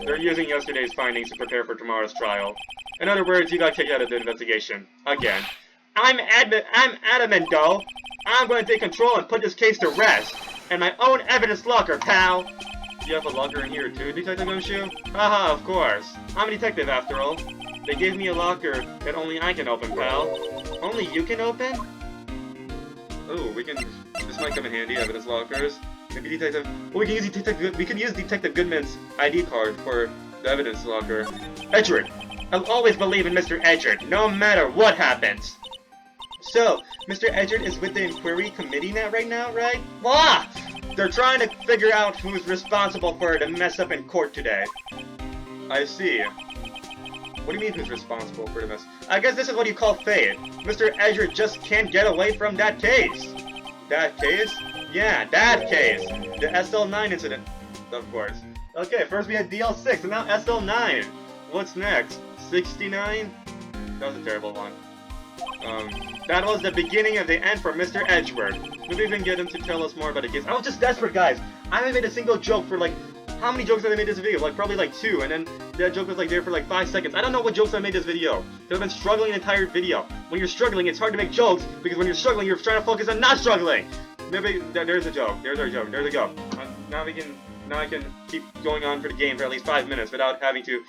They're using yesterday's findings to prepare for tomorrow's trial. In other words, you got kicked out of the investigation. Again. I'm adamant, though! I'm going to take control and put this case to rest! And my own evidence locker, pal! You have a locker in here too, Detective Gumshoe? Haha, of course. I'm a detective after all. They gave me a locker that only I can open, pal. Only you can open? Oh, this might come in handy, evidence lockers. Maybe Detective... Well, we can use Detective Goodman's ID card for the evidence locker. Edgeworth! I'll always believe in Mr. Edgeworth, no matter what happens! So, Mr. Edgeworth is with the inquiry committee right now, right? Ah! They're trying to figure out who's responsible for the mess up in court today. I see. What do you mean who's responsible for the mess? I guess this is what you call fate. Mr. Edgeworth just can't get away from that case. That case? Yeah, that case. The SL9 incident. Of course. Okay, first we had DL6, and now SL9. What's next? 69? That was a terrible one. That was the beginning of the end for Mr. Edgeworth. Maybe we can get him to tell us more about the case. I was just desperate, guys. I haven't made a single joke for, like, how many jokes have I made this video? Like, probably, like, 2, and then that joke was, like, there for, like, 5 seconds. I don't know what jokes I made this video. Because I've been struggling the entire video. When you're struggling, it's hard to make jokes, because when you're struggling, you're trying to focus on not struggling. Maybe, there's a joke. There's our joke. There's a go. Now I can keep going on for the game for at least 5 minutes without having to,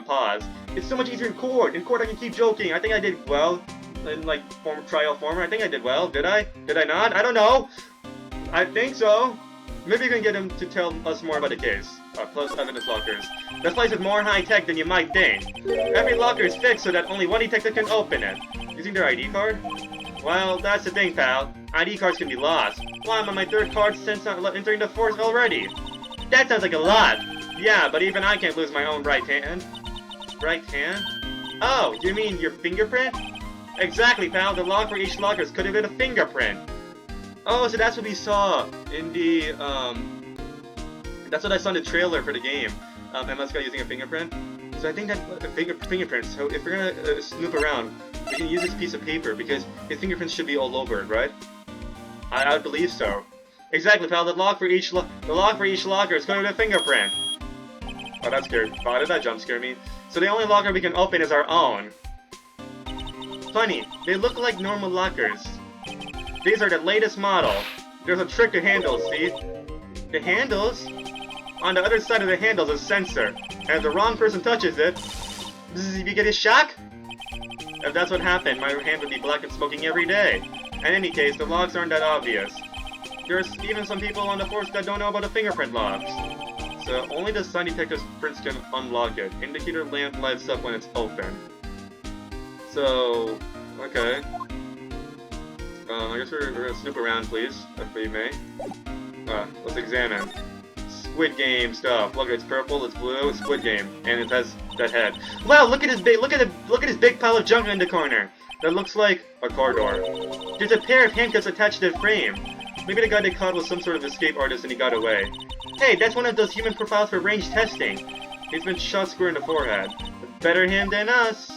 pause. It's so much easier in court. In court, I can keep joking. I think I did well. In, like, trial former. I think I did well. Did I? Did I not? I don't know. I think so. Maybe you can get him to tell us more about the case. Plus evidence lockers. This place is more high-tech than you might think. Every locker is fixed so that only one detective can open it. Using their ID card? Well, that's the thing, pal. ID cards can be lost. Well, I'm on my 3rd card since entering the force already. That sounds like a lot. Yeah, but even I can't lose my own right hand. Right hand? Oh, you mean your fingerprint? Exactly, pal. The log for each locker could have been a fingerprint. Oh, so that's what we saw in the, that's what I saw in the trailer for the game. MS guy using a fingerprint. So I think that fingerprint. So if we're gonna snoop around, we can use this piece of paper because his fingerprints should be all over it, right? I would believe so. Exactly, pal. The log for each locker is going to be a fingerprint. Oh, that scared. Why did that jump scare me? So the only locker we can open is our own. Funny, they look like normal lockers. These are the latest model. There's a trick to handles, see? The handles? On the other side of the handles is a sensor. And if the wrong person touches it, you get a shock? If that's what happened, my hand would be black and smoking every day. In any case, the logs aren't that obvious. There's even some people on the force that don't know about the fingerprint logs. So only the sign detector's prints can unlock it. Indicator lamp lights up when it's open. So, okay. I guess we're gonna snoop around, please, if we may. Let's examine. Squid Game stuff. Look, it's purple, it's blue, it's Squid Game, and it has that head. Wow, look at his big pile of junk in the corner. That looks like a car door. There's a pair of handcuffs attached to the frame. Maybe the guy they caught was some sort of escape artist and he got away. Hey, that's one of those human profiles for range testing. He's been shot square in the forehead. Better him than us.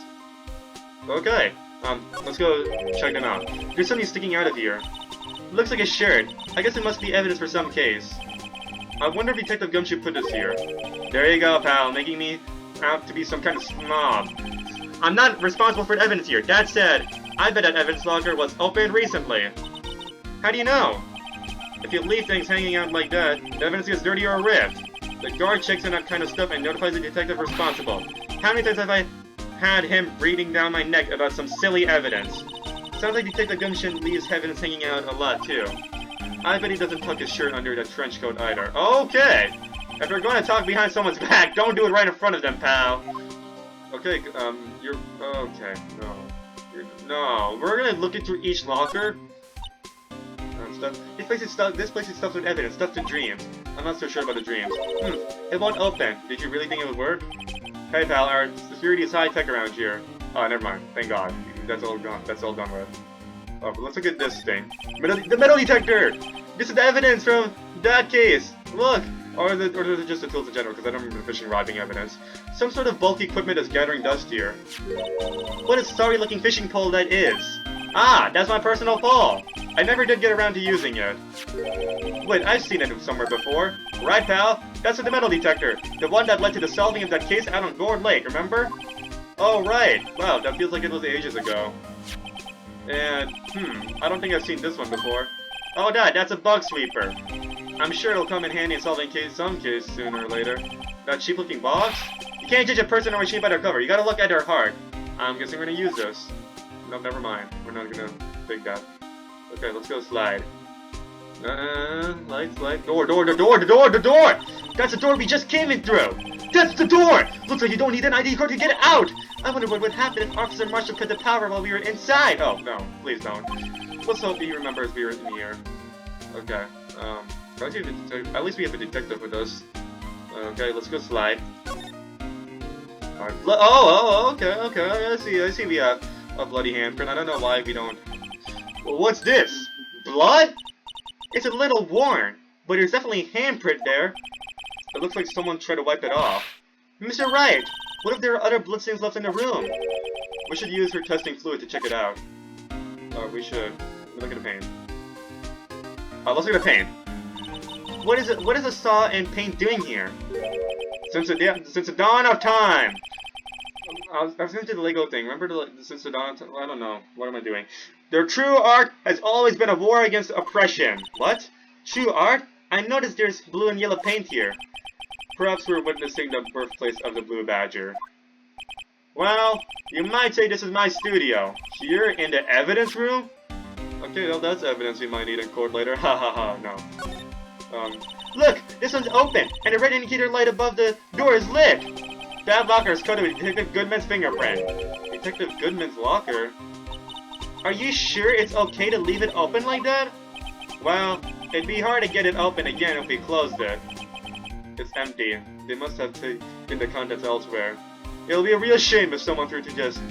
Okay, let's go check him out. There's something sticking out of here. Looks like a shirt. I guess it must be evidence for some case. I wonder if Detective Gumshoe put this here. There you go, pal, making me out to be some kind of snob. I'm not responsible for the evidence here. That said, I bet that evidence locker was opened recently. How do you know? If you leave things hanging out like that, the evidence gets dirty or ripped. The guard checks in that kind of stuff and notifies the detective responsible. How many times have I had him breathing down my neck about some silly evidence? Sounds like Detective Gumshoe leaves evidence hanging out a lot too. I bet he doesn't tuck his shirt under that trench coat either. Okay! If you're going to talk behind someone's back, don't do it right in front of them, pal. Okay, you're... Okay, no. No, we're gonna look into each locker. Stuff. This place is stuffed with evidence, stuffed with dreams. I'm not so sure about the dreams. It won't open. Did you really think it would work? Hey pal, our security is high-tech around here. Oh, never mind. Thank God. That's all gone. That's all done with. Oh, but let's look at this thing. The metal detector! This is the evidence from that case! Look! Or is it just the tools in general, because I don't remember fishing rodding evidence. Some sort of bulky equipment is gathering dust here. What a sorry-looking fishing pole that is! Ah, that's my personal pole! I never did get around to using it. Wait, I've seen it somewhere before. Right, pal? That's the metal detector. The one that led to the solving of that case out on Gore Lake, remember? Oh, right. Wow, that feels like it was ages ago. And, I don't think I've seen this one before. Oh, that's a bug sweeper. I'm sure it'll come in handy in solving some case sooner or later. That cheap-looking box? You can't judge a person or machine by their cover. You gotta look at their heart. I'm guessing we're gonna use this. No, never mind. We're not gonna take that. Okay, let's go slide. Slide. The door! That's the door we just came in through! That's the door! Looks like you don't need an ID card to get out! I wonder what would happen if Officer Marshall cut the power while we were inside! Oh, no. Please don't. Let's hope he remembers we were in here. Okay, at least we have a detective with us. Okay, let's go slide. Okay. I see we have a bloody handprint. I don't know why we don't... Well, what's this? Blood? It's a little worn, but there's definitely a handprint there. It looks like someone tried to wipe it off. Mr. Wright, what if there are other bloodstains left in the room? We should use her testing fluid to check it out. We should. Look at the paint. Let's look at the paint. What is a saw and paint doing here? Since the dawn of time! I was going to do the Lego thing. Remember since the dawn of time? I don't know. What am I doing? Their true art has always been a war against oppression. What? True art? I noticed there's blue and yellow paint here. Perhaps we're witnessing the birthplace of the Blue Badger. Well, you might say this is my studio. Here in the evidence room? Okay, well that's evidence we might need in court later. Ha ha ha, no. Look! This one's open, and the red indicator light above the door is lit! That locker is coated with Detective Goodman's fingerprint. Detective Goodman's locker? Are you sure it's okay to leave it open like that? Well, it'd be hard to get it open again if we closed it. It's empty. They must have taken the contents elsewhere. It'll be a real shame if someone were to just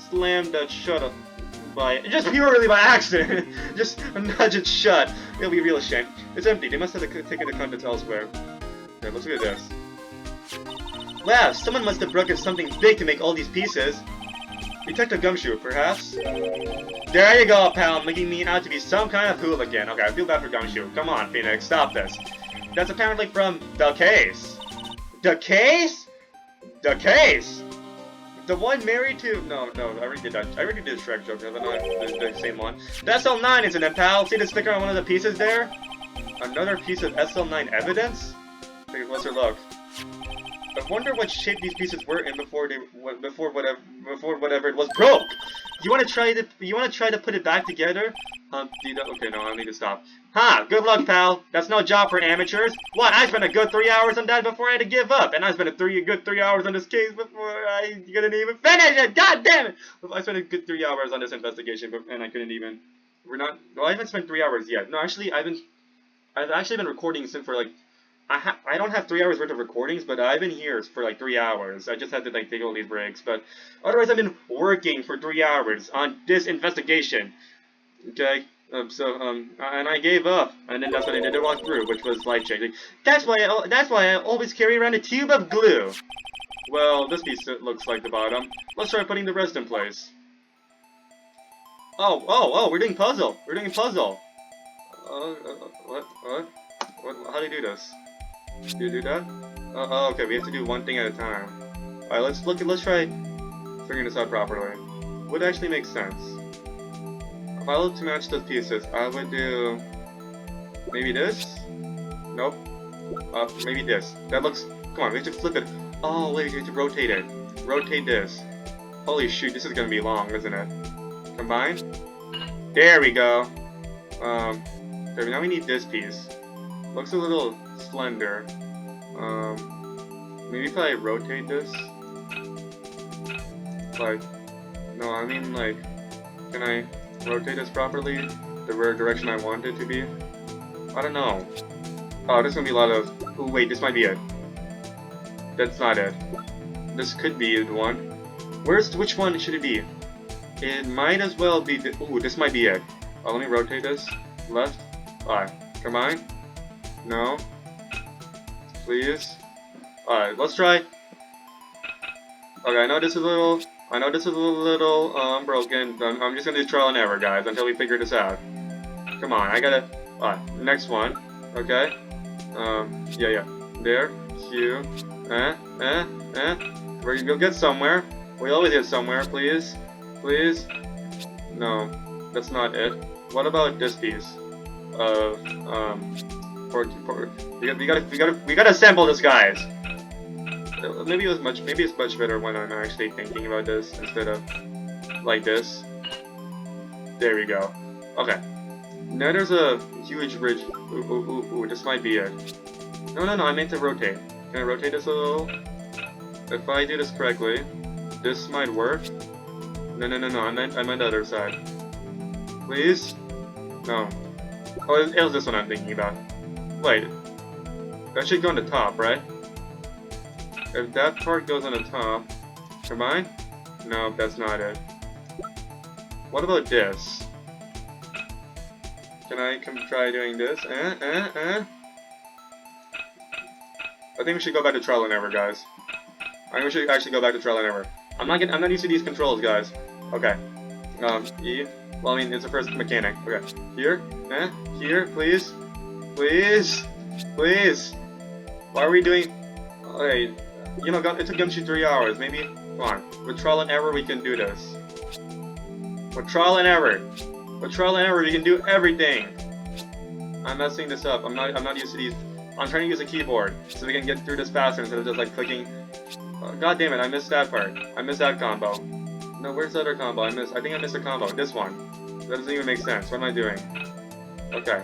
slam that shut just purely by accident. Just nudge it shut. It'll be a real shame. It's empty. They must have taken the contents elsewhere. Okay, let's look at this. Wow, someone must have broken something big to make all these pieces. Detective Gumshoe, perhaps? There you go, pal, making me out to be some kind of hooligan. Okay, I feel bad for Gumshoe. Come on, Phoenix, stop this. That's apparently from the case. The case? The case! The one married to... No, I already did that. I already did Shrek joke, but not the same one. The SL9, isn't it, pal? See the sticker on one of the pieces there? Another piece of SL9 evidence? Take a closer look. I wonder what shape these pieces were in before whatever it was broke. You want to try to put it back together? Okay, no, I need to stop. Good luck, pal. That's no job for amateurs. What? I spent a good 3 hours on that before I had to give up, and I spent a good 3 hours on this case before I couldn't even finish it. God damn it! I spent a good 3 hours on this investigation, and I couldn't even We're not. Well, I haven't spent 3 hours yet. No, actually, I've actually been recording since for like. I don't have 3 hours worth of recordings, but I've been here for like 3 hours. I just had to like take all these breaks, but otherwise I've been working for 3 hours on this investigation. Okay. And I gave up, and then that's what I did to walk through, which was life-changing. That's why I always carry around a tube of glue. Well, this piece looks like the bottom. Let's try putting the rest in place. Oh, we're doing puzzle. We're doing puzzle. What? How do you do this? Do you do that? Okay, we have to do one thing at a time. Alright, let's try figuring this out properly. Would actually make sense. If I look to match those pieces, I would do maybe this? Nope. Maybe this. That looks. Come on, we have to flip it. Oh wait, we have to rotate it. Rotate this. Holy shoot, this is gonna be long, isn't it? Combine. There we go. Okay, now we need this piece. Looks a little slender. Maybe if I rotate this. Like, no, I mean like, can I rotate this properly? The direction I want it to be? I don't know. Oh, there's gonna be a lot of. Oh wait, this might be it. That's not it. This could be the one. Which one should it be? It might as well be the. Ooh, this might be it. Oh, let me rotate this. Left. Alright, combine. No. Please. Alright, let's try. Okay, I know this is a little broken. I'm just gonna do trial and error, guys, until we figure this out. Come on, I gotta. Alright, next one. Okay. Yeah. There. Q. We'll get somewhere. We always get somewhere, please. Please. No, that's not it. What about this piece? We gotta assemble this, guys. Maybe it's much better when I'm actually thinking about this instead of like this. There we go. Okay. Now there's a huge ridge. Ooh, this might be it. No, I meant to rotate. Can I rotate this a little? If I do this correctly, this might work. No, I meant the other side. Please? No. Oh, it was this one I'm thinking about. Wait. That should go on the top, right? If that part goes on the top... Combine? No, that's not it. What about this? Can I try doing this? I think we should go back to trial and error, guys. I think we should actually go back to trial and error. I'm not used to these controls, guys. Okay. E. Well, I mean, it's the first mechanic. Okay. Here. Here, please. Please. Why are we doing... Okay. You know, it took Gumshoe 3 hours. Maybe... Come on. With trial and error, we can do this. With trial and error, we can do everything. I'm messing this up. I'm not used to these. I'm trying to use a keyboard so we can get through this faster instead of just like clicking. God damn it! I missed that part. I missed that combo. No, where's the other combo? I think I missed a combo. This one. That doesn't even make sense. What am I doing? Okay.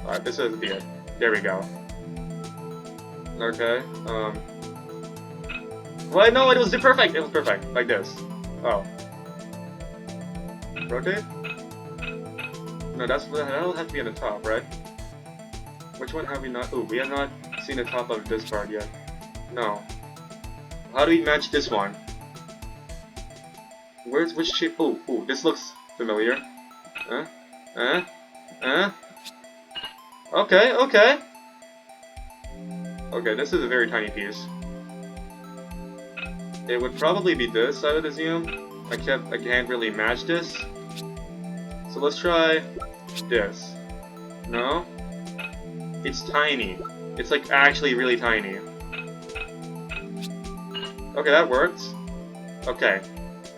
Alright, this is it. There we go. Okay. Well, no, it was perfect. It was perfect. Like this. Oh. Rotate? No, that'll have to be on the top, right? Which one have we not? Ooh, we have not seen the top of this part yet. No. How do we match this one? Which shape? Ooh, this looks familiar. Okay. Okay, this is a very tiny piece. It would probably be this, I would assume. I can't really match this. So let's try this. No? It's tiny. It's like actually really tiny. Okay, that works. Okay.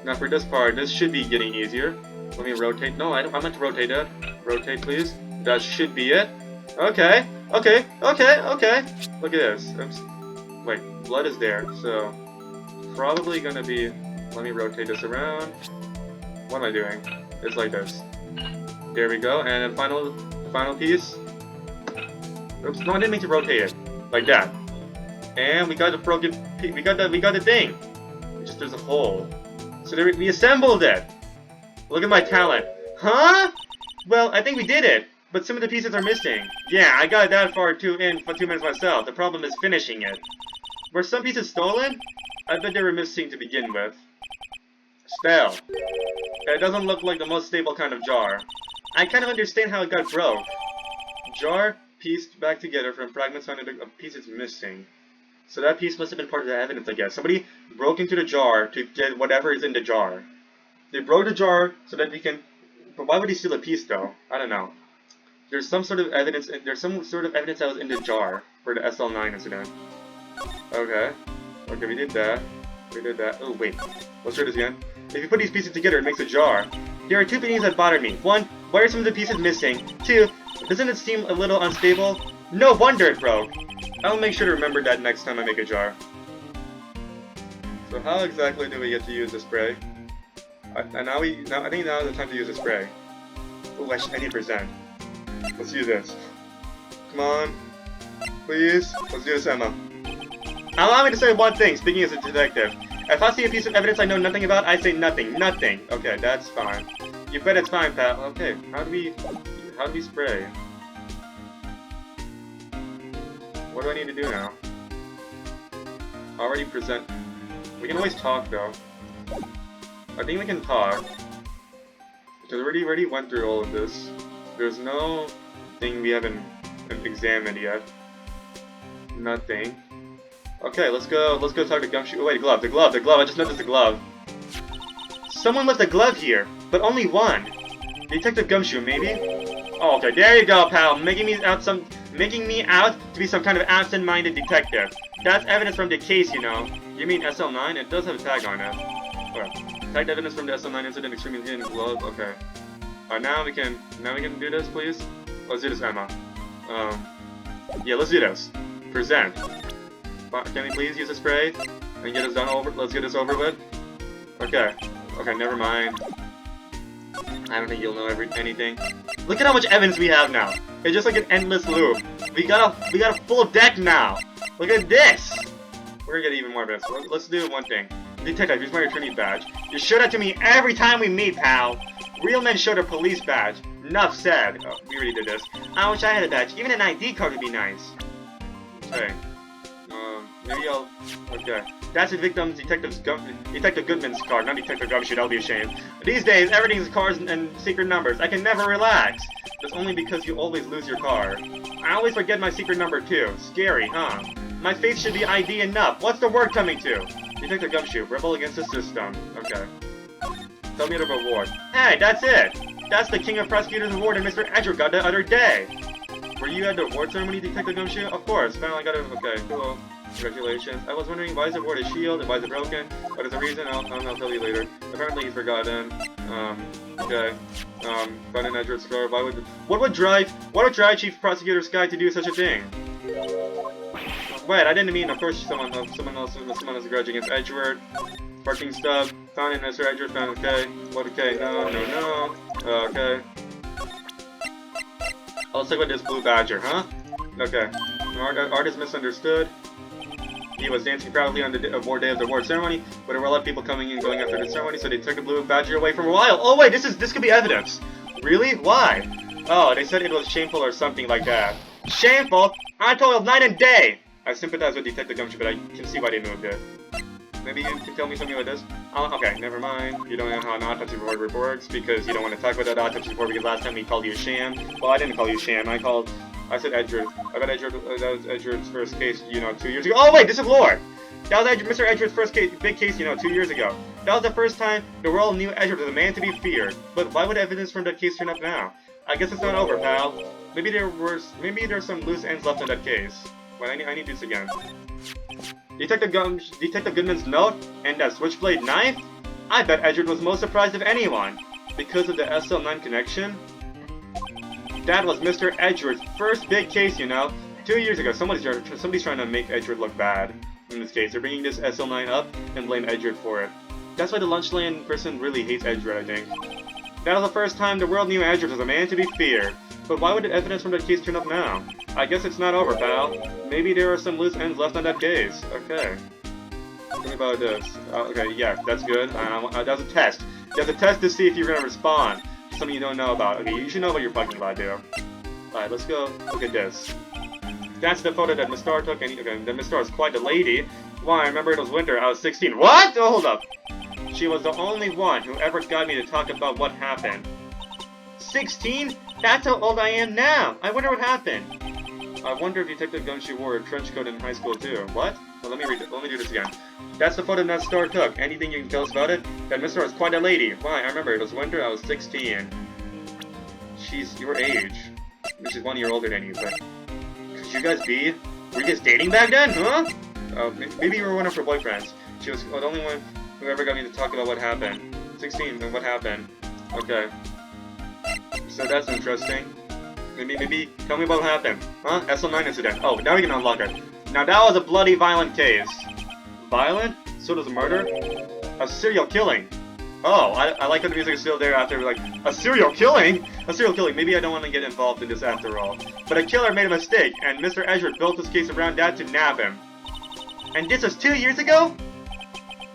Now for this part, this should be getting easier. Let me rotate. No, I meant to rotate that. Rotate, please. That should be it. Okay. Look at this. Oops. Wait, blood is there, so probably gonna be. Let me rotate this around. What am I doing? It's like this. There we go. And then final piece. Oops. No, I didn't mean to rotate it like that. And we got a broken. We got the thing. Just there's a hole. So there we assembled it. Look at my talent. Huh? Well, I think we did it, but some of the pieces are missing. Yeah, I got that far in 2 minutes myself. The problem is finishing it. Were some pieces stolen? I bet they were missing to begin with. Still, it doesn't look like the most stable kind of jar. I kind of understand how it got broke. Jar pieced back together from fragments found in a piece is missing. So that piece must have been part of the evidence, I guess. Somebody broke into the jar to get whatever is in the jar. They broke the jar so that we can... But why would he steal a piece, though? I don't know. There's some sort of evidence... There's some sort of evidence that was in the jar for the SL9 incident. Okay. Okay, we did that. We did that. Oh, wait. Let's try this again. If you put these pieces together, it makes a jar. There are 2 things that bother me. 1, why are some of the pieces missing? 2, doesn't it seem a little unstable? No wonder it broke! I'll make sure to remember that next time I make a jar. So how exactly do we get to use the spray? I think now is the time to use the spray. Oh, I need present. Let's use this. Come on. Please. Let's do this, Emma. Allow me to say one thing, speaking as a detective. If I see a piece of evidence I know nothing about, I say nothing. Nothing. Okay, that's fine. You bet it's fine, pal. Okay, how do we spray? What do I need to do now? Already present. We can always talk, though. I think we can talk. Because we already went through all of this. There's no thing we haven't examined yet. Nothing. Okay, let's go talk to Gumshoe. Oh wait, the glove, I just noticed the glove. Someone left a glove here, but only one. Detective Gumshoe, maybe? Oh, okay, there you go, pal, making me out to be some kind of absent-minded detective. That's evidence from the case, you know. You mean SL9? It does have a tag on it. Okay. Tagged evidence from the SL9 incident, extremely hidden glove, okay. Now we can do this, please? Let's do this, Emma. Yeah, let's do this. Present. Can we please use a spray and get us done over? Let's get this over with. Okay. Okay, never mind. I don't think you'll know anything. Look at how much evidence we have now. It's just like an endless loop. We got a full deck now. Look at this. We're gonna get even more evidence. Let's do one thing. Detective, here's my attorney badge. You show that to me every time we meet, pal. Real men show their police badge. Enough said. Oh, we already did this. I wish I had a badge. Even an ID card would be nice. Okay. Maybe I'll... Okay. That's the victim's Detective Goodman's card, not Detective Gumshoe, that'll be a shame. These days, everything's cars and secret numbers. I can never relax. That's only because you always lose your car. I always forget my secret number too. Scary, huh? My face should be ID enough. What's the word coming to? Detective Gumshoe, rebel against the system. Okay. Tell me the reward. Hey, that's it! That's the King of Prosecutors Award and Mr. Edgeworth got the other day. Were you at the award ceremony, Detective Gumshoe? Of course, finally got it. Okay, cool. Congratulations. I was wondering why is the award a shield and why is it broken? What is the reason? I'll tell you later. Apparently he's forgotten. Okay. Found an Edgeworth score. What would drive Chief Prosecutor Sky to do such a thing? Wait, I didn't mean, of course, someone else has a grudge against Edgeworth. Parking stub. Found in Mr. Edgeworth. Found okay. What okay? No. Okay. Let's talk about this blue badger, huh? Okay. Art is misunderstood. He was dancing proudly on the award day of the award ceremony, but there were a lot of people coming and going after the ceremony, so they took the blue badger away from a while. Oh wait, this could be evidence. Really? Why? Oh, they said it was shameful or something like that. Shameful? I toiled night and day! I sympathize with Detective Gumshoe, but I can see why they moved it. Maybe you can tell me something like this? Okay, never mind. You don't know how an autopsy report works, because you don't want to talk about that autopsy report, because last time we called you a sham. Well, I didn't call you a sham, I said Edgeworth. I bet Edgeworth, that was Edgeworth's first case, 2 years ago. Oh wait, this is Lord! That was Mr. Edgeworth's first case, big case, 2 years ago. That was the first time the world knew Edgeworth was a man to be feared. But why would evidence from that case turn up now? I guess it's not over, pal. Maybe there's some loose ends left in that case. Well, I need this again. Detective Goodman's note and that switchblade knife? I bet Edgeworth was most surprised of anyone. Because of the SL9 connection? That was Mr. Edgeworth's first big case, 2 years ago. Somebody's trying to make Edgeworth look bad in this case. They're bringing this SL9 up and blame Edgeworth for it. That's why the Lunchland person really hates Edgeworth, I think. That was the first time the world knew Edgeworth was a man to be feared. But why would the evidence from that case turn up now? I guess it's not over, pal. Maybe there are some loose ends left on that case. Okay. Tell me about this. Okay, yeah, that's good. That was a test. That's a test to see if you're gonna respond. something you don't know about. Okay, you should know what you're talking about, dude. Alright, let's go look at this. That's the photo that Miss Star took, and okay, then Miss Star is quite a lady. Why, I remember it was winter, I was 16. What? Oh, hold up. She was the only one who ever got me to talk about what happened. 16? That's how old I am now. I wonder what happened. I wonder if Detective Gumshoe wore a trench coat in high school too. What? Well, let me do this again. That's the photo that Star took. Anything you can tell us about it? That Miss Star is quite a lady. Why, I remember it was winter, I was 16. She's your age. Which is 1 year older than you, but... Could you guys be? Were you guys dating back then, huh? Maybe you were one of her boyfriends. She was the only one who ever got me to talk about what happened. 16, and what happened? Okay. So that's interesting. Maybe tell me about what happened. Huh? SL9 incident. Oh, now we can unlock it. Now that was a bloody violent case. Violent? So does a murder? A serial killing. Oh, I like that the music is still there after, like, a serial killing? A serial killing. Maybe I don't want to get involved in this after all. But a killer made a mistake, and Mr. Edgeworth built his case around that to nab him. And this was 2 years ago?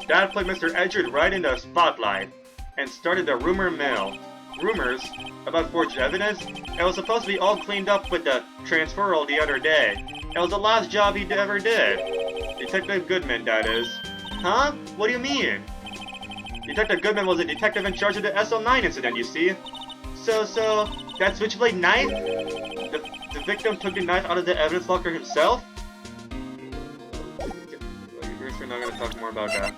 That put Mr. Edgeworth right in the spotlight, and started the rumor mill. Rumors about forged evidence? It was supposed to be all cleaned up with the transferal the other day. It was the last job he ever did. Detective Goodman, that is. Huh? What do you mean? Detective Goodman was a detective in charge of the SL9 incident, you see? So, that switchblade knife? The victim took the knife out of the evidence locker himself? We're not gonna talk more about that.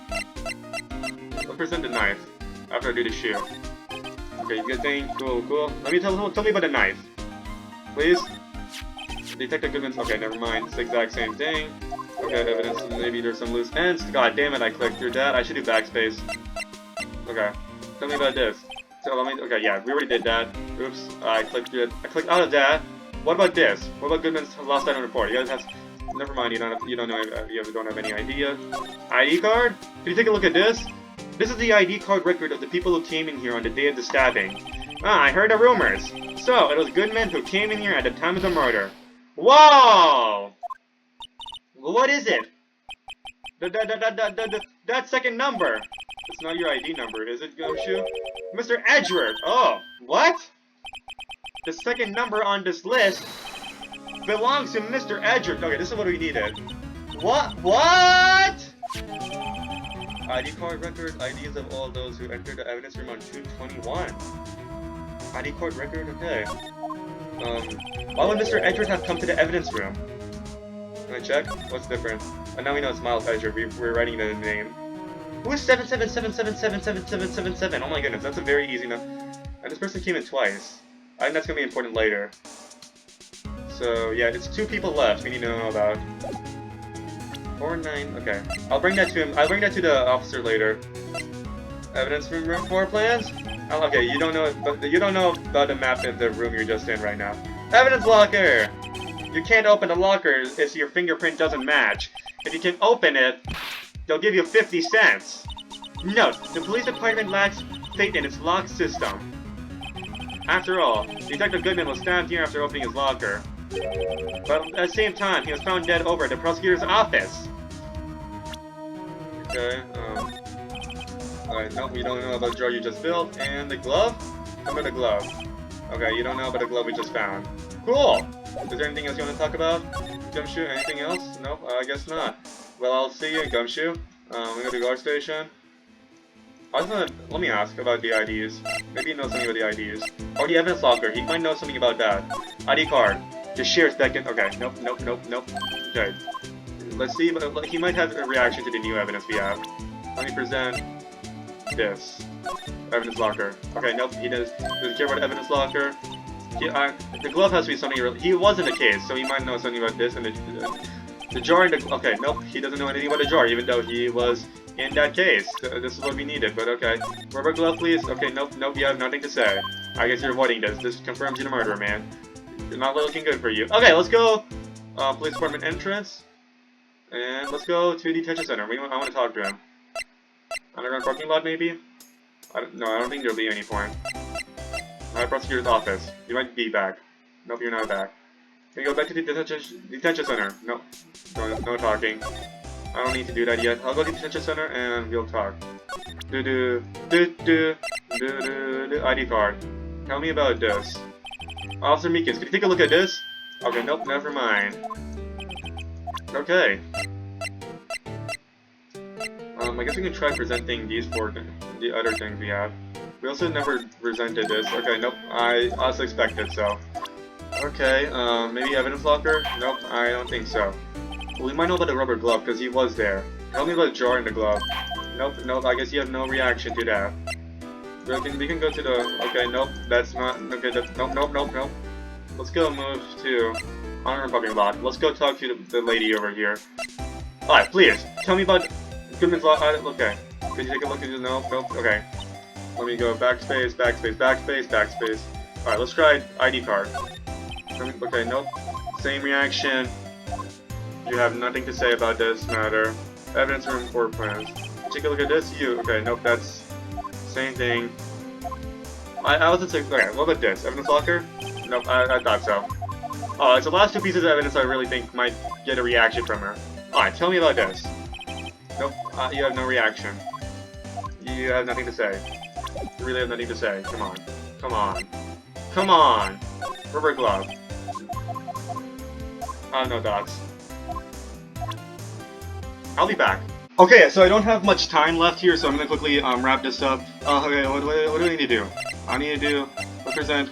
Let's present the knife, after I do the shoe. Okay, good thing, cool. Let me tell me about the knife. Please? Detective Goodman's, okay, never mind, it's the exact same thing. Okay, evidence, maybe there's some loose ends. God damn it, I clicked through that, I should do backspace. Okay, tell me about this. Okay, yeah, we already did that. Oops, I clicked out of that. What about this? What about Goodman's lost item report? You guys have, never mind, you don't have any idea. ID card? Can you take a look at this? This is the ID card record of the people who came in here on the day of the stabbing. Ah, I heard the rumors. So, it was Goodman who came in here at the time of the murder. Whoa! What is it? That second number. It's not your ID number, is it, Gumshoe? Mr. Edgeworth! Oh, what? The second number on this list belongs to Mr. Edgeworth. Okay, this is what we needed. What? ID card record, IDs of all those who entered the evidence room on 2/21. ID card record, okay. Why would Mr. Edgeworth have come to the evidence room? Can I check? What's different? And now we know it's Miles Edgeworth. We're writing the name. Who is 777777777? Oh my goodness, that's a very easy enough. And this person came in twice. I think that's gonna be important later. So yeah, it's 2 people left we need to know about. 49. Okay, I'll bring that to him. I'll bring that to the officer later. Evidence room 4 plans. Oh, okay, you don't know about the map of the room you're just in right now. Evidence locker. You can't open the locker if your fingerprint doesn't match. If you can open it, they'll give you 50 cents. Note: the police department lacks faith in its lock system. After all, Detective Goodman was stabbed here after opening his locker. But at the same time, he was found dead over at the prosecutor's office. Okay, alright, nope, we don't know about the jar you just built. And the glove? How about the glove? Okay, you don't know about the glove we just found. Cool! Is there anything else you want to talk about? Gumshoe, anything else? Nope, I guess not. Well, I'll see you, Gumshoe. We go to the guard station. Let me ask about the IDs. Maybe he knows something about the IDs. Or the evidence locker, he might know something about that. ID card. The sheriff's beckon. Okay, nope. Okay. Let's see, he might have a reaction to the new evidence we have. Let me present this. Evidence locker. Okay, nope, he doesn't care about evidence locker. The glove has to be something he was in the case, so he might know something about this, and the jar in the... Okay, nope, he doesn't know anything about the jar, even though he was in that case. This is what we needed, but okay. Rubber glove, please. Okay, nope, you have nothing to say. I guess you're avoiding this. This confirms you the murderer, man. It's not looking good for you. Okay, let's go. Police department entrance. And let's go to the detention center. I want to talk to him. Underground parking lot, maybe? I don't think there'll be any point. Alright, prosecutor's office. You might be back. Nope, you're not back. Can you go back to the detention center? No talking. I don't need to do that yet. I'll go to the detention center and we'll talk. ID card. Tell me about this. Officer Meekins, can you take a look at this? Okay, nope, never mind. Okay. I guess we can try presenting these for the other things we have. We also never presented this. Okay, nope, I also expected so. Okay, maybe evidence locker? Nope, I don't think so. Well, we might know about the rubber glove, because he was there. Tell me about the jar in the glove. Nope, nope, I guess you have no reaction to that. We can go to the... Okay, nope, that's not... Okay, that's... Nope, nope, nope, nope. Let's go move to... Honor parking lot. Let's go talk to the lady over here. Alright, please, tell me about Goodman's Law... okay. Could you take a look at the... Nope, nope, okay. Let me go backspace, backspace, backspace, backspace. Alright, let's try ID card. Okay, nope. Same reaction. You have nothing to say about this matter. Evidence room or plans. Take a look at this. You. Okay, nope, that's... Same thing. I wasn't saying... Okay, what about this? Evidence locker? Nope, I thought so. Alright, so the last two pieces of evidence I really think might get a reaction from her. Alright, tell me about this. Nope, you have no reaction. You have nothing to say. You really have nothing to say. Come on. Come on. Come on! Rubber glove. No dots. I'll be back. Okay, so I don't have much time left here, so I'm gonna quickly wrap this up. Okay, what do I need to do? I need to do... Let's present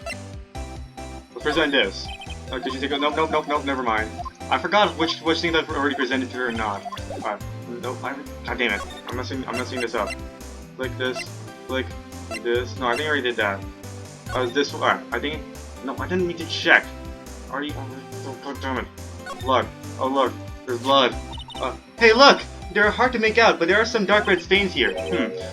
this. Did you take a... Nope, nope, nope, nope, never mind. I forgot which things I've already presented to her or not. Nope, God damn it. I'm messing this up. Click this, click this. No, I think I already did that. This... Alright, I think... No, I didn't need to check. Already... Oh, God damn it. Blood. Oh, look. There's blood. Hey, look! They're hard to make out, but there are some dark red stains here.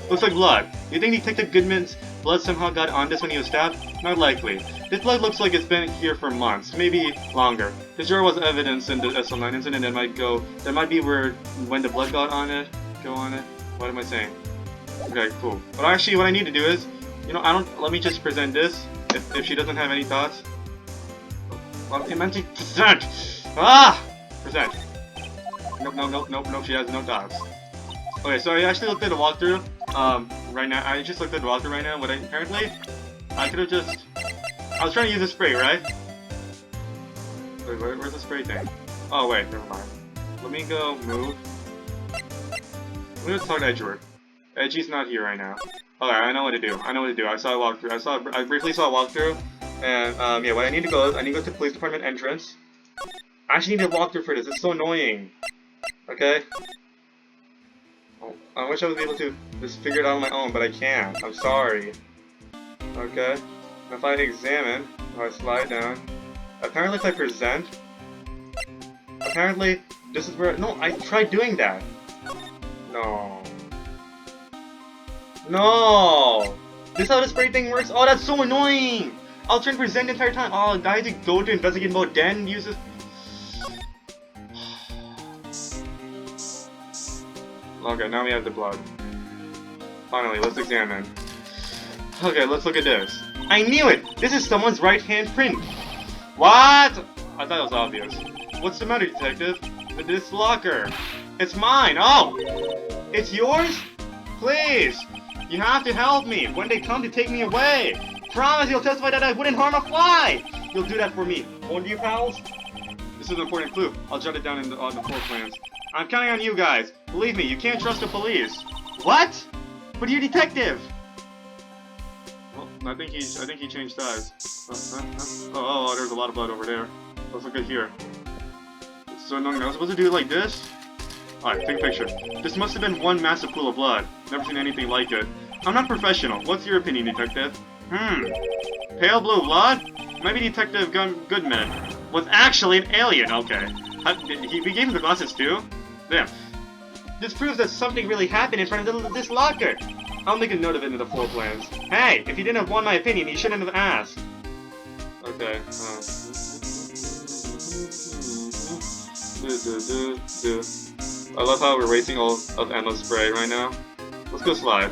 Looks like blood. Do you think Detective Goodman's blood somehow got on this when he was stabbed? Not likely. This blood looks like it's been here for months, maybe longer. This jar was evidence in the SL9 incident that might be when the blood got on it. Go on it. What am I saying? Okay, cool. But actually, what I need to do is, let me just present this, if she doesn't have any thoughts. Well, it meant to present! Present. Nope, she has no thoughts. Okay, so I actually looked at the walkthrough, right now. I just looked at the walkthrough right now. Apparently, I could have just... I was trying to use a spray, right? Wait, where's the spray thing? Oh, wait, never mind. Let me go move. Let me just talk to Edgeworth. Edgy's not here right now. Okay, I know what to do. I saw a walkthrough. I briefly saw a walkthrough, and, yeah, what I need to go is, I need to go to the police department entrance. I actually need a walkthrough for this. It's so annoying. Okay? Oh, I wish I was able to just figure it out on my own, but I can't. I'm sorry. Okay? If I examine, if I slide down, apparently if I present, apparently this is where... No, I tried doing that. No. No! This is how the spray thing works? Oh, that's so annoying! I'll turn present the entire time. Oh, I had to go to investigate mode, then use this... Okay, now we have the blood. Finally, let's examine. Okay, let's look at this. I knew it! This is someone's right hand print! What? I thought it was obvious. What's the matter, detective? With this locker. It's mine! Oh! It's yours? Please! You have to help me when they come to take me away! Promise you'll testify that I wouldn't harm a fly! You'll do that for me, won't you, pals? This is an important clue. I'll jot it down on the floor plans. I'm counting on you guys. Believe me, you can't trust the police. What? But you're a detective. Well, I think he changed sides. Oh, there's a lot of blood over there. Let's look at here. It's so annoying. I was supposed to do it like this? Alright, take a picture. This must have been one massive pool of blood. Never seen anything like it. I'm not professional. What's your opinion, detective? Pale blue blood? Maybe Detective Goodman was actually an alien. Okay. We gave him the glasses too? Damn. This proves that something really happened in front of this locker. I'll make a note of it in the floor plans. Hey, if you didn't want my opinion, you shouldn't have asked. Okay. I love how we're wasting all of Emma's spray right now. Let's go slide.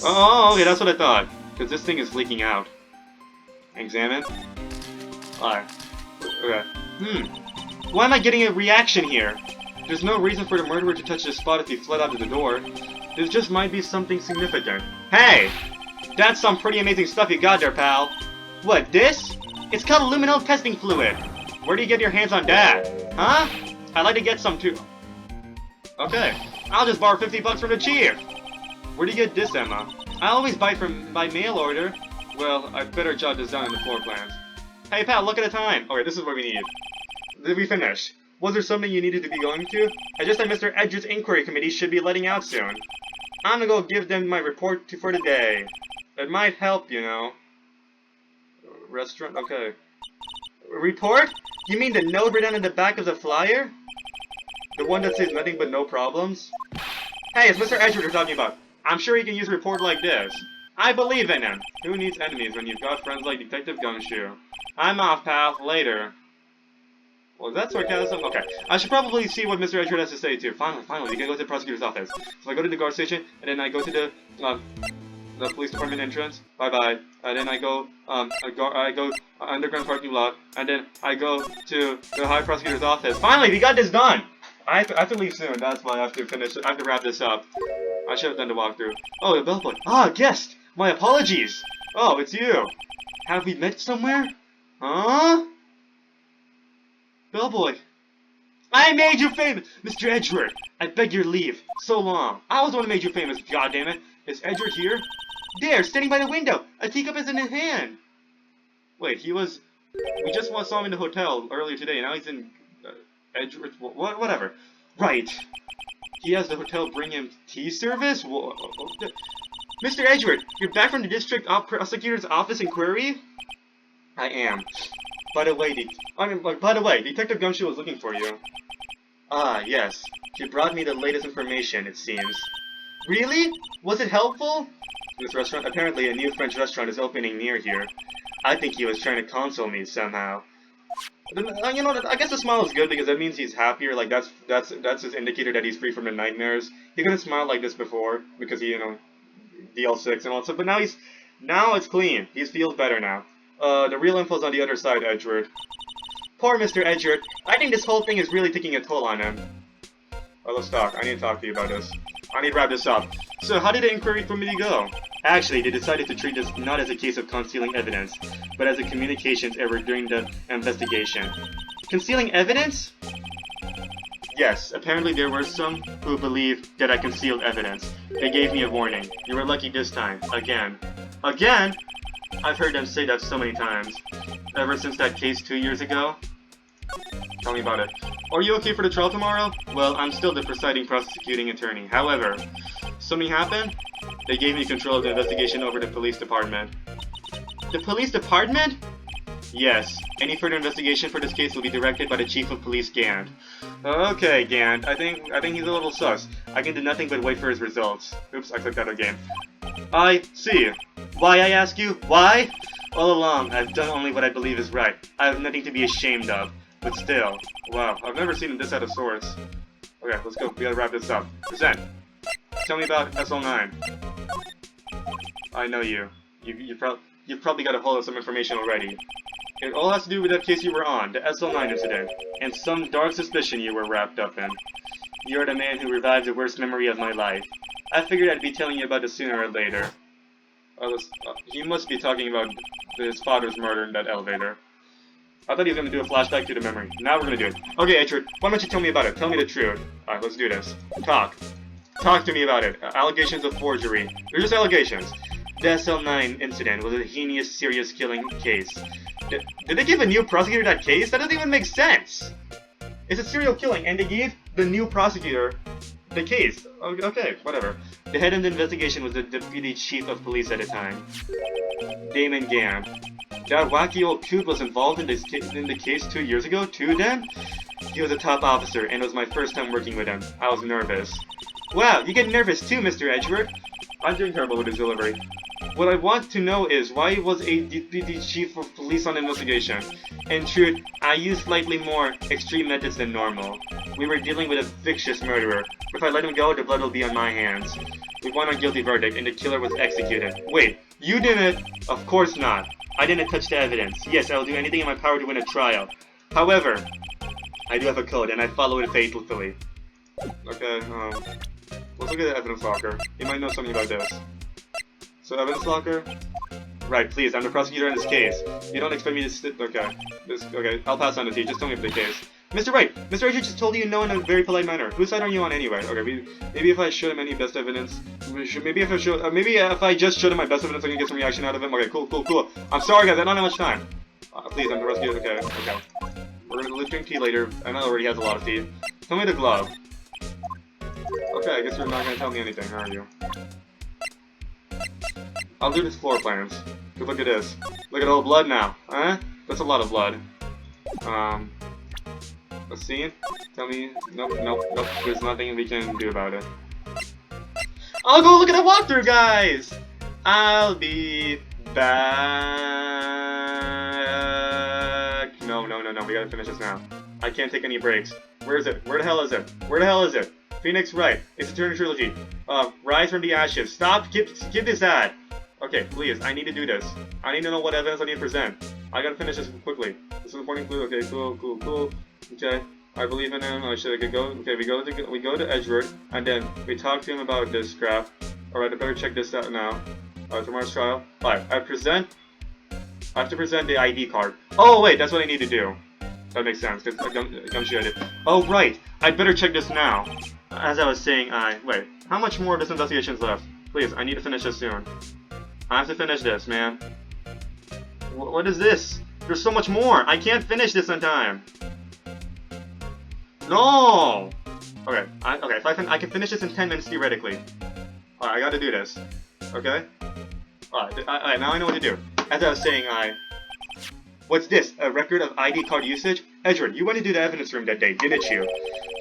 Oh, okay, that's what I thought. Because this thing is leaking out. Examine. Alright. Okay. Why am I getting a reaction here? There's no reason for the murderer to touch this spot if he fled out of the door. This just might be something significant. Hey! That's some pretty amazing stuff you got there, pal. What, this? It's called luminol testing fluid. Where do you get your hands on that? Huh? I'd like to get some too. Okay, I'll just borrow 50 bucks from the chief. Where do you get this, Emma? I always buy by mail order. Well, I'd better jot this down in the floor plans. Hey, pal, look at the time. Okay, this is what we need. Did we finish? Was there something you needed to be going to? I just said Mr. Edgeworth's inquiry committee should be letting out soon. I'm gonna go give them my report for the day. It might help, you know. Restaurant? Okay. Report? You mean the note written in the back of the flyer? The one that says nothing but no problems? Hey, it's Mr. Edgeworth you're talking about. I'm sure he can use a report like this. I believe in him. Who needs enemies when you've got friends like Detective Gumshoe? I'm off, pal. Later. Was that sarcasm? Okay. I should probably see what Mr. Edgeworth has to say, too. Finally, we can go to the prosecutor's office. So I go to the guard station, and then I go to the police department entrance. Bye-bye. And then I go underground parking lot, and then I go to the high prosecutor's office. Finally, we got this done! I have to leave soon. That's why I have to finish. I have to wrap this up. I should have done the walkthrough. Oh, the bellboy. Ah, guest! My apologies! Oh, it's you! Have we met somewhere? Huh? Bellboy. I made you famous! Mr. Edgeworth, I beg your leave. So long. I was the one who made you famous, goddammit. Is Edgeworth here? There, standing by the window! A teacup is in his hand! Wait, he was... We just saw him in the hotel earlier today, and now he's in... Edgeworth... Whatever. Right. He has the hotel bring him tea service? Mr. Edgeworth, you're back from the district prosecutor's office inquiry? I am. By the way, Detective Gumshoe was looking for you. Ah, yes. He brought me the latest information, it seems. Really? Was it helpful? This restaurant, apparently a new French restaurant is opening near here. I think he was trying to console me somehow. You know, I guess the smile is good because that means he's happier. Like that's his indicator that he's free from the nightmares. He couldn't smile like this before because he, you know, DL6 and all that stuff. But now it's clean. He feels better now. The real info's on the other side, Edgeworth. Poor Mr. Edgeworth. I think this whole thing is really taking a toll on him. Oh, let's talk. I need to talk to you about this. I need to wrap this up. So, how did the inquiry committee go? Actually, they decided to treat this not as a case of concealing evidence, but as a communications error during the investigation. Concealing evidence? Yes, apparently there were some who believed that I concealed evidence. They gave me a warning. You were lucky this time. Again. Again? I've heard them say that so many times. Ever since that case 2 years ago? Tell me about it. Are you okay for the trial tomorrow? Well, I'm still the presiding prosecuting attorney. However, something happened? They gave me control of the investigation over the police department. The police department? Yes. Any further investigation for this case will be directed by the Chief of Police, Gant. Okay, Gant. I think he's a little sus. I can do nothing but wait for his results. Oops, I clicked out again. I see. Why, I ask you? Why? All along, I've done only what I believe is right. I have nothing to be ashamed of. But still, wow, I've never seen this out of sorts. Okay, let's go. We gotta wrap this up. Present. Tell me about SL9. I know you. You've probably got a hold of some information already. It all has to do with that case you were on, the SL9 incident, and some dark suspicion you were wrapped up in. You're the man who revived the worst memory of my life. I figured I'd be telling you about it sooner or later. He must be talking about his father's murder in that elevator. I thought he was going to do a flashback to the memory. Now we're going to do it. Okay, Edgeworth, why don't you tell me about it? Tell me the truth. Alright, let's do this. Talk. Talk to me about it. Allegations of forgery. They're just allegations. The SL9 incident was a heinous, serious killing case. Did they give a new prosecutor that case? That doesn't even make sense! It's a serial killing, and they gave the new prosecutor the case. Okay, whatever. The head of the investigation was the deputy chief of police at the time, Damon Gant. That wacky old coot was involved in the case 2 years ago, too, then? He was a top officer, and it was my first time working with him. I was nervous. Wow, you get nervous too, Mr. Edgeworth. I'm doing terrible with his delivery. What I want to know is, why was a deputy chief of police on the investigation? In truth, I used slightly more extreme methods than normal. We were dealing with a vicious murderer. If I let him go, the blood will be on my hands. We won a guilty verdict, and the killer was executed. Wait, you didn't? Of course not. I didn't touch the evidence. Yes, I will do anything in my power to win a trial. However, I do have a code, and I follow it faithfully. Okay, let's look at the evidence locker. He might know something about this. So evidence locker? Right, please, I'm the prosecutor in this case. You don't expect me to sit... Okay. Okay, I'll pass on to you. Just tell me the case. Mr. Wright! Mr. Wright just told you no in a very polite manner. Whose side are you on anyway? Okay, maybe if I showed him any best evidence... Maybe if I just showed him my best evidence, I can get some reaction out of him. Okay, cool. I'm sorry, guys, I don't have much time. Please, I'm the prosecutor. Okay. We're gonna drink tea later. I know already has a lot of tea. Tell me the glove. Okay, I guess you're not gonna tell me anything, are you? I'll do this floor plans. Cause look at this. Look at all the blood now. Huh? That's a lot of blood. Let's see. Tell me. Nope. There's nothing we can do about it. I'll go look at the walkthrough, guys! I'll be back. No. We gotta finish this now. I can't take any breaks. Where is it? Where the hell is it? Phoenix Wright. It's a Turner trilogy. Rise from the ashes. Stop. Skip this ad. Okay, please. I need to do this. I need to know what evidence I need to present. I gotta finish this quickly. This is important clue. Okay, cool. Okay, I believe in him. Should I go? Okay, we go to Edgewood, and then we talk to him about this crap. All right, I better check this out now. Tomorrow's trial. All right, I have to present the ID card. Oh wait, that's what I need to do. That makes sense, because Gumshoe I did. Oh right, I'd better check this now. As I was saying, wait, how much more of this investigation is left? Please, I need to finish this soon. I have to finish this, man. What is this? There's so much more. I can't finish this in time. No. Okay. If I can finish this in 10 minutes theoretically. Alright, I gotta do this. Okay. Alright. Now I know what to do. As I was saying, what's this? A record of ID card usage? Edgewood, you went into the evidence room that day, didn't you?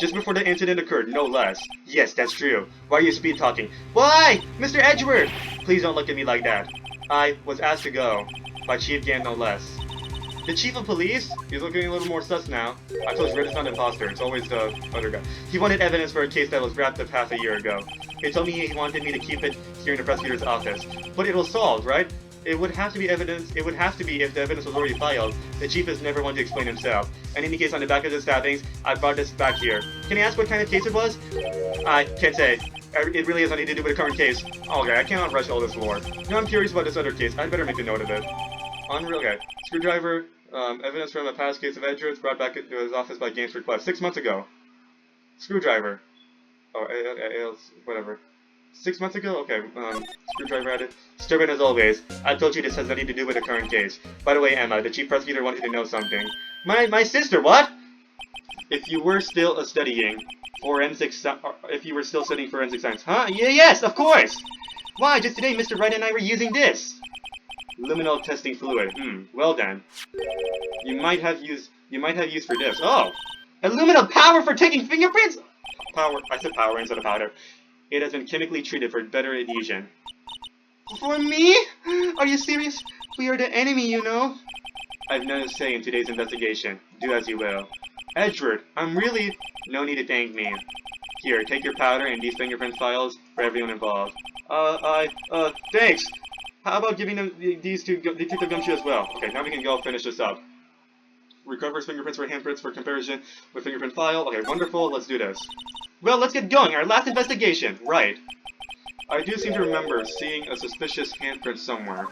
Just before the incident occurred, no less. Yes, that's true. Why are you speed talking? Why? Mr. Edgewood! Please don't look at me like that. I was asked to go. By Chief Gann, no less. The Chief of Police? He's looking a little more sus now. I told you, Red is not an imposter. It's always the other guy. He wanted evidence for a case that was wrapped up half a year ago. He told me he wanted me to keep it here in the prosecutor's office. But it was solved, right? It would have to be evidence. It would have to be if the evidence was already filed. The chief has never wanted to explain himself. In any case, on the back of the stabbings, I brought this back here. Can I ask what kind of case it was? I can't say. It really has nothing to do with the current case. Okay, I cannot rush all this lore. Now I'm curious about this other case. I'd better make a note of it. Unreal. Okay. Screwdriver. Evidence from a past case of Edgewood brought back to his office by Games request 6 months ago. Screwdriver. Oh, whatever. 6 months ago? Okay, screwdriver added. Stubborn as always. I told you this has nothing to do with the current case. By the way, Emma, the chief prosecutor wanted to know something. My sister, what? If you were still studying forensic science, huh? Yes, of course! Why, just today Mr. Wright and I were using this! Luminol testing fluid. Well then. You might have use for this. Oh! Aluminum power for taking fingerprints? Power. I said power instead of powder. It has been chemically treated for better adhesion. For me? Are you serious? We are the enemy, you know. I've nothing to say in today's investigation. Do as you will. Edgewood, I'm really... No need to thank me. Here, take your powder and these fingerprint files for everyone involved. Thanks! How about giving them these to Detective Gumshoe as well? Okay, now we can go finish this up. Recovers fingerprints for handprints for comparison with fingerprint file. Okay, wonderful. Let's do this. Well, let's get going. Our last investigation. Right. I do seem to remember seeing a suspicious handprint somewhere.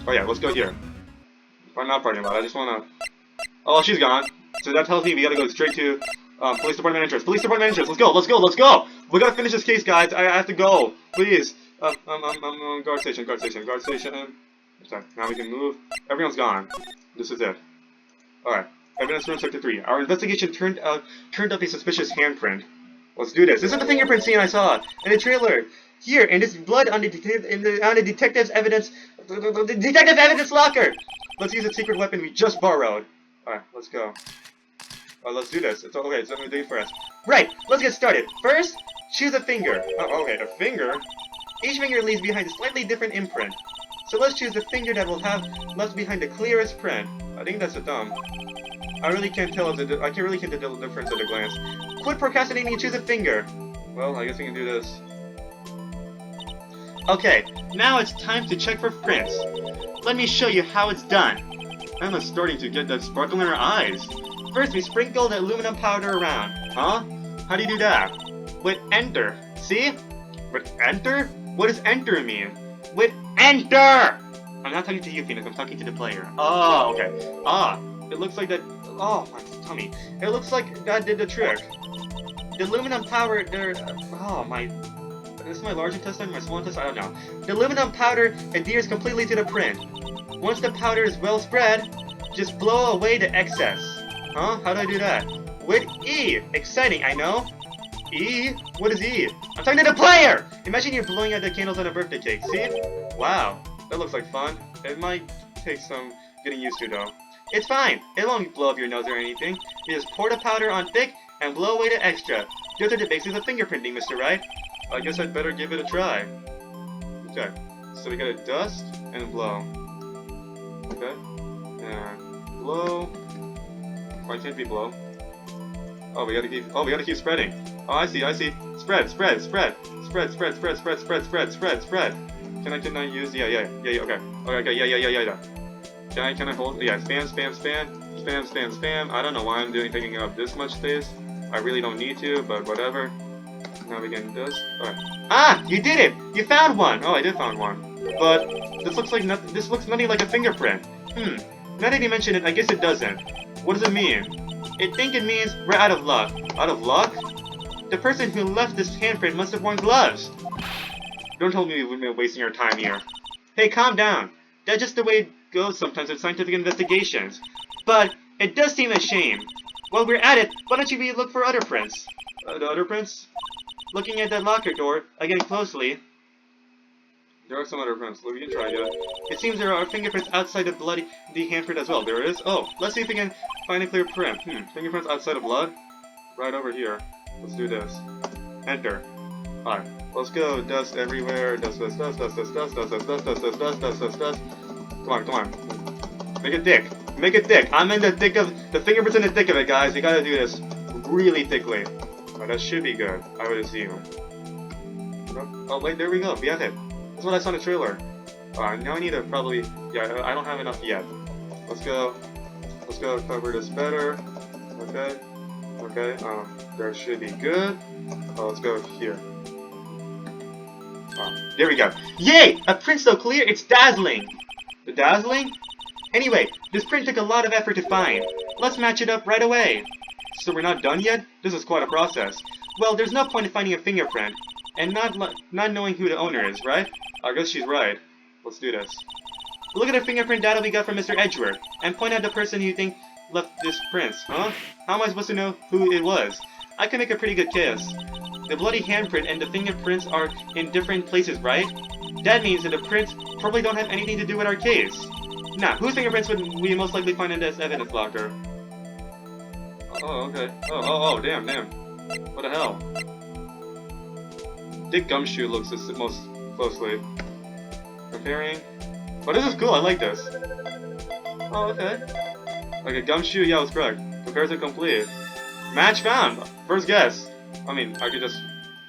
Oh yeah, let's go here. I'm not partying about it. I just wanna... Oh, she's gone. So that tells me we gotta go straight to police department entrance. Let's go! We gotta finish this case, guys. I have to go. Please. Guard station. Sorry, now we can move. Everyone's gone. This is it. Alright. Evidence room sector 3. Our investigation turned up a suspicious handprint. Let's do this. This is the fingerprint scene I saw in the trailer. Here, and this blood on the detective's evidence locker. Let's use the secret weapon we just borrowed. Alright, let's go. Let's do this. It's okay, so I'm gonna do it first. Right, let's get started. First, choose a finger. Oh, okay, a finger? Each finger leaves behind a slightly different imprint. So let's choose the finger that will have left behind the clearest print. I think that's a thumb. I really can't tell the difference at a glance. Quit procrastinating and choose a finger. Well, I guess we can do this. Okay, now it's time to check for prints. Let me show you how it's done. Emma's starting to get that sparkle in her eyes. First, we sprinkle the aluminum powder around. Huh? How do you do that? With enter. See? With enter? What does enter mean? With enter! I'm not talking to you, Phoenix. I'm talking to the player. Oh, okay. Ah, it looks like that. Oh, my tummy. It looks like that did the trick. The aluminum powder. Oh my. This is my large intestine, my small intestine. I don't know. The aluminum powder adheres completely to the print. Once the powder is well spread, just blow away the excess. Huh? How do I do that? With E. Exciting, I know. E? What is E? I'm talking to the player! Imagine you're blowing out the candles on a birthday cake. See? Wow. That looks like fun. It might take some getting used to, though. It's fine. It won't blow up your nose or anything. You just pour the powder on thick and blow away the extra. Those are the basics of fingerprinting, Mr. Wright. I guess I'd better give it a try. Okay. So we gotta dust and blow. Okay. And blow. Why can't we blow? Oh, we gotta keep spreading. Oh, I see. Spread. Can I use? Yeah. Okay. Can I hold? Yeah. Spam. I don't know why I'm taking up this much space. I really don't need to, but whatever. Now we can do this. Alright. Ah! You did it! You found one! Oh, I did find one. But this looks like nothing. This looks nothing like a fingerprint. Now that you mention it, I guess it doesn't. What does it mean? I think it means we're out of luck. Out of luck? The person who left this handprint must have worn gloves. Don't tell me we've been wasting our time here. Hey, calm down. That's just the way it goes sometimes with scientific investigations. But it does seem a shame. While we're at it, why don't you look for other prints? The other prints? Looking at that locker door, again closely. There are some other prints. We can try that. It seems there are fingerprints outside of the handprint as well. There is? Oh, let's see if we can find a clear print. Fingerprints outside of blood? Right over here. Let's do this. Enter. Alright. Let's go. Dust everywhere. Dust. Come on. Make it thick. Make it thick. I'm in the thick of the fingerprints in the thick of it, guys. We gotta do this really thickly. Oh, that should be good, I would assume. Oh wait, there we go. We have it. That's what I saw in the trailer. Now I need to probably. Yeah, I don't have enough yet. Let's go. Cover this better. Okay. That should be good. Let's go here. There we go. Yay! A print so clear, it's dazzling. The dazzling? Anyway, this print took a lot of effort to find. Let's match it up right away. So we're not done yet? This is quite a process. Well, there's no point in finding a fingerprint, and not knowing who the owner is, right? I guess she's right. Let's do this. Look at the fingerprint data we got from Mr. Edgeworth, and point out the person you think left this print, huh? How am I supposed to know who it was? I can make a pretty good guess. The bloody handprint and the fingerprints are in different places, right? That means that the prints probably don't have anything to do with our case. Now, whose fingerprints would we most likely find in this evidence locker? Oh, okay. Oh, damn. What the hell? Dick Gumshoe looks the most closely. Comparing. Oh, this is cool. I like this. Oh, okay. Okay, Gumshoe, yeah, I was correct. Comparison complete. Match found. First guess. I mean, I could just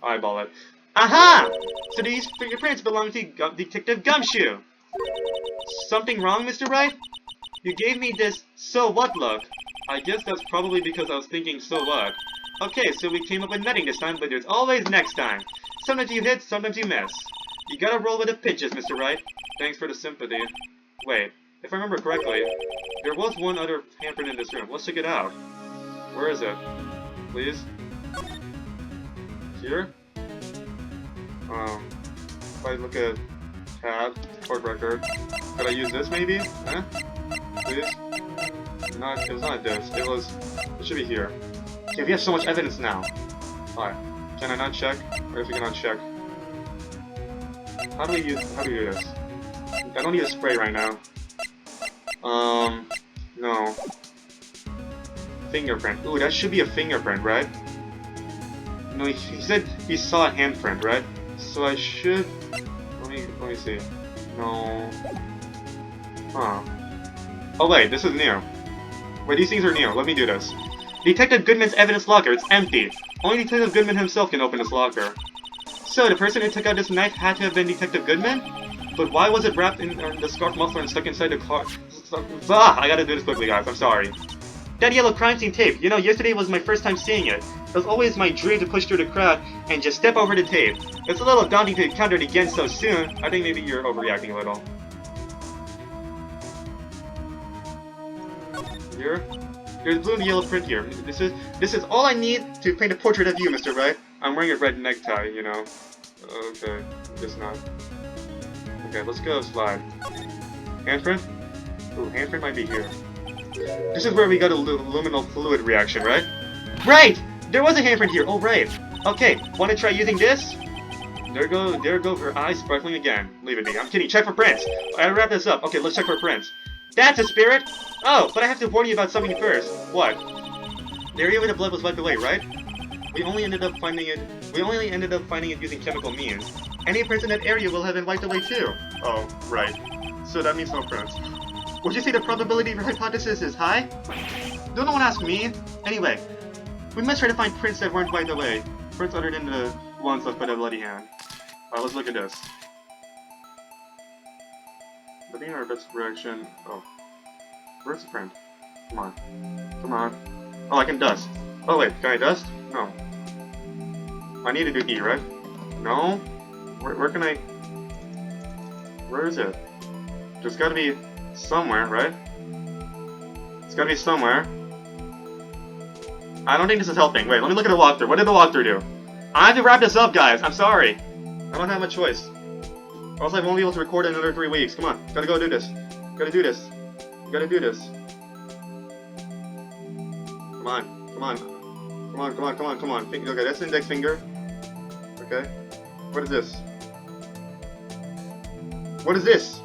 eyeball it. Aha! So these fingerprints belong to Detective Gumshoe. Something wrong, Mr. Wright? You gave me this so what look. I guess that's probably because I was thinking so what. Okay, so we came up with nothing this time, but there's always next time. Sometimes you hit, sometimes you miss. You gotta roll with the pitches, Mr. Wright. Thanks for the sympathy. Wait, if I remember correctly, there was one other handprint in this room. Let's check it out. Where is it? Please? Here? If I look at tab, court record, could I use this maybe? Huh? Please? It was not this. It should be here. Okay, we have so much evidence now. Alright. Can I not check? Or if we cannot check? How do we do this? I don't need a spray right now. No. Fingerprint. Ooh, that should be a fingerprint, right? No, he said he saw a handprint, right? So I should... Let me see. No... Huh. Oh wait, this is new. Wait, these things are new. Let me do this. Detective Goodman's evidence locker. It's empty. Only Detective Goodman himself can open this locker. So, the person who took out this knife had to have been Detective Goodman? But why was it wrapped in the scarf muffler and stuck inside the car? I gotta do this quickly, guys. I'm sorry. That yellow crime scene tape. You know, yesterday was my first time seeing it. It was always my dream to push through the crowd and just step over the tape. It's a little daunting to encounter it again so soon. I think maybe you're overreacting a little. Here? There's blue and yellow print here. This is all I need to paint a portrait of you, Mr. Wright. I'm wearing a red necktie, you know. Okay, just not. Okay, let's go slide. Handprint? Ooh, handprint might be here. This is where we got a luminal fluid reaction, right? Right! There was a handprint here. Oh, right. Okay, want to try using this? There go her eyes sparkling again. Leave it be. I'm kidding. Check for prints. I wrap this up. Okay, let's check for prints. That's a spirit. Oh, but I have to warn you about something first. What? The area where the blood was wiped away, right? We only ended up finding it using chemical means. Any prints in that area will have been wiped away too. Oh, right. So that means no prints. Would you say the probability of your hypothesis is high? Don't no one ask me. Anyway, we must try to find prints that weren't wiped away. Prints other than the ones left by the bloody hand. Alright, let's look at this. Looking at our best direction. Oh. Where's the print? Come on. Come on. Oh, I can dust. Oh wait, can I dust? No. I need to do E, right? No? Where can I... Where is it? There's gotta be somewhere, right? It's gotta be somewhere. I don't think this is helping. Wait, let me look at the walkthrough. What did the walkthrough do? I have to wrap this up, guys. I'm sorry. I don't have a choice. Or else I won't be able to record in another 3 weeks. Come on. Gotta go do this. Gotta do this. Gotta do this. Come on. Come on. Come on, come on, come on, come on. Okay, that's the index finger. Okay. What is this? What is this?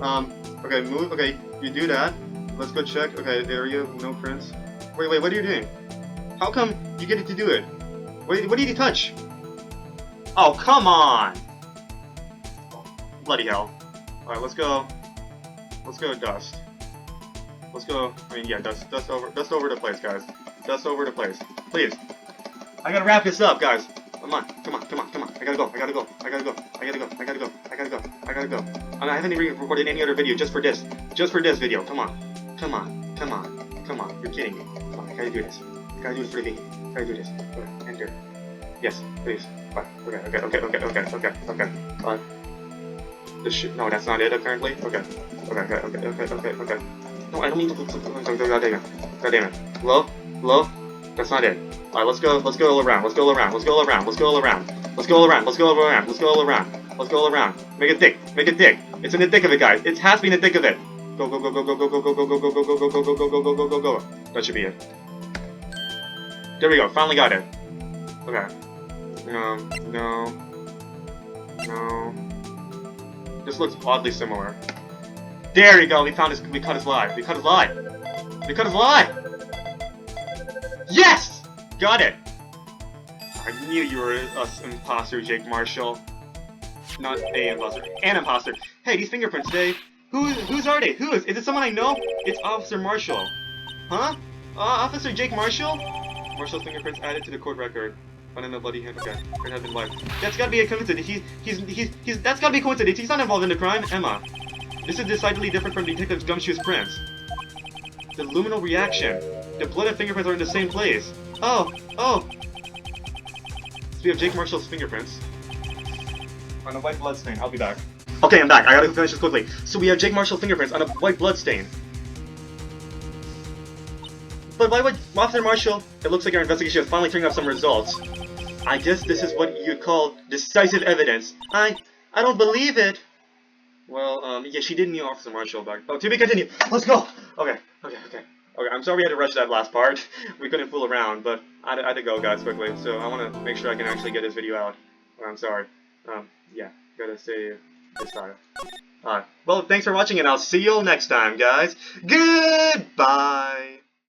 Okay, move. Okay, you do that. Let's go check. Okay, there you go. No prints. Wait, what are you doing? How come you get it to do it? Wait, what did you touch? Oh, come on! Bloody hell. Alright, let's go. Let's go dust. Let's go. I mean, yeah, dust over the place, guys. Dust over the place. Please. I gotta wrap this up, guys. Come on, come on, come on, come on. I gotta go, I gotta go, I gotta go, I gotta go, I gotta go, I gotta go, I gotta go. I haven't even recorded any other video just for this. Just for this video. Come on. Come on. Come on. Come on. You're kidding me. Come on, I gotta do this. I gotta do this for the video. I gotta do this. Okay, enter. Yes, please. Okay. This shit. No, that's not it, apparently. Okay. No, I don't mean to. God damn it. God damn it. Hello? That's not it. Alright, let's go all around. Let's go all around. Make it thick. It's in the thick of it, guys. It has to be in the thick of it. Go. That should be it. There we go. Finally got it. Okay. No. This looks oddly similar. There you go. We cut his lie. Yes! Got it! I knew you were an imposter, Jake Marshall. Not a imposter. An imposter. Hey, these fingerprints, whose are they? Is it someone I know? It's Officer Marshall. Huh? Officer Jake Marshall? Marshall's fingerprints added to the court record. Found in the bloody hand. Okay. Print has been wiped. That's gotta be a coincidence. That's gotta be a coincidence. He's not involved in the crime. Emma. This is decidedly different from Detective Gumshoe's prints. The luminal reaction. The blood and fingerprints are in the same place. Oh. So we have Jake Marshall's fingerprints on a white blood stain. I'll be back. Okay, I'm back. I gotta finish this quickly. So we have Jake Marshall's fingerprints on a white blood stain. But why would Officer Marshall? It looks like our investigation is finally turning up some results. I guess this is what you'd call decisive evidence. I don't believe it. Well, yeah, she did knew Officer Marshall back. Oh, to be continued. Let's go. Okay. I'm sorry we had to rush that last part. We couldn't fool around, but I had to go, guys, quickly. So I want to make sure I can actually get this video out. I'm sorry. Yeah, gotta say this time. Well, thanks for watching, and I'll see you all next time, guys. Goodbye.